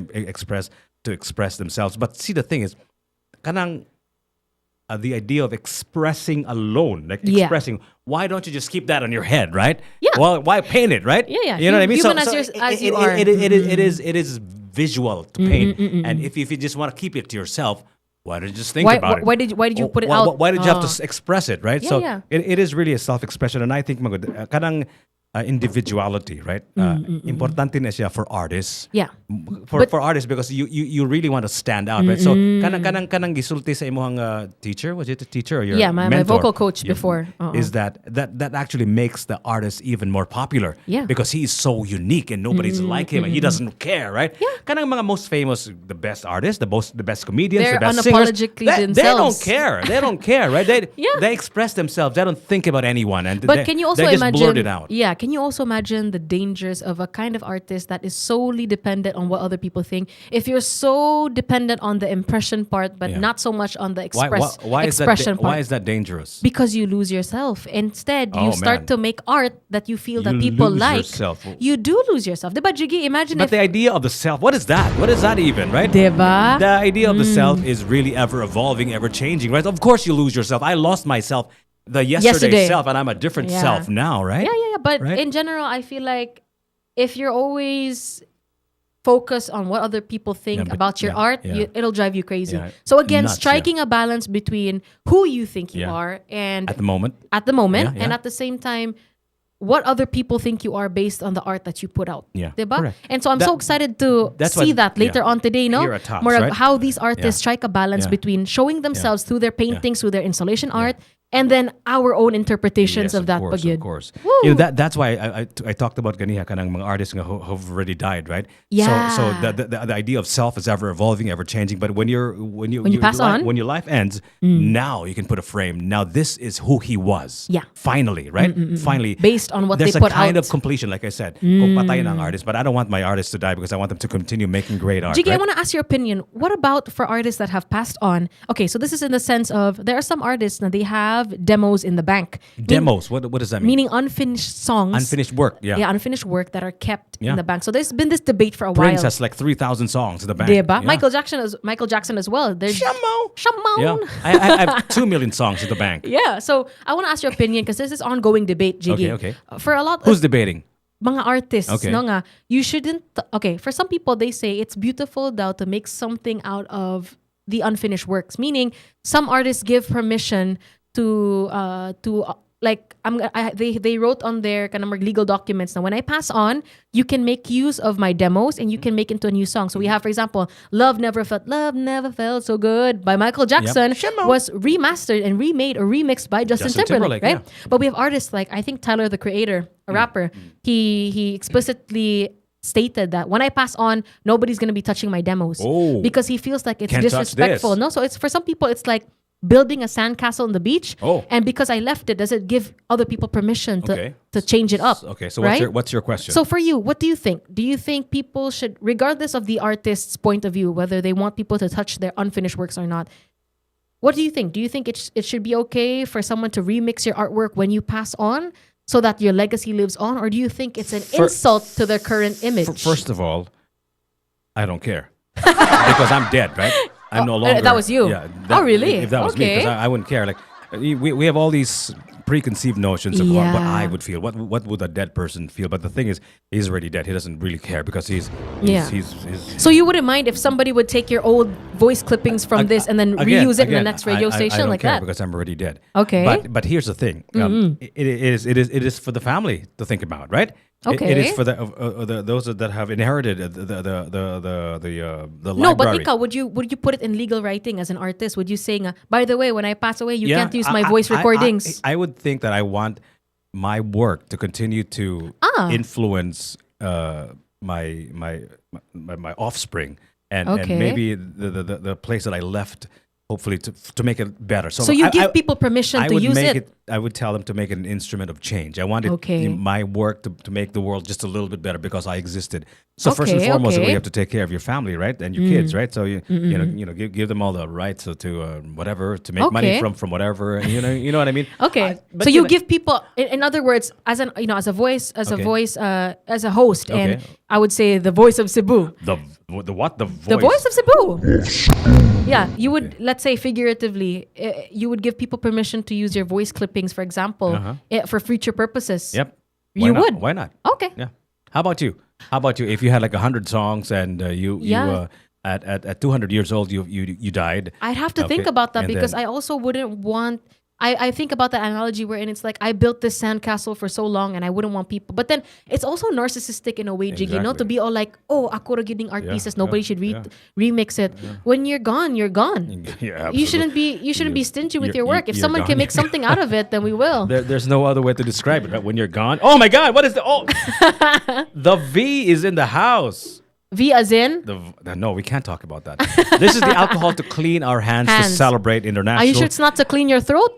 to express themselves. But see, the thing is, kanang the idea of expressing alone, like Yeah. expressing. Why don't you just keep that on your head, right? Yeah. Well, why paint it, right? Yeah. You know what I mean? Human as you are. It is visual to paint, and if you just want to keep it to yourself, why did you just think Why about it? why did you put it why, out? Why did you have to express it, right? Yeah, So yeah. It is really a self-expression, and I think kanang individuality, right? Importante na siya for artists. Yeah. For artists because you really want to stand out, right? So kanang gisulti sa imong teacher, was it a teacher or your Yeah, my mentor? vocal coach before. Is that actually makes the artist even more popular. Yeah. Because he is so unique and nobody's like him and he doesn't care, right? Yeah. Kanang mga most famous, the best artists, the best comedians, They're the best singers. unapologetically They don't themselves. care. They don't care, right? They Yeah. they express themselves. They don't think about anyone, and But can you also they just imagine? blurt it out. Yeah, can you also imagine the dangers of a kind of artist that is solely dependent on what other people think? If you're so dependent on the impression part, but Yeah. not so much on the Why expression part, why is that dangerous? because you lose yourself. Instead, you Oh, start man. to make art that you feel that You people lose like. yourself. You do lose yourself. Diba, Jiggy? Imagine But if... the idea of the self, what is that? What is that even, right? Diba? The idea of the self is really ever evolving, ever changing, right? Of course you lose yourself. I lost myself, the yesterday self, and I'm a different Yeah. self now, right? Yeah. But Right? in general, I feel like if you're always focused on what other people think Yeah, but- about your yeah, art, yeah. it'll drive you crazy. Yeah. So again, Nuts, striking a balance between who you think you Yeah. are and At the moment. at the moment, Yeah, and yeah. at the same time, what other people think you are based on the art that you put out. Yeah, Diba? correct. And so I'm That- so excited to that's see what- that later yeah. on today, no? Here at Tops, More of right? how these artists Yeah. strike a balance Yeah. between showing themselves through their paintings, through their installation art, and then our own interpretations Yes, of that. course, pagyud. of course. Woo! You know, that's why I talked about ganiha kanang mga artists nga who've already died, right? Yeah. So the idea of self is ever evolving, ever changing. But when you pass on. when your life ends, now you can put a frame. Now this is who he was. Yeah. Finally, right? Finally, Based on what there's they a put kind out. of completion, like I said. Kung patay na ang artist, but I don't want my artists to die because I want them to continue making great art. Jiggy, I right? want to ask your opinion. What about for artists that have passed on? Okay, so this is in the sense of there are some artists that they have demos in the bank. Demos. What does that mean? Meaning unfinished songs. Unfinished work. Yeah. Yeah, unfinished work that are kept Yeah. in the bank. So there's been this debate for a Prince while. has like 3,000 songs in the bank. Diba? Yeah. Michael Jackson as well. There's Shamon. Yeah. I have 2 million songs in the bank. Yeah. So I want to ask your opinion because this is ongoing debate, Jiggy. Okay. For a lot Who's of debating? mga artists, Okay. no nga, you shouldn't. Okay, for some people they say it's beautiful though to make something out of the unfinished works. Meaning, some artists give permission to like they wrote on their kind of legal documents now when I pass on, you can make use of my demos and you can make into a new song. So we have, for example, Love Never Felt So Good by Michael Jackson was remastered and remade or remixed by Justin Timberlake, right? yeah. But we have artists like I think Tyler the Creator, a rapper. He explicitly stated that when I pass on, nobody's gonna be touching my demos because he feels like it's Can't touch disrespectful. this. No, so it's for some people it's like building a sandcastle on the beach. Oh. And because I left it, does it give other people permission to Okay. to change it up? Okay, so right? what's your question? So for you, what do you think? Do you think people should, regardless of the artist's point of view, whether they want people to touch their unfinished works or not, what do you think? Do you think it should be okay for someone to remix your artwork when you pass on so that your legacy lives on? Or do you think it's an insult to their current image? First of all, I don't care because I'm dead, right? I'm no longer. that was you? Yeah. Oh, really? If that was me, Okay. because I wouldn't care. Like we have all these preconceived notions of what I would feel. What would a dead person feel? But the thing is, he's already dead. He doesn't really care because he's So you wouldn't mind if somebody would take your old voice clippings from this and then reuse it in the next radio I station don't like care that? because I'm already dead. Okay. But here's the thing. It is for the family to think about, right? Okay. It is for the those that have inherited the No, but library. ikaw, would you put it in legal writing as an artist? Would you say, by the way, when I pass away, you Yeah, can't use my voice recordings? I would think that I want my work to continue to influence my offspring and Okay. maybe the place that I left. Hopefully to make it better. So you give people permission to use it? I would tell them to make it an instrument of change. I wanted my work to make the world just a little bit better because I existed. So first and Okay, foremost, okay. you have to take care of your family, right, and your kids, right. So you know give them all the rights to whatever to make money Okay. from whatever. You know what I mean. Okay, But so you know- give people, in other words, as a voice, as Okay. a voice, as a host, and Okay. I would say the voice of Cebu. the what the voice. The voice of Cebu. Yeah, you would, let's say figuratively, you would give people permission to use your voice clippings, for example, for future purposes. Yep. You Why not? would. Why not? Okay. Yeah. How about you? If you had like 100 songs and you at 200 years old, you died. I'd have to think Okay, about that and because then- I also wouldn't want. I think about the analogy wherein it's like I built this sandcastle for so long and I wouldn't want people. But then it's also narcissistic in a way, Jiggy, to Exactly. be all like, oh, ako ra giding art Yeah, pieces. Nobody yeah, should yeah. remix it. When you're gone, you're gone. Yeah, You shouldn't absolutely. be stingy with You're- your work. If you're someone gone. can make something out of it, then we will. There's no other way to describe it. Right? When you're gone. Oh my God! What is the the V is in the house. V as in. No, we can't talk about that. This is the alcohol to clean our hands, to Hands. celebrate international. Are you sure it's not to clean your throat?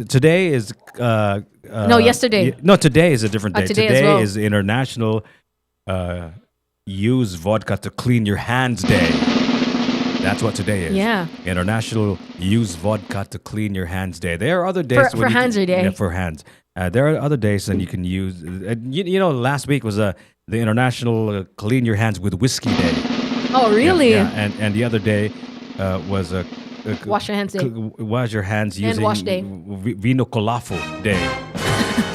Today is No, yesterday. No, today is a different day. Today as well. is International Use Vodka to Clean Your Hands Day. That's what today is. Yeah. International Use Vodka to Clean Your Hands Day. There are other days For hands or day. Yeah, for hands. There are other days and you can use. You know, last week was the International Clean Your Hands with Whiskey Day. Oh, really? Yeah, and the other day was a Wash your hands day. Wash your hands using wash day. Vino Colafo Day.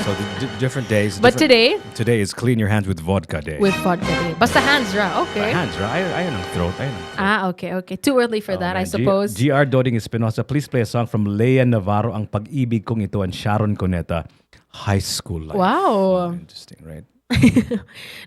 So different days. But today is Clean Your Hands with Vodka Day. With vodka day. Basta hands ra. Okay. Hands, right? Ayun ang throat. Ayun ang throat. Okay. Too early for that, I Man, suppose. GR Doding Espinosa, please play a song from Lea Navarro, Ang Pag-ibig Kong Ito, and Sharon Cuneta, High School Life. Wow. Interesting, right?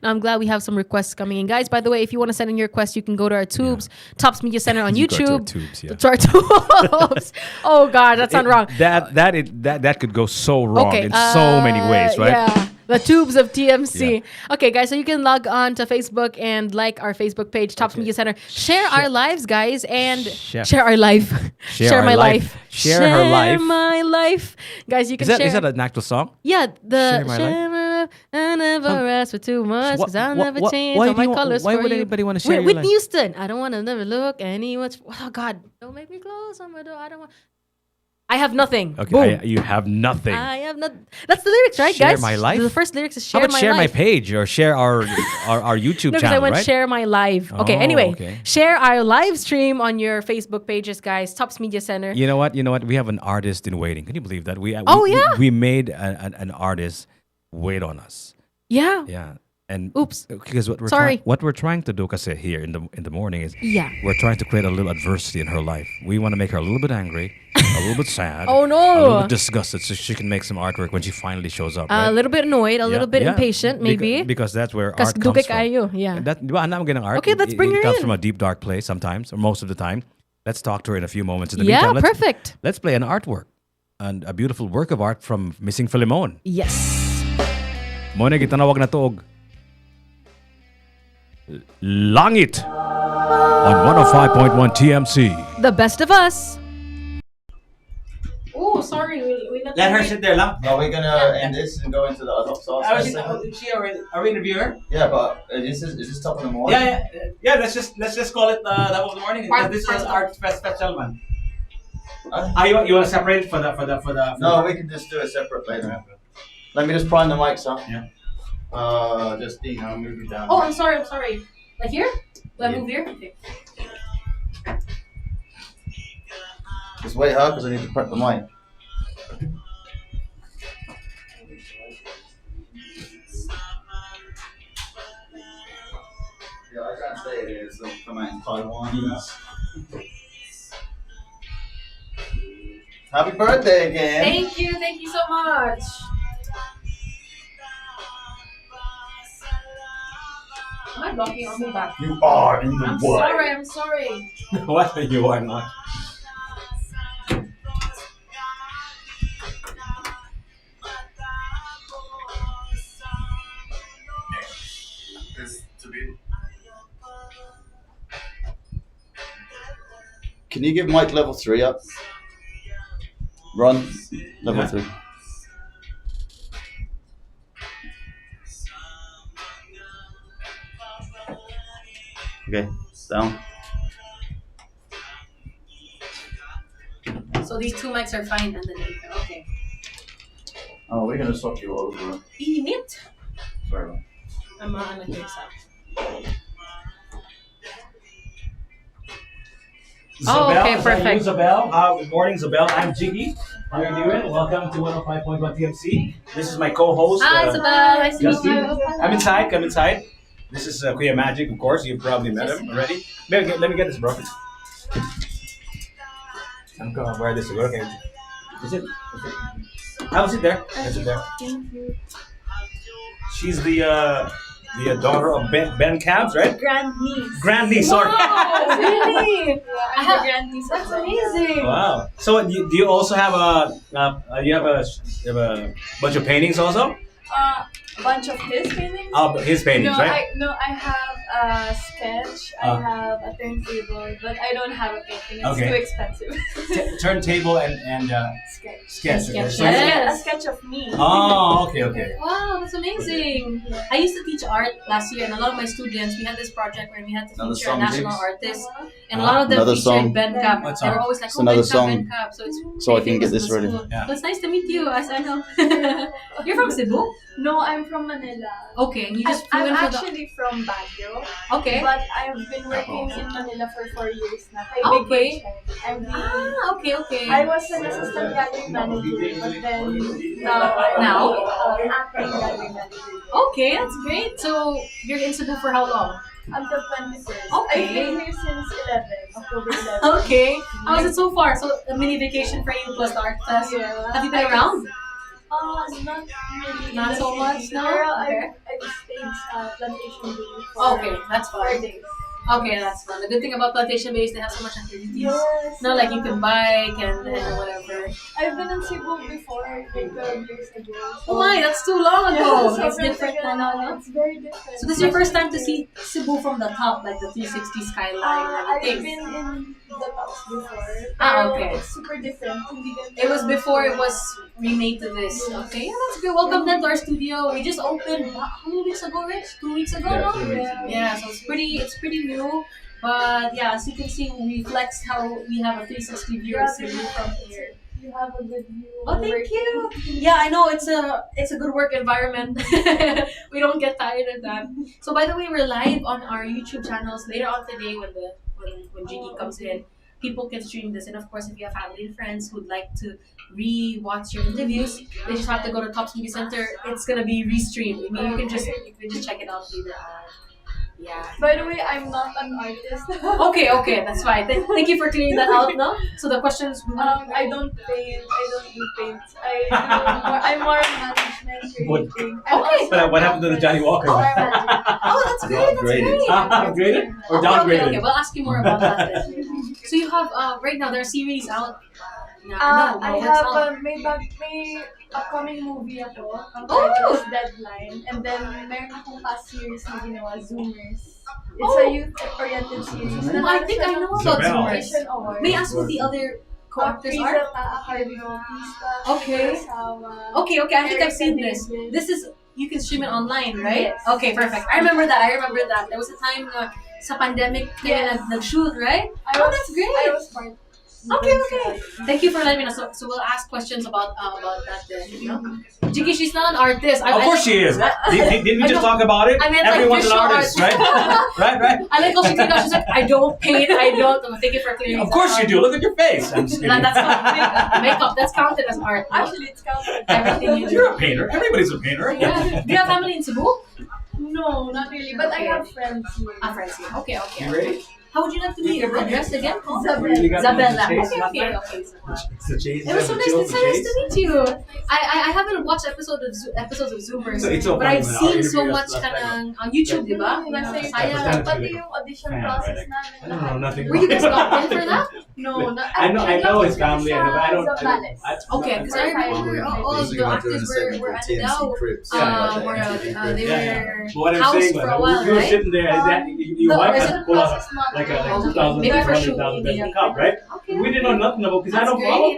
Now, I'm glad we have some requests coming in. Guys, by the way, if you want to send in your requests, you can go to our Tubes, Tops Media Center on You go to our YouTube. Tubes, yeah. To our Tubes. Oh, God, that sounds wrong. That could go so wrong Okay, in so many ways, right? Yeah. The tubes of TMC. Okay, guys, so you can log on to Facebook and like our Facebook page, Tops Media Center. Share our lives, guys, and share our life. Share our my life. life. Share her life. my life. Guys, you can Is share. that an actual song? Yeah, Share my life? my life. I never ask for too much because I'll never change why all do my you want- colors why for would you. anybody wanna share your Whitney life? Houston. I don't want to never look any much. Oh, God. Don't make me close on my door. I don't want. I have nothing. Okay, Boom. you have nothing. I have not. That's the lyrics, right, Share guys? my life? The first lyrics is How share about my share life. my page or share our YouTube No, because channel, I went right? share my live. Okay, Oh, anyway, okay. share our live stream on your Facebook pages, guys. Tops Media Center. You know what? We have an artist in waiting. Can you believe that? Oh, yeah? We made an artist wait on us. Yeah. Yeah. And Oops. because what Sorry. we're trying to do, kasi here in the morning is Yeah. we're trying to create a little adversity in her life. We want to make her a little bit angry, a little bit sad, Oh, no. a little bit disgusted, so she can make some artwork when she finally shows up. A Right? little bit annoyed, a little bit Yeah. impatient, maybe. Because that's where Kas art comes dugay from. kayo, yeah. That I'm not getting art. Okay, let's bring it her comes in. from a deep dark place sometimes, or most of the time. Let's talk to her in a few moments. In the Yeah, meantime, perfect. Let's play an artwork, and a beautiful work of art from Missing Philemon. Yes. Mo na gitanawag na tuog. Langit on 105.1 TMC. The best of us. Oh, sorry. We Let her sit there, lang. No, we're gonna end this and go into the other sauce. Are we interview her? Yeah, but is this top of the morning? Yeah. Let's just call it top of the morning. This is artfest special, man. You want to separate it for the? No, we can just do it separate later. Let me just prime the mics up. Yeah. Justine, I'll move you down. Oh, I'm sorry. Like here? Do I move here? Okay. Just wait, huh? Because I need to prep the mic. Yeah, I can't say it is. They'll come out in Taiwan. Happy birthday again. Thank you so much. Am I blocking or move back? You are in the way. I'm sorry. What you are not? Can you give mic level 3 up? Run level Yeah. 3. Okay, down. So these two mics are fine underneath. Okay. Oh, we're gonna swap you over. Init? Sorry. man. I'm on the here side. Oh, okay, perfect. Zabelle. Good morning, Zabelle. I'm Jiggy. How are you doing? Welcome to 105.1 TMC. This is my co-host. Hi, Zabelle. Nice to meet Justine. you. Come inside. This is Kuya Magic, of course. You've probably met him already. Let me get this, bro. I'm gonna wear this. Okay. Is it? Have a seat there. Have a seat there. Thank you. She's the daughter of Ben Cabs, right? Grandniece. Grandniece, sorry. Wow, really? Yeah, I'm the grandniece. That's amazing. Wow. So do you also have you have a bunch of paintings also? A bunch of his paintings. His paintings, right? I have a sketch. I have a turntable, but I don't have a painting. It's Okay. too expensive. Turntable and sketch. Sketch. So- A sketch of me. Oh, okay. Wow, that's amazing. I used to teach art last year, and a lot of my students, we had this project where we had to Another feature a song, national Jigs? artist, and a lot of them Another featured song. Ben Cap. What They were song? always like, It's oh, another Ben Cap, song. Ben Cap. So it's So I can get famous this in the ready. school. Yeah. So it's nice to meet you, as I know. You're from Cebu? No, I'm from Manila. Okay, and you just flew I'm in for the... actually from Baguio. Okay. But I've been working in Manila for 4 years now. Okay. I'm the Okay. I was an assistant gallery manager, but then Now? acting gallery manager. Okay, that's great. So you're in Cebu for how long? Until 21st. Okay. I've been here since October 11. Okay. How's it so far? So a mini vacation for you plus the art fest. Yeah. Have you been around? Not really. Not so much, no? Pero Okay. I stayed sa Plantation Bay for Okay, that's 4 fine. days. Okay, that's fun. The good thing about Plantation Bay is they have so much activities. Yes. Not like you can bike and whatever. I've been in Cebu before, like 12 years ago. Oh my, that's too long ago. Yeah, It's different now, no? It's very different. So this is your first time to see Cebu from the top, like the 360 skyline and I've everything. been in the tops before. Ah, pero okay. It's super different. Hindi ganito. It was before it was remade to this. Okay, yeah, that's good. Welcome then to our studio. We just opened how many weeks ago, Rich? 2 weeks ago, no? Yeah, so it's pretty new. But yeah, as you can see, we flexed how we have a 360 view of Cebu from here. You have a good view. Oh, thank you. Yeah, I know it's a good work environment. We don't get tired of that. So by the way, we're live on our YouTube channels later on today when Jiggy comes in. People can stream this, and of course, if you have family and friends who'd like to re-watch your interviews, they just have to go to Tops Media Center. It's gonna be restreamed. I mean, you can just check it out later on. Yeah. By the way, I'm not an artist. Okay, that's fine. Thank you for clearing that out, no? So the questions... I don't paint. I don't do paint. I'm more management creating. Okay. But what happened to the Johnny Walker? Oh, that's great. That's great. Upgraded or Okay, downgraded? okay. We'll ask you more about that then. So you have right now there are series out. No, I what's have out? may upcoming movie ako. Ang Oh! title is Deadline. And then, meron akong past series na ginawa, Zoomers. It's Oh! a youth-oriented series. No, I think I know about Zabelle. Zoomers. May I ask who the other co-actors are? Okay. Okay, I think I've seen this. This is, you can stream it online, right? Yes. Okay, perfect. I remember that. There was a time sa pandemic kaya nag-shoot, right? That's great. I was part. Okay. Thank you for letting me know. So we'll ask questions about that then. You know? Jiggy, she's not an artist. Of course she is. Didn't we just talk about it? I meant like Everyone's an visual artist, art. right? Right. I like how she did that. She's like, I don't paint. I don't. Thank you for clearing. Of course you do. Look at your face. I'm just kidding. That's not makeup. That's counted as art. No? Actually, it's counted. Everything you do. You're a painter. Everybody's a painter. Yeah. Do you have family in Cebu? No, not really. But I have friends here. Friends here. Okay. You ready? How would you like to be addressed again? Zabelle. Okay. It's the chase. It was so nice to meet you. I haven't watched episodes of Zoomers, So it's so but funny I've when seen our so interview much last kind time. of on YouTube, diba? Kasi Saya. pati yung audition process namin. I don't know nothing. Were you guys locked in for that? No, not. I know his family. I know, but I don't. Zabelle. Okay, because I remember all of the actors were at the Dow. They were What I'm housed saying for was, a while, we were right? sitting there, and you No, wife is had it to pull out process not like a Okay. 2,000, Maybe for 200,000 shooting, peso cup, right? Okay. We didn't know nothing about because I That's don't follow.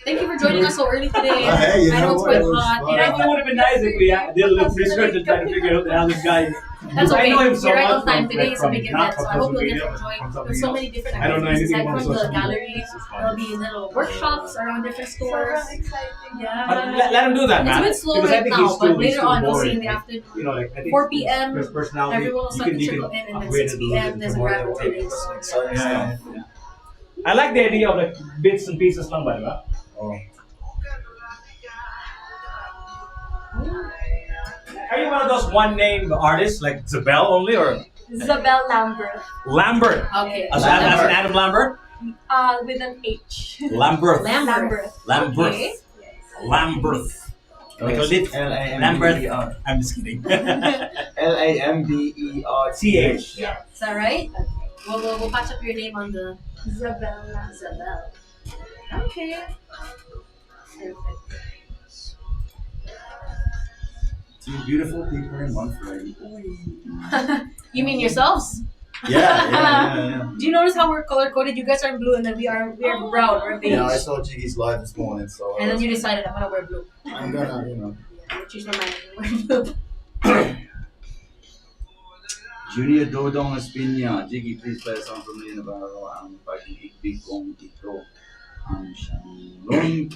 Thank you for joining us so early today. Hey, you I know know it's what? quite It was hot. fun. You It know, would have been nice if we did a little research and tried to figure out how this guy. that's okay. I know him so You're right much on time. from- Today is a from big not event, so from I hope you'll social get to media, enjoy. from something There's so else. many different I don't know activities anything aside about from the social media. galleries. There'll be little workshops around different stores. Sobrang exciting. Yeah. But let him do that, It's man. a bit slow Because I right think now, he's but he's later on we'll see boring. in the afternoon. You know, like I think 4 p.m. his personality. Everyone will start to trickle in, and then 6 p.m. there's a grand opening. So Yeah. I like the idea of like bits and pieces lang ba, diba? Oh. Are you one of those one-name artists like Zabelle only, or Zabelle Lamberth. Lambert? Okay. As in Adam Lambert? With an H. Lamberth. Lamberth. Lamberth. Okay. Lamberth. Like a lit Lambert. I'm just kidding. Lamberth. Yeah. Is that right? Okay. We'll patch up your name on the Zabelle. Zabelle. Okay. Perfect. Two beautiful people in one frame. You mean yourselves? Yeah. Do you notice how we're color coded? You guys are blue and then we are brown or beige. Yeah, I saw Jiggy's live this morning, so. And then you decided I'm gonna wear blue. I'm gonna, you know. Yeah, choose my mind and wear blue. Junior Dodong Espinia. Jiggy, please play a song from Lina Barrow. Ang pag-ibig kong ito. Ang siyang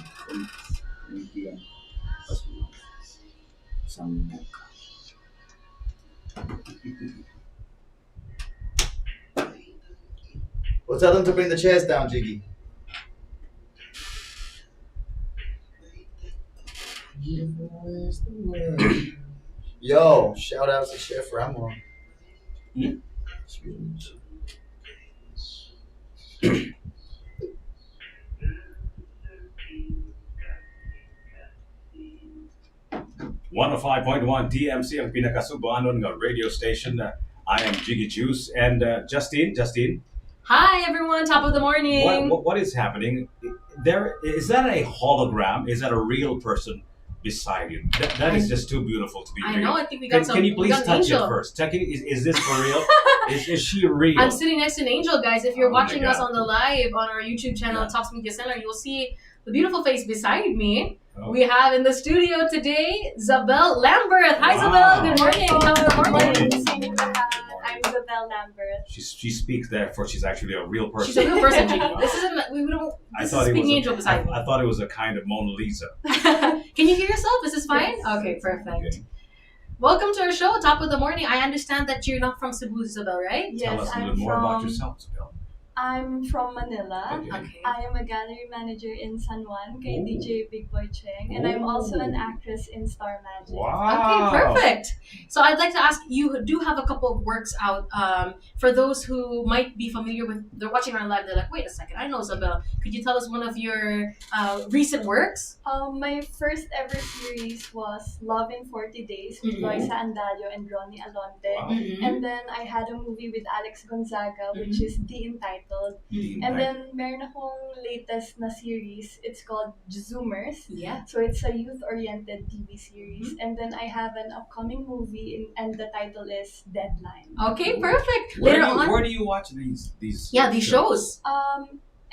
kumpiyan. Sambuka. Well, tell them to bring the chairs down, Jiggy. Yo, shout out to Chef Ramon. Hmm? 105.1 DMC ang pinakasubanon nga radio station. I am Jiggy Juice and Justine. Hi everyone, top of the morning. What is happening? There is that a hologram? Is that a real person beside you? That is just too beautiful to be real. I know. I think we got Can you please touch Angel. it first? Is this for real? is she real? I'm sitting next to an angel, guys. If you're Oh my watching us God. on the live on our YouTube channel, Tops Media Center, you'll see the beautiful face beside me. Oh. We have in the studio today Zabelle Lamberth. Hi, Wow. Zabelle. Good morning. Good morning. I'm Zabelle Lamberth. She speaks therefore she's actually a real person. She's a real person, Jiggy. This isn't. We don't. This is speaking angel beside me. I thought it was a kind of Mona Lisa. Can you hear yourself? Is this fine? Yes. Okay, perfect. Okay. Welcome to our show, Top of the Morning. I understand that you're not from Cebu, Zabelle, right? Yes, Tell us a I'm little more about from- yourself, Zabelle. I'm from Manila. Okay. Okay. I am a gallery manager in San Juan, kay Ooh. DJ Big Boy Cheng, and I'm also an actress in Star Magic. Wow. Okay, perfect. So I'd like to ask, you do have a couple of works out. For those who might be familiar with, they're watching our live, they're like, wait a second, I know Zabelle. Could you tell us one of your recent works? My first ever series was Love in 40 Days with Mhm. Loisa Andalio and Ronnie Alonte. Wow. Mhm. And then I had a movie with Alex Gonzaga, which is The Entitled. The And then meron akong latest na series. It's called Zoomers. Yeah. So it's a youth-oriented TV series. And then I have an upcoming movie, and the title is Deadline. Okay, perfect. Where Later on. do you watch these? Yeah, these shows.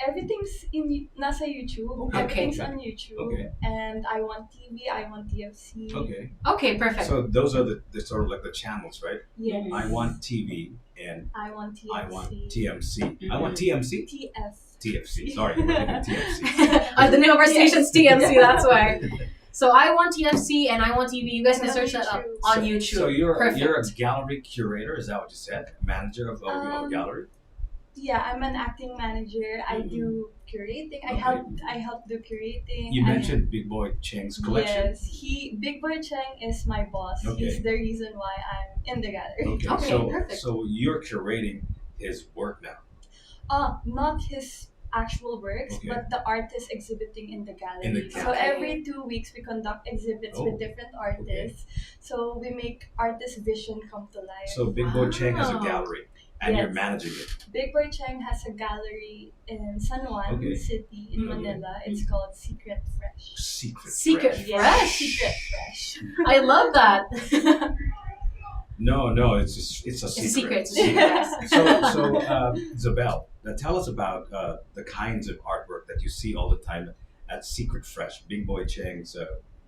Everything's in nasa YouTube. Okay. Everything's on YouTube. Okay. And I Want TV, I Want TFC. Okay. Okay, perfect. So those are the sort of like the channels, right? Yes. I Want TV and I Want TFC. I Want TMC. I Mm-hmm. Want TMC? TF. TFC. Sorry, we're thinking TFC. The name of our station's TMC, that's why. So I Want TFC and I Want TV. You guys can On search that up YouTube. on YouTube. So you're perfect. a gallery curator, is that what you said? Manager of a gallery? Yeah, I'm an acting manager. I do curating. I help do curating. You mentioned Big Boy Cheng's collection. Yes, Big Boy Cheng is my boss. Okay. He's the reason why I'm in the gallery. Okay, perfect. so you're curating his work now. Not his actual works, Okay. but the artists exhibiting in the gallery. In the So gallery. every 2 weeks we conduct exhibits with different artists. So we make artist vision come to life. So Big Boy Cheng has a Wow. gallery and you're Yes. managing it. Big Boy Cheng has a gallery in San Juan Okay. City in Okay. Manila. It's called Secret Fresh. Secret Fresh. Yes, Fresh. Secret Fresh. I love that. No, it's a secret. It's a secret. So Zabelle, tell us about the kinds of artwork that you see all the time at Secret Fresh, Big Boy Cheng's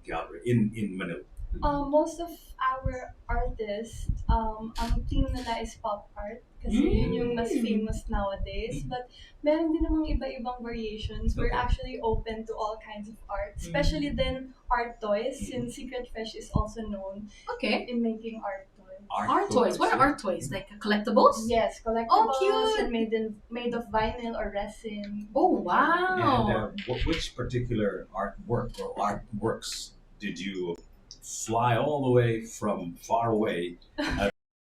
gallery in Manila. Most of our artists, ang theme nila is pop art kasi yun yung mas famous nowadays. But meron din namang iba-ibang variations. We're actually open to all kinds of art, especially then art toys, since Secret Fresh is also known in making art toys. Art toys. What are art toys? Like collectibles? Yes, collectibles Oh, cute. and made of vinyl or resin. Oh, wow. And which particular artwork or artworks did you fly all the way from far away.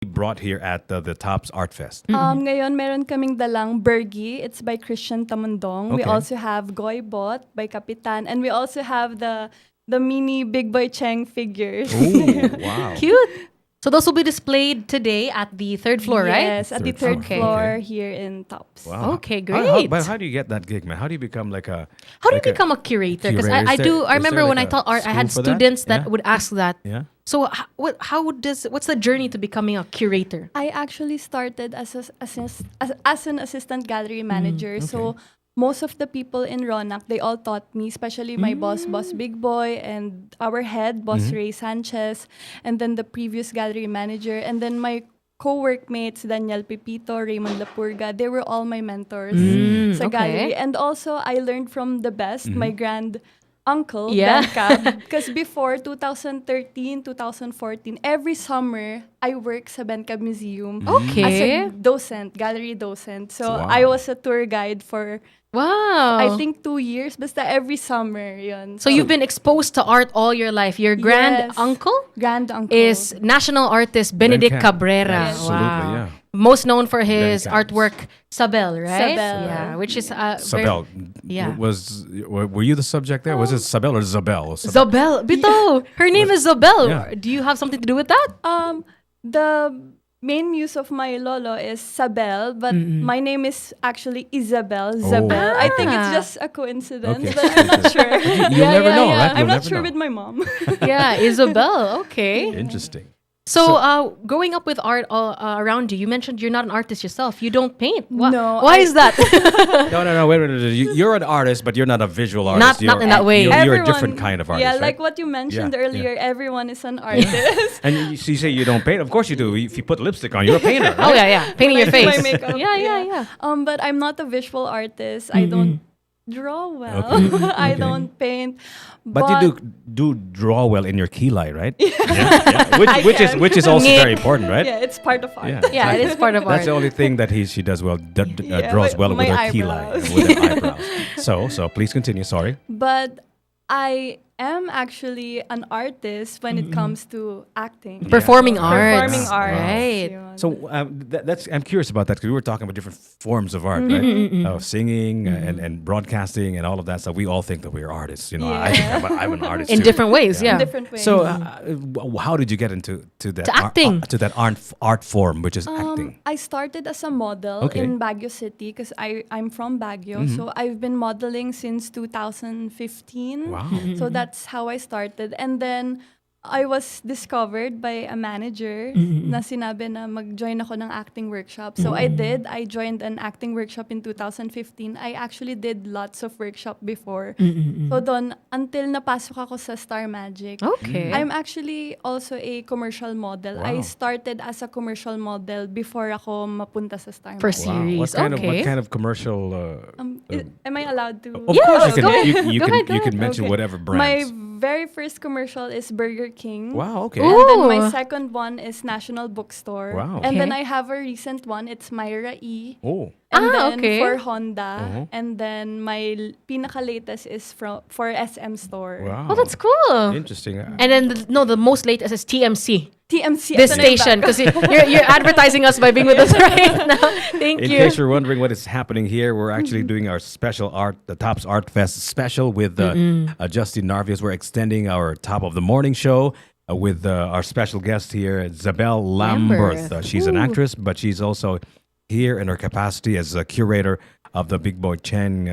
Brought here at the Tops Art Fest. Ngayon, meron kaming dalang Bergi. It's by Christian Tamundong. We Okay. also have Goybot by Kapitan. And we also have the mini Big Boy Cheng figures. Ooh, wow. Cute. So those will be displayed today at the third floor, right? Yes, at the Third third floor. floor Okay. here in Tops. Wow. Okay, How, great. but how do you get that gig, man? How do you become like a... How do you like a- become a curator? Because curator? I Is there- do. I is there remember like when I a taught art, I had school for that? students that Yeah. would ask that. Yeah. So what's the journey to becoming a curator? I actually started as an assistant gallery manager. So most of the people in Ronak, they all taught me, especially my boss Big Boy, and our head, Boss Ray Sanchez, and then the previous gallery manager, and then my co-workmates, Daniel Pepito, Raymond Lapurga, they were all my mentors sa okay. gallery. And also, I learned from the best, my grand uncle, Yeah. Ben Cab. Because before 2013, 2014, every summer, I work sa Ben Cab Museum Okay. as a docent, gallery docent. So, Wow. I was a tour guide for, Wow. I think, 2 years. Basta every summer, yun. So you've been exposed to art all your life. Your grand Yes. uncle Grand uncle. is national artist Benedict Cab. Cabrera. Absolutely, Wow. yeah. Most known for his Ben Cabs. artwork Sabelle, right? Sabelle. Yeah, which is Sabelle. yeah. Were you the subject there? Was it Sabelle or Zabelle? Zabelle. Bito, her name is Zabelle. Yeah. Do you have something to do with that? The main muse of my lolo is Sabelle, but my name is actually Isabel. Zabelle. I think it's just a coincidence, Okay. but I'm not sure. You'll never know, right? I'm You'll not never sure know. with my mom. Yeah, Isabel. Okay. Interesting. So, growing up with art around you, you mentioned you're not an artist yourself. You don't paint. No, Why is that? No. Wait. You're an artist, but you're not a visual artist. Not in that way. You're a Everyone- different kind of artist. Yeah, right? like what you mentioned Yeah, earlier, everyone is an artist. And you say you don't paint. Of course you do. If you put lipstick on, you're a painter. Oh Right? yeah. Painting your Like my face. makeup, Yeah. But I'm not a visual artist. I don't draw well. Okay. I Okay. don't paint. But you do draw well in your key light, right? Yeah. Which is also very important, right? Yeah, it's part of art. Yeah, it is part of That's art. the only thing that she does well. Yeah, Draws with well with my her key light, eyebrows. with her eyebrows. So please continue. Sorry. But I am actually an artist when it comes to acting. Performing arts. Performing arts. Right. Yun. So that's I'm curious about that because we were talking about different forms of art, right? Singing and broadcasting and all of that stuff. We all think that we're artists. You know, I think I'm an artist In too. different ways, yeah. In different ways. So how did you get into that To acting. to that art form, which is acting? I started as a model Okay. in Baguio City because I'm from Baguio. So I've been modeling since 2015. Wow. So that's how I started. And then I was discovered by a manager na sinabi na mag-join ako ng acting workshop. So I did. I joined an acting workshop in 2015. I actually did lots of workshop before. So doon, until napasok ako sa Star Magic. Okay. I'm actually also a commercial model. I Wow. started as a commercial model before ako mapunta sa Star For Magic. series. What Okay. kind of commercial? Am I allowed to? Of course, you go ahead. can. You Go can. ahead, go You can ahead. mention Okay. whatever My brands. very first commercial is Burger King. Wow. Okay. And then my Ooh. second one is National Bookstore. Wow. And then Okay. I have a recent one. It's Myra E. Oh. And then okay. for Honda. Uh-huh. And then my pinaka-latest is for SM Store. Wow. Oh, that's cool. Interesting. And then the most latest is TMC. TMC. This ito na yung station back. because you're advertising us by being with us right now. Thank In you. case you're wondering what is happening here, we're actually doing our special the Tops Art Fest special with Justine Narvias. We're extending our top of the morning show with our special guest here, Zabelle Lamberth. Lamberth. She's an Ooh. actress, but she's also here in her capacity as a curator of the Big Boy Chen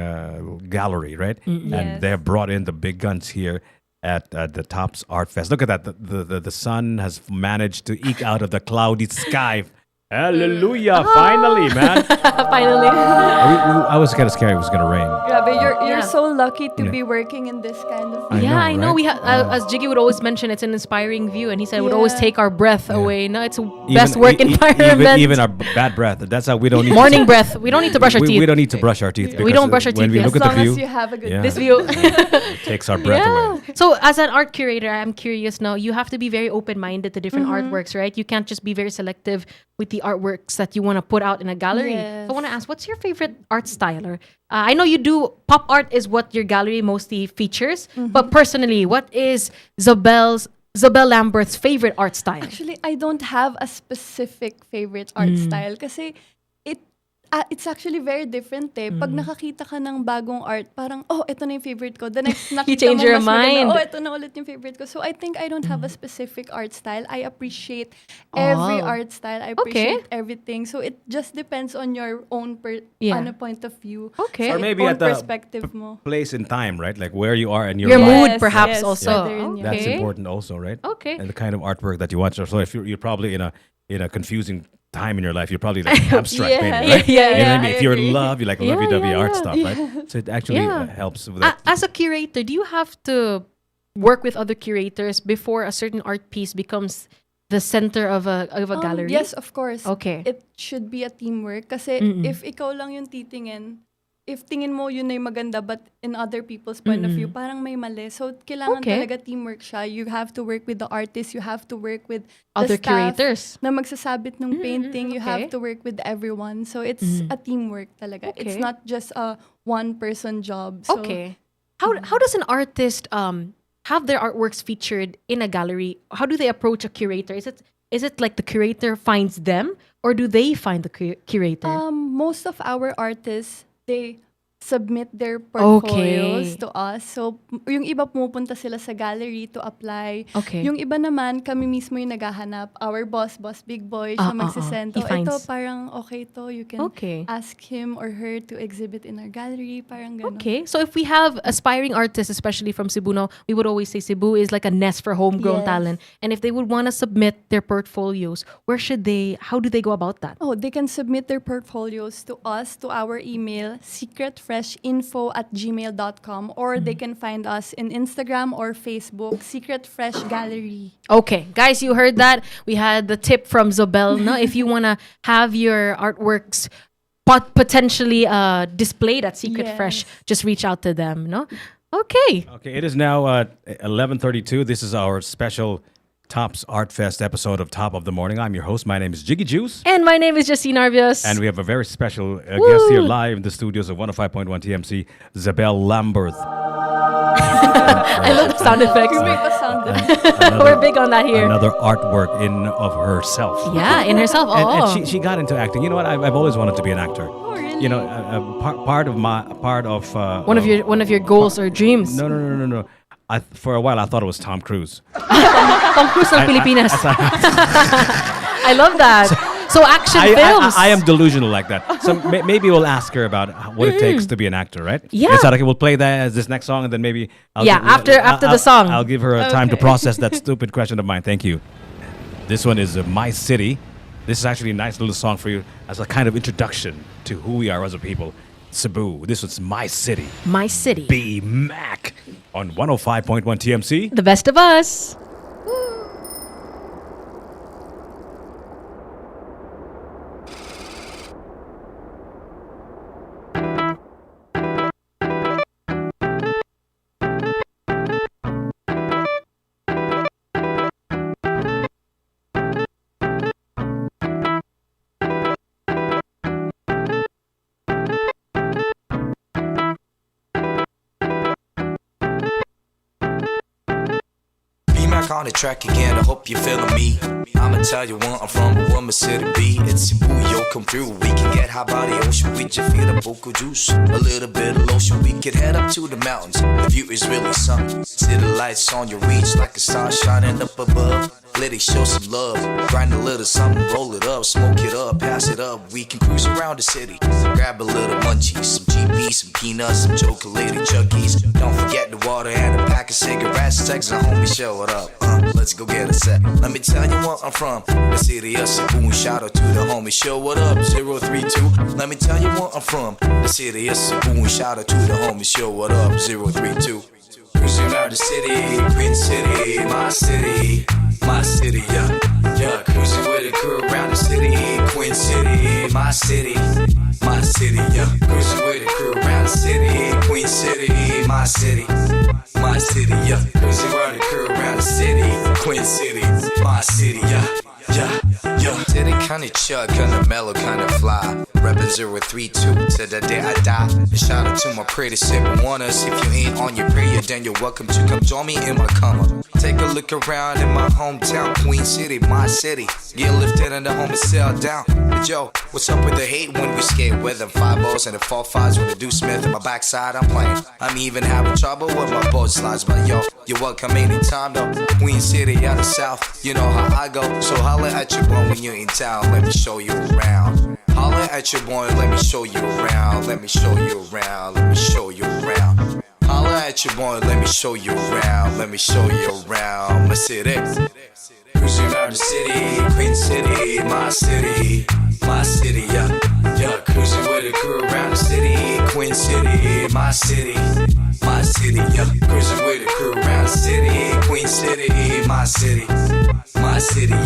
gallery, right? And Yes. they have brought in the big guns here at the Tops Art Fest. Look at that. The sun has managed to eke out of the cloudy sky. Hallelujah. Finally, man. Finally. I was kind of scared it was going to rain. Grabe, you're Yeah. so lucky to Yeah. be working in this kind of. I know. right? We as Jiggy would always mention, it's an inspiring view, and he said it would always Yeah. take our breath away. No, it's a Even- best work environment. Even our bad breath. That's how we don't need Morning breath. We don't need to brush our teeth. We don't need to brush our teeth. We because, don't brush our when teeth, we yes. look As at long the view, as you have a good. yeah. This view. it takes our breath away. So, as an art curator, I'm curious now. You have to be very open-minded to different artworks, right? You can't just be very selective with the artworks that you want to put out in a gallery. Yes. So, I want to ask, what's your favorite art style? Or I know you do pop art is what your gallery mostly features, but personally, what is Zabelle's Zabelle Lamberth's favorite art style? Actually, I don't have a specific favorite art style kasi it's actually very different eh. Pag nakakita ka ng bagong art, parang, ito na yung favorite ko. The next nakita change mo your mas maganda, mind. ito na ulit yung favorite ko. So I think I don't have a specific art style. I appreciate every art style. I appreciate everything. So it just depends on your own point of view. Okay. Or maybe own at the perspective mo. place in time, right? Like where you are in Your life. mood, perhaps, also. That's Okay. important also, right? Okay. And the kind of artwork that you want. So if you're probably in a confusing time in your life, you're probably like abstract painting, right? You know what I mean? If you're in love, you like lovey-dovey art stuff, right? So it actually helps with that. As a curator, do you have to work with other curators before a certain art piece becomes the center of a gallery? Yes, of course. Okay. It should be a teamwork. Kasi if ikaw lang yung titingin, if tingin mo yun ay maganda but in other people's point of view, parang may mali. So, kailangan talaga teamwork siya. You have to work with the artist. You have to work with other the staff curators na magsasabit ng painting. You have to work with everyone. So, it's a teamwork talaga. It's not just a one-person job. So, How does an artist have their artworks featured in a gallery? How do they approach a curator? Is it like the curator finds them or do they find the curator? Most of our artists, they submit their portfolios to us. So, yung iba pumupunta sila sa gallery to apply. Yung iba naman, kami mismo yung naghahanap. Our boss, Big Boy, siya magsisend. Ito parang okay to. You can ask him or her to exhibit in our gallery. Parang ganun. Okay. So if we have aspiring artists, especially from Cebu now, we would always say Cebu is like a nest for homegrown talent. And if they would want to submit their portfolios, how do they go about that? They can submit their portfolios to us, to our email, secretfreshinfo@gmail.com, or they can find us in Instagram or Facebook, Secret Fresh Gallery. Okay, guys, you heard that. We had the tip from Zabelle. No, if you wanna have your artworks potentially displayed at Secret Fresh, just reach out to them. No, okay. Okay, it is now 11:32. This is our special Tops Art Fest episode of Top of the Morning. I'm your host. My name is Jiggy Juice. And my name is Justine. And we have a very special guest here live in the studios of 105.1 TMC, Zabelle Lamberth. I love sound effects. We're big on that here. Another artwork of herself. Yeah, in herself. And she got into acting. You know what? I've always wanted to be an actor. Oh, really? You know, part of one of your goals or dreams. No. For a while, I thought it was Tom Cruise. Tom Cruise ng Pilipinas. I love that. So action films. I am delusional like that. So maybe we'll ask her about what it takes to be an actor, right? Yeah. It's like we'll play that as this next song, and then maybe after the song, I'll give her time to process that stupid question of mine. Thank you. This one is My City. This is actually a nice little song for you as a kind of introduction to who we are as a people. Cebu. This was My City. My City. B Mac on 105.1 TMC. The best of us. On the track again, I hope you're feeling me. I'ma tell you where I'm from, but what my city be. It's Cebu, yo, come through. We can get high by the ocean, we just feel a vocal juice. A little bit of lotion, we could head up to the mountains. The view is really something. See the lights on your reach like a star shining up above. Let it show some love. Grind a little something, roll it up, smoke it up, pass it up. We can cruise around the city. Grab a little munchies, some GBs, some peanuts, some chocolate Chuckies. Don't forget the water and a pack of cigarettes. Text a homie, show it up. Let's go get a set. Let me tell you where I'm from. The city of Cebu. And shout out to the homie, show what up, 032. Let me tell you where I'm from. The city of Cebu. And shout out to the homie, show what up, 032. Cruising around the city, Queen City, my city. My city, yeah, cruising with a crew around the city, Queen City, my city, yeah, cruising with a crew around the city, Queen City, my city, yeah, cruising around the crew around the city, Queen City, my city, yeah. City kinda chug, kinda mellow, kinda fly. Reppin' 7032 to the day I die. And shout out to my pretty 7-1ers. If you ain't on your period, then you're welcome to come join me in my come up. Take a look around in my hometown, Queen City, my city. Get lifted in the home and sell down. But yo, what's up with the hate when we skate with them 5-0s and the 4-5s with the Deuce Smith in my backside? I'm playing. I'm even having trouble with my boat slides, but yo, you're welcome anytime though. Queen City out the south, you know how I go. So holla at your boy when you're in town. Let me show you around. Holla at your boy, let me show you around. Let me show you around. Let me show you around. Holla at your boy, let me show you around. Let me show you around my city. Cruising around the city, Queen City, my city, yeah. Yeah, cruising with a crew around the city, Queen City, my city, yeah. Cruising with a crew around the city, Queen City, my city,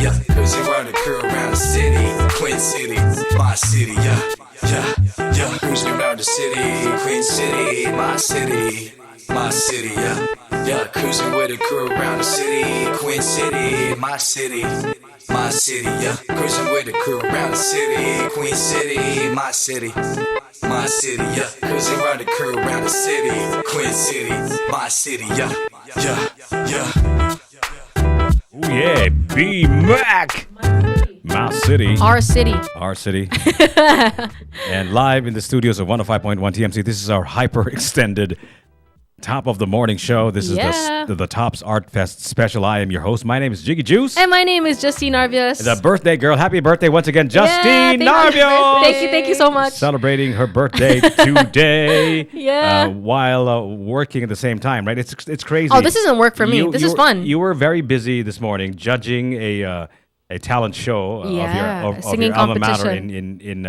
yeah. Cruising around the crew around the city, Queen City, my city, yeah. Yeah, yeah. Cruising around the city, Queen City, my city, yeah. Yeah, cruising with a crew around the city, Queen City, my city, yeah. Cruising with a crew around the city, Queen City, my city, yeah. Cruising around the crew around the city, Queen City, my city, yeah. Yeah, yeah. Ooh, yeah, B-Mac. My city. Our city. Our city. And live in the studios of 105.1 TMC, this is our hyper extended top of the morning show. This is the Tops Art Fest special. I am your host. My name is Jiggy Juice. And my name is Justine Narvios. The birthday girl. Happy birthday once again, Justine Narvios. Thank you so much. Celebrating her birthday today. Yeah. While working at the same time, right? It's crazy. Oh, this isn't work for me. This is fun. You were very busy this morning judging a talent show of your alma mater in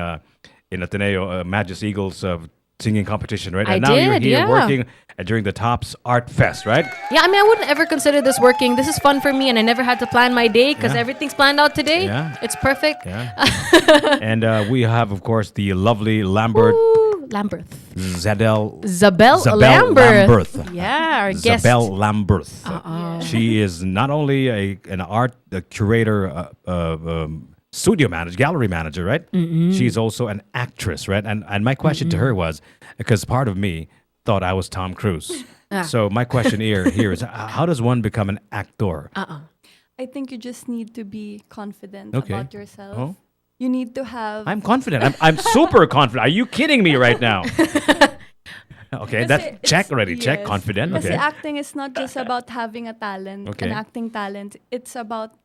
Ateneo, Magus Eagles singing competition, right? And now you're here working during the Tops Art Fest, right? Yeah, I mean, I wouldn't ever consider this working. This is fun for me, and I never had to plan my day because everything's planned out today. Yeah. It's perfect. Yeah. And we have, of course, the lovely Lamberth. Lamberth. Zabelle Lamberth. Yeah, our guest. Zabelle Lamberth. She is not only a curator, studio manager, gallery manager, right? Mm-mm. She's also an actress, right? And my question to her was, because part of me thought I was Tom Cruise. So my question here is, how does one become an actor? I think you just need to be confident about yourself. Oh? You need to have... I'm confident. I'm super confident. Are you kidding me right now? Okay, that's check already. Yes. Check, confident. Kasi okay. acting is not just about having a talent, an acting talent. It's about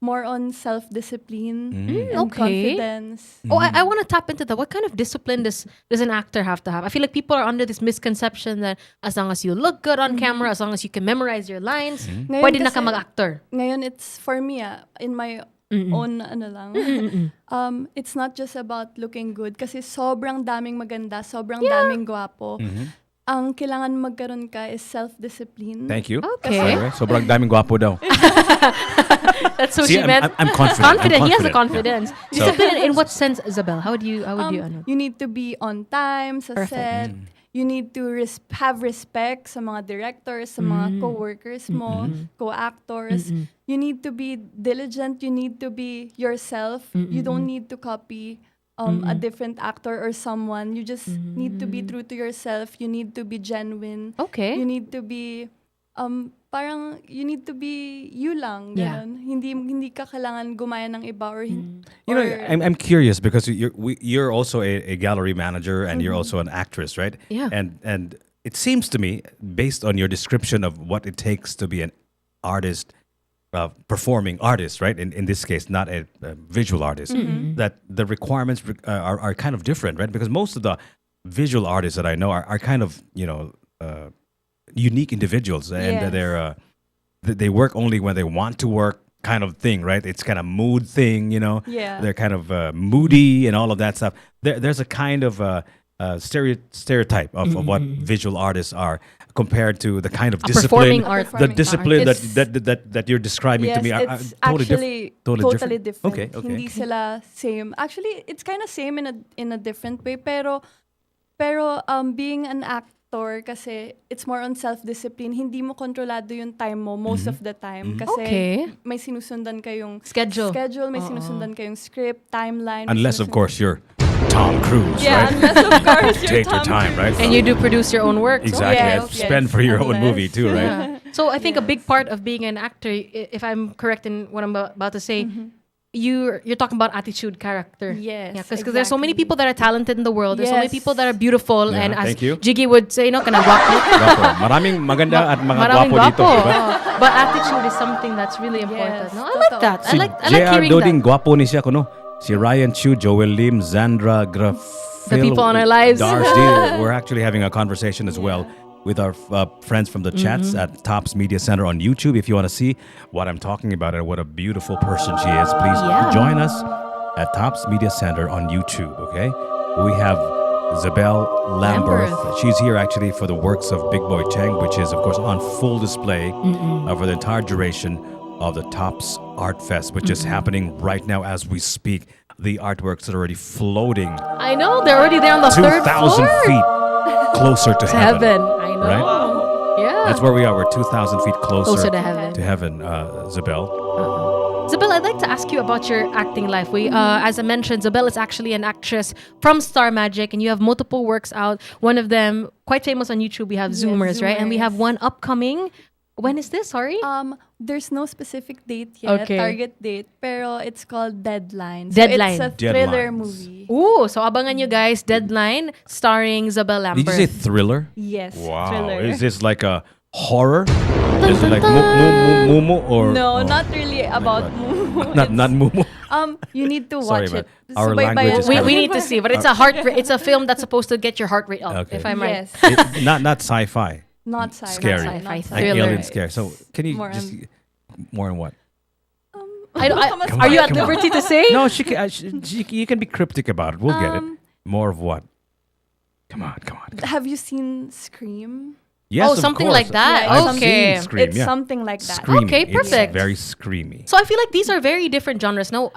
more on self-discipline and confidence. Oh, I want to tap into that. What kind of discipline does an actor have to have? I feel like people are under this misconception that as long as you look good on camera, as long as you can memorize your lines, pwede na ka mag-actor. Ngayon, it's for me, in my own it's not just about looking good kasi sobrang daming maganda, sobrang daming gwapo. Ang kailangan magkaroon ka is self-discipline. Thank you. Okay. Sobrang daming gwapo daw. That's what she meant. I'm confident. He has the confidence. So, in what sense, Isabel? How would you You need to be on time sa set. You need to have respect sa mga directors, sa mga co-workers mo, co-actors. You need to be diligent. You need to be yourself. You don't need to copy a different actor or someone. You just need to be true to yourself. You need to be genuine. Okay. You need to be parang you need to be you lang. Hindi ka kailangan gumaya ng iba or you know, I'm curious because you're also a gallery manager and you're also an actress, right? Yeah. And it seems to me, based on your description of what it takes to be an artist, performing artist, right? In this case, not a visual artist, that the requirements are kind of different, right? Because most of the visual artists that I know are kind of, unique individuals, and they work only when they want to work, kind of thing, right? It's kind of mood thing, Yeah. They're kind of moody and all of that stuff. There's a kind of stereotype of what visual artists are compared to the kind of discipline, discipline that you're describing to me. It's totally different. Okay. Hindi sila same. Actually, it's kind of same in a different way. Pero being an actor kasi it's more on self-discipline. Hindi mo kontrolado yung time mo most of the time. Kasi may sinusundan kayong schedule, may sinusundan kayong script, timeline. Unless, of course, you're Tom Cruise, Yeah, right? unless of course you're Take your Tom time, right? And you do produce your own work. Exactly. Yes, and yes, spend for your own unless. movie too, right? Yeah. So I think a big part of being an actor, if I'm correct in what I'm about to say, you're talking about attitude, character. Yes, Because there's so many people that are talented in the world. There's so many Yes. people that are beautiful, Yeah, and as thank you. Jiggy would say, kana gwapo. Gwapo. Maraming maganda at mga Maraming gwapo dito, gwapo. diba? Oh. But attitude is something that's really important. Yes, No, I like that. I like JR hearing Doding, that. gwapo ni siya, kuno. Si Ryan Chu, Joel Lim, Zandra, Graf. The people in our lives. Darcy. We're actually having a conversation as well with our friends from the chats at Tops Media Center on YouTube. If you want to see what I'm talking about and what a beautiful person she is, please join us at Tops Media Center on YouTube, okay? We have Zabelle Lamberth. She's here actually for the works of Big Boy Cheng, which is, of course, on full display for the entire duration of the Tops Art Fest, which is happening right now as we speak. The artworks are already floating I know, they're already there on the third 2,000 floor. feet closer to heaven. I know. Right? Yeah. That's where we are. We're 2,000 feet closer to heaven. To heaven, Zabelle. Zabelle, I'd like to ask you about your acting life. As I mentioned, Zabelle is actually an actress from Star Magic, and you have multiple works out. One of them, quite famous on YouTube, we have Zoomers, right? And we have one upcoming. When is this? Sorry? There's no specific date yet, Okay. target date, pero it's called Deadline. Deadline. So it's a thriller Deadlines. movie. Ooh, so abangan nyo guys, Deadline, starring Zabelle Did Lamberth. you say thriller? Yes, Wow. thriller. Is this like a horror? Is it like Mumu or No, oh, not really about Mumu. not Mumu? You need to Sorry, watch but it. our Subaybayan language is mo. kind we need to see, but it's a it's a film that's supposed to get your heart rate up, Okay. if I'm right. Yes. Not sci-fi. Not sci-fi. Scary. Not Sci-fi, sci-fi. Like thriller. alien scare. So can you More just more on what? Are you at come on. liberty to say? No, you can be cryptic about it. We'll get it. More of what? Come on. Have you seen Scream? Yes, Oh, of something course. like that. I've Okay. seen Scream, It's yeah. something like that. Screamy. Okay, perfect. It's very screamy. So I feel like these are very different genres. No,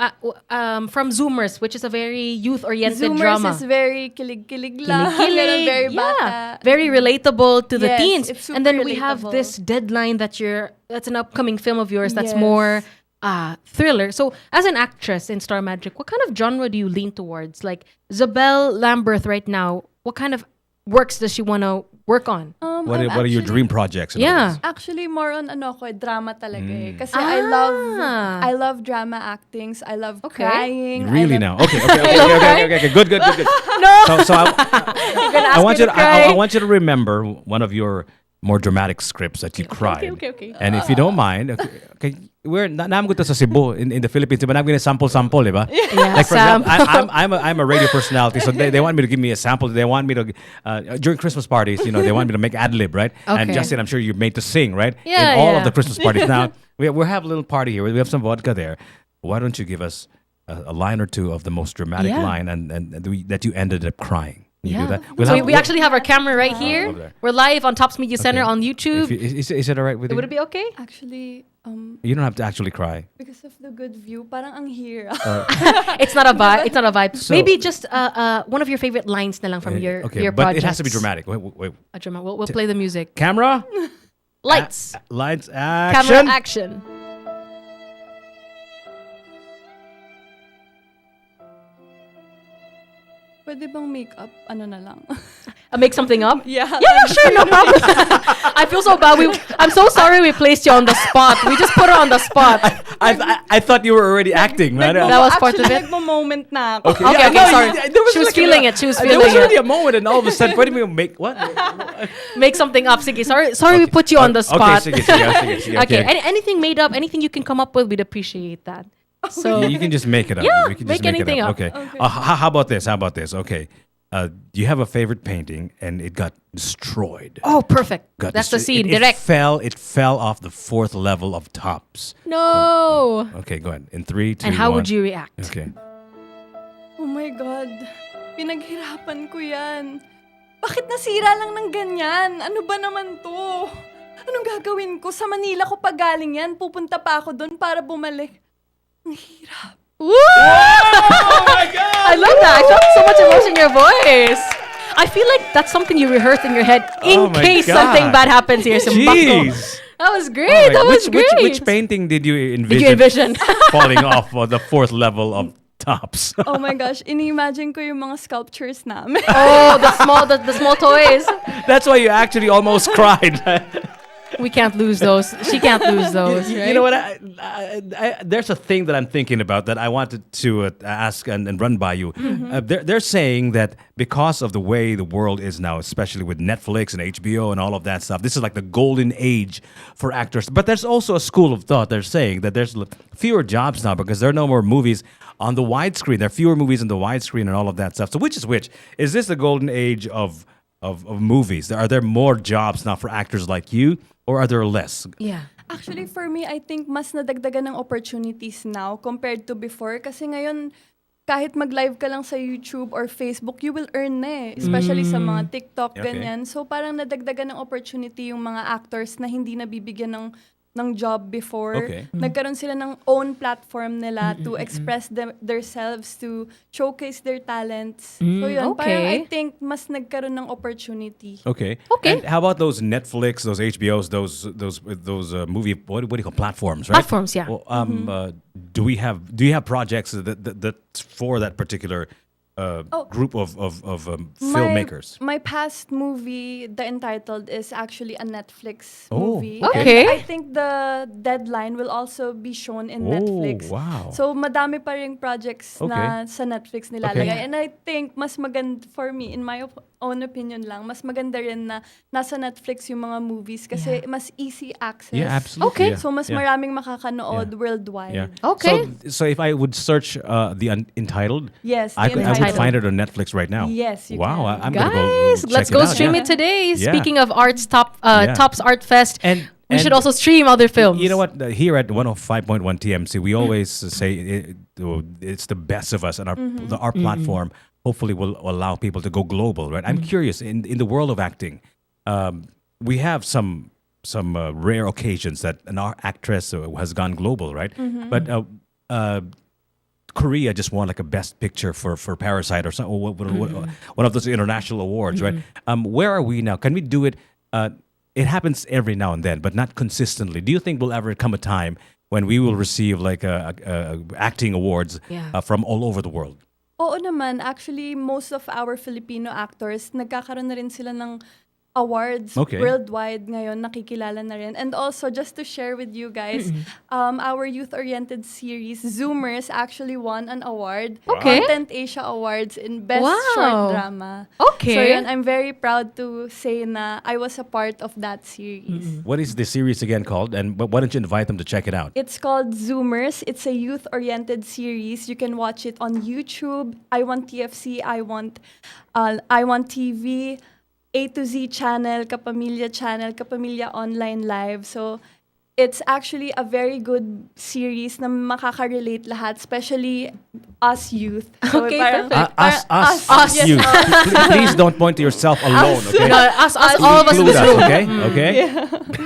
from Zoomers, which is a very youth-oriented Zoomers drama. is very kilig-kilig lang. Kilig-kilig, Ganun, very yeah. bata. Very relatable to the Yes, teens. it's And then super we have relatable. this Deadline that's an upcoming film of yours that's Yes. more thriller. So as an actress in Star Magic, what kind of genre do you lean towards? Like Zabelle Lamberth right now, what kind of works does she want to work on? What are your dream projects? in other Yeah. words? Actually, more on drama talaga eh. Kasi Ah. I love drama actings. I love crying. Really I love, now? Okay. Good. No. So I want me you to to cry. I want you to remember one of your more dramatic scripts that you cried. Okay. And if you don't mind, okay, we're naam ko to sa Cebu in the Philippines, diba? Naam ko na sample, diba? Yeah, Like for example, sample. I'm a radio personality, so they want me to give me a sample. They want me to during Christmas parties, they want me to make ad lib, right? And Okay. Justine, I'm sure you're made to sing, right? Yeah, in all yeah. of the Christmas parties. Now we have a little party here. We have some vodka there. Why don't you give us a line or two of the most dramatic Yeah. line and that you ended up crying? You do that. So we actually have our camera right here. Over there. We're live on Tops Media Center on YouTube. Is it all right with you? Would it be okay? Actually, You don't have to actually cry. because of the good view, parang ang hirap. It's not a vibe. It's not a vibe. So- Maybe just one of your favorite lines na lang from your but projects. it has to be dramatic. Wait. A drama. We'll play the music. Camera, Lights. lights, Camera action. action. Pwede bang makeup? Ano na lang? Make something up? Yeah. Yeah, sure, no problem. I feel so bad. I'm so sorry we placed you on the spot. We just put her on the spot. I thought you were already acting, man. That was part of it. Nagmo-moment na ako. Okay, Yeah, no, sorry. there was She was like feeling it. She was There feeling was already it. a moment, and all of a sudden, what do you make? What? Make something up. Sige, sorry we put you on the Okay, spot. sige. Okay, anything made up, anything you can come up with, we'd appreciate that. So You can just make it up. Yeah, You can make just anything up. Okay. How about this? Okay. You have a favorite painting, and it got destroyed. Oh, perfect. Got That's the destroyed. scene. It Direct. fell off the 4th level of Tops. No. Okay, go ahead. In 3, 2, And how 1. would you react? Okay. Oh my God. Pinaghirapan ko yan. Bakit nasira lang ng ganyan? Ano ba naman to? Anong gagawin ko? Sa Manila ko pa galing yan. Pupunta pa ako doon para bumalik. Ang hirap. Woo! Oh my God! I love that. I felt so much emotion in your voice. I feel like that's something you rehearsed in your head in Oh my case God. something bad happens here. Jeez. That was great. All right. That was great. Which painting did you envision, Did you envision? falling off of the 4th level of Tops. Oh my gosh, ini-imagine ko yung mga sculptures namin. Oh, the small toys. That's why you actually almost cried. We can't lose those. She can't lose those. Right? You know what? There's a thing that I'm thinking about that I wanted to ask and run by you. They're saying that because of the way the world is now, especially with Netflix and HBO and all of that stuff, this is like the golden age for actors. But there's also a school of thought. They're saying that there's fewer jobs now because there are no more movies on the widescreen. There are fewer movies on the widescreen and all of that stuff. So which is which? Is this the golden age of movies? Are there more jobs now for actors like you? Or are there less? Yeah. Actually, for me, I think mas nadagdagan ng opportunities now compared to before. Kasi ngayon, kahit mag-live ka lang sa YouTube or Facebook, you will earn na eh. Especially sa mga TikTok, ganyan. So parang nadagdagan ng opportunity yung mga actors na hindi nabibigyan ng job before. Nagkaroon sila ng own platform nila to express themselves, to showcase their talents. So yun, parang I think mas nagkaroon ng opportunity. Okay. And how about those Netflix, those HBOs, those movie what do you call platforms, right? Platforms, yeah. Well, do you have projects that for that particular group of filmmakers? My past movie, The Entitled, is actually a Netflix Oh, movie. okay. And I think the Deadline will also be shown in Netflix. Wow. So madami pa ring projects na sa Netflix nilalagay. Okay. And I think mas maganda for me, in my own opinion lang, mas maganda rin na nasa Netflix yung mga movies kasi mas easy access. Yeah, absolutely. Yeah. So mas Yeah. maraming makakanood worldwide. Yeah. Okay. So if I would search the Entitled, Yes, I The would Entitled. find it on Netflix right now. Yes, you wow, can. I'm gonna go Guys, check let's it go out. stream Yeah. it today. Yeah. Speaking of Tops Art Fest, And we should also stream other films. You know what? Here at 105.1 TMC, we always say it's the best of us, and our platform hopefully will allow people to go global, right? I'm curious in the world of acting, we have some rare occasions that an actress has gone global, right? But Korea just won like a best picture for Parasite or something, one of those international awards, right? Where are we now? Can we do it? It happens every now and then, but not consistently. Do you think will ever come a time when we will receive like acting awards from all over the world? Oo naman. Actually, most of our Filipino actors, nagkakaroon na rin sila ng awards worldwide ngayon, nakikilala na rin. And also, just to share with you guys, our youth-oriented series, Zoomers, actually won an award. Content Asia Awards in Best Short Drama. Okay. So yun, I'm very proud to say na I was a part of that series. What is the series again called? And why don't you invite them to check it out? It's called Zoomers. It's a youth-oriented series. You can watch it on YouTube. I Want TFC, I Want TV, A to Z channel, Kapamilya Online Live. So it's actually a very good series na makaka-relate lahat, especially us youth. So Okay, parang- perfect. Us yes, you. us. Please don't point to yourself alone, okay? No, us, all of us in Include this us, room. okay? Okay?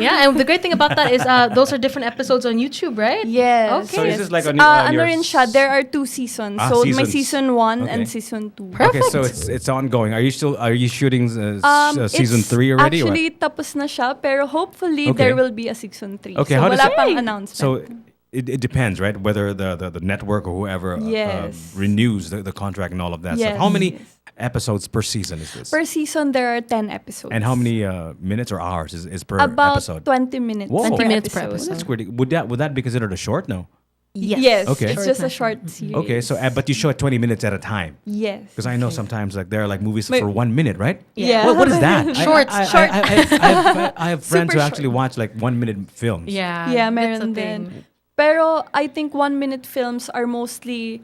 Yeah, and the great thing about that is those are different episodes on YouTube, right? Yes. Okay. So is this like on ano your rin siya, there are 2 seasons. So may seasons. season 1 Okay. and season 2. Okay, so it's ongoing. Are you shooting season 3 already? or what? Actually, tapos na siya, pero hopefully Okay. there will be a season 3. Okay, so how does wala it- pang announcement. So it depends, right? Whether the network or whoever Yes. renews the contract and all of that Yes. stuff. How many episodes per season is this? Per season, there are 10 episodes. And how many minutes or hours is per About episode? 20 minutes. Whoa. 20 minutes per Well, episode. that's pretty. Would that be considered a short? No. Yes. Okay. It's just a short series. Okay, so but you show it 20 minutes at a time. Yes. Because I know sometimes like there are like movies Wait. for 1 minute, right? Yeah. What is that? Shorts. I have friends who Super actually watch like 1 minute films. Yeah. Yeah, that's meron the din. thing. Pero I think 1-minute films are mostly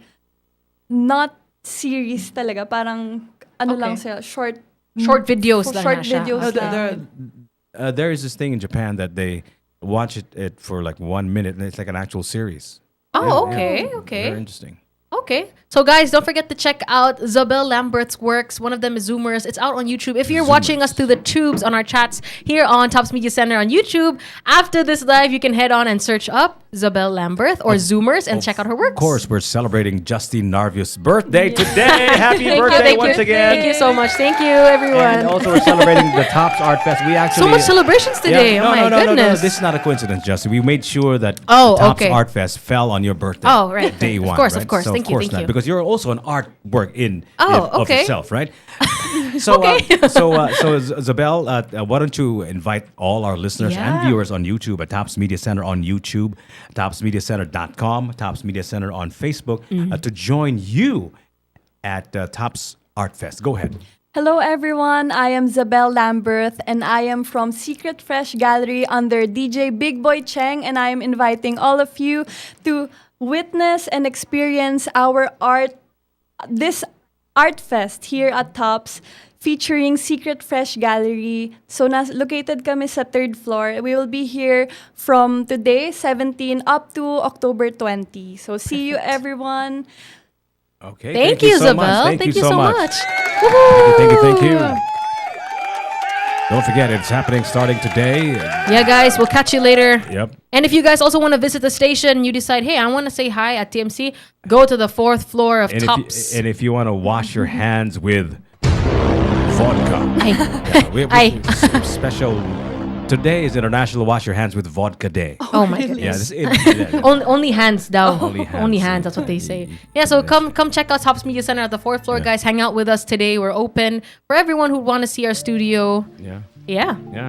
not series talaga. Parang ano lang sila, short videos lang short na siya. videos lang. There is this thing in Japan that they watch it for like 1 minute and it's like an actual series. Oh, okay, okay. Very interesting. Okay. So guys, don't forget to check out Zabelle Lamberth's works. One of them is Zoomers. It's out on YouTube. If you're watching us through the tubes on our chats here on Tops Media Center on YouTube, after this live, you can head on and search up Zabelle Lamberth or Zoomers and check out her works. Of course, we're celebrating Justine Narvius' birthday today. Happy Thank birthday you, once again. Thank you so much. Thank you, everyone. And also, we're celebrating the Tops Art Fest. We actually so much celebrations today. No, oh my no, goodness. This is not a coincidence, Justin. We made sure that Oh, the Tops okay. Art Fest fell on your birthday. Oh, right. Day one. Of course, right? of course. So Thank of you, course thank not, you. because you're also an artwork Oh, of okay. yourself, right? So, Zabelle, why don't you invite all our listeners and Yeah. viewers on YouTube at Tops Media Center on YouTube, topsmediacenter.com, Tops Media Center on Facebook to join you at Tops Art Fest. Go ahead. Hello everyone, I am Zabelle Lamberth and I am from Secret Fresh Gallery under DJ Big Boy Cheng, and I am inviting all of you to witness and experience this art fest here at Tops featuring Secret Fresh Gallery. So located kami sa 3rd floor. We will be here from today 17 up to October 20. So see you everyone. Okay. Thank you, so much. Zabelle. Thank you so much. Thank you. Don't forget, it's happening starting today. Yeah, guys, we'll catch you later. Yep. And if you guys also want to visit the station, you decide, hey, I want to say hi at TMC, go to the 4th floor of Tops. And if you want to wash your hands with vodka, we special. Today is International Wash Your Hands with Vodka Day. Oh my goodness. Yeah, Only hands down. Only hands. That's what they say. Yeah, so come check out Tops Media Center at the 4th floor, guys. Hang out with us today. We're open for everyone who want to see our studio. Yeah. Yeah. Yeah.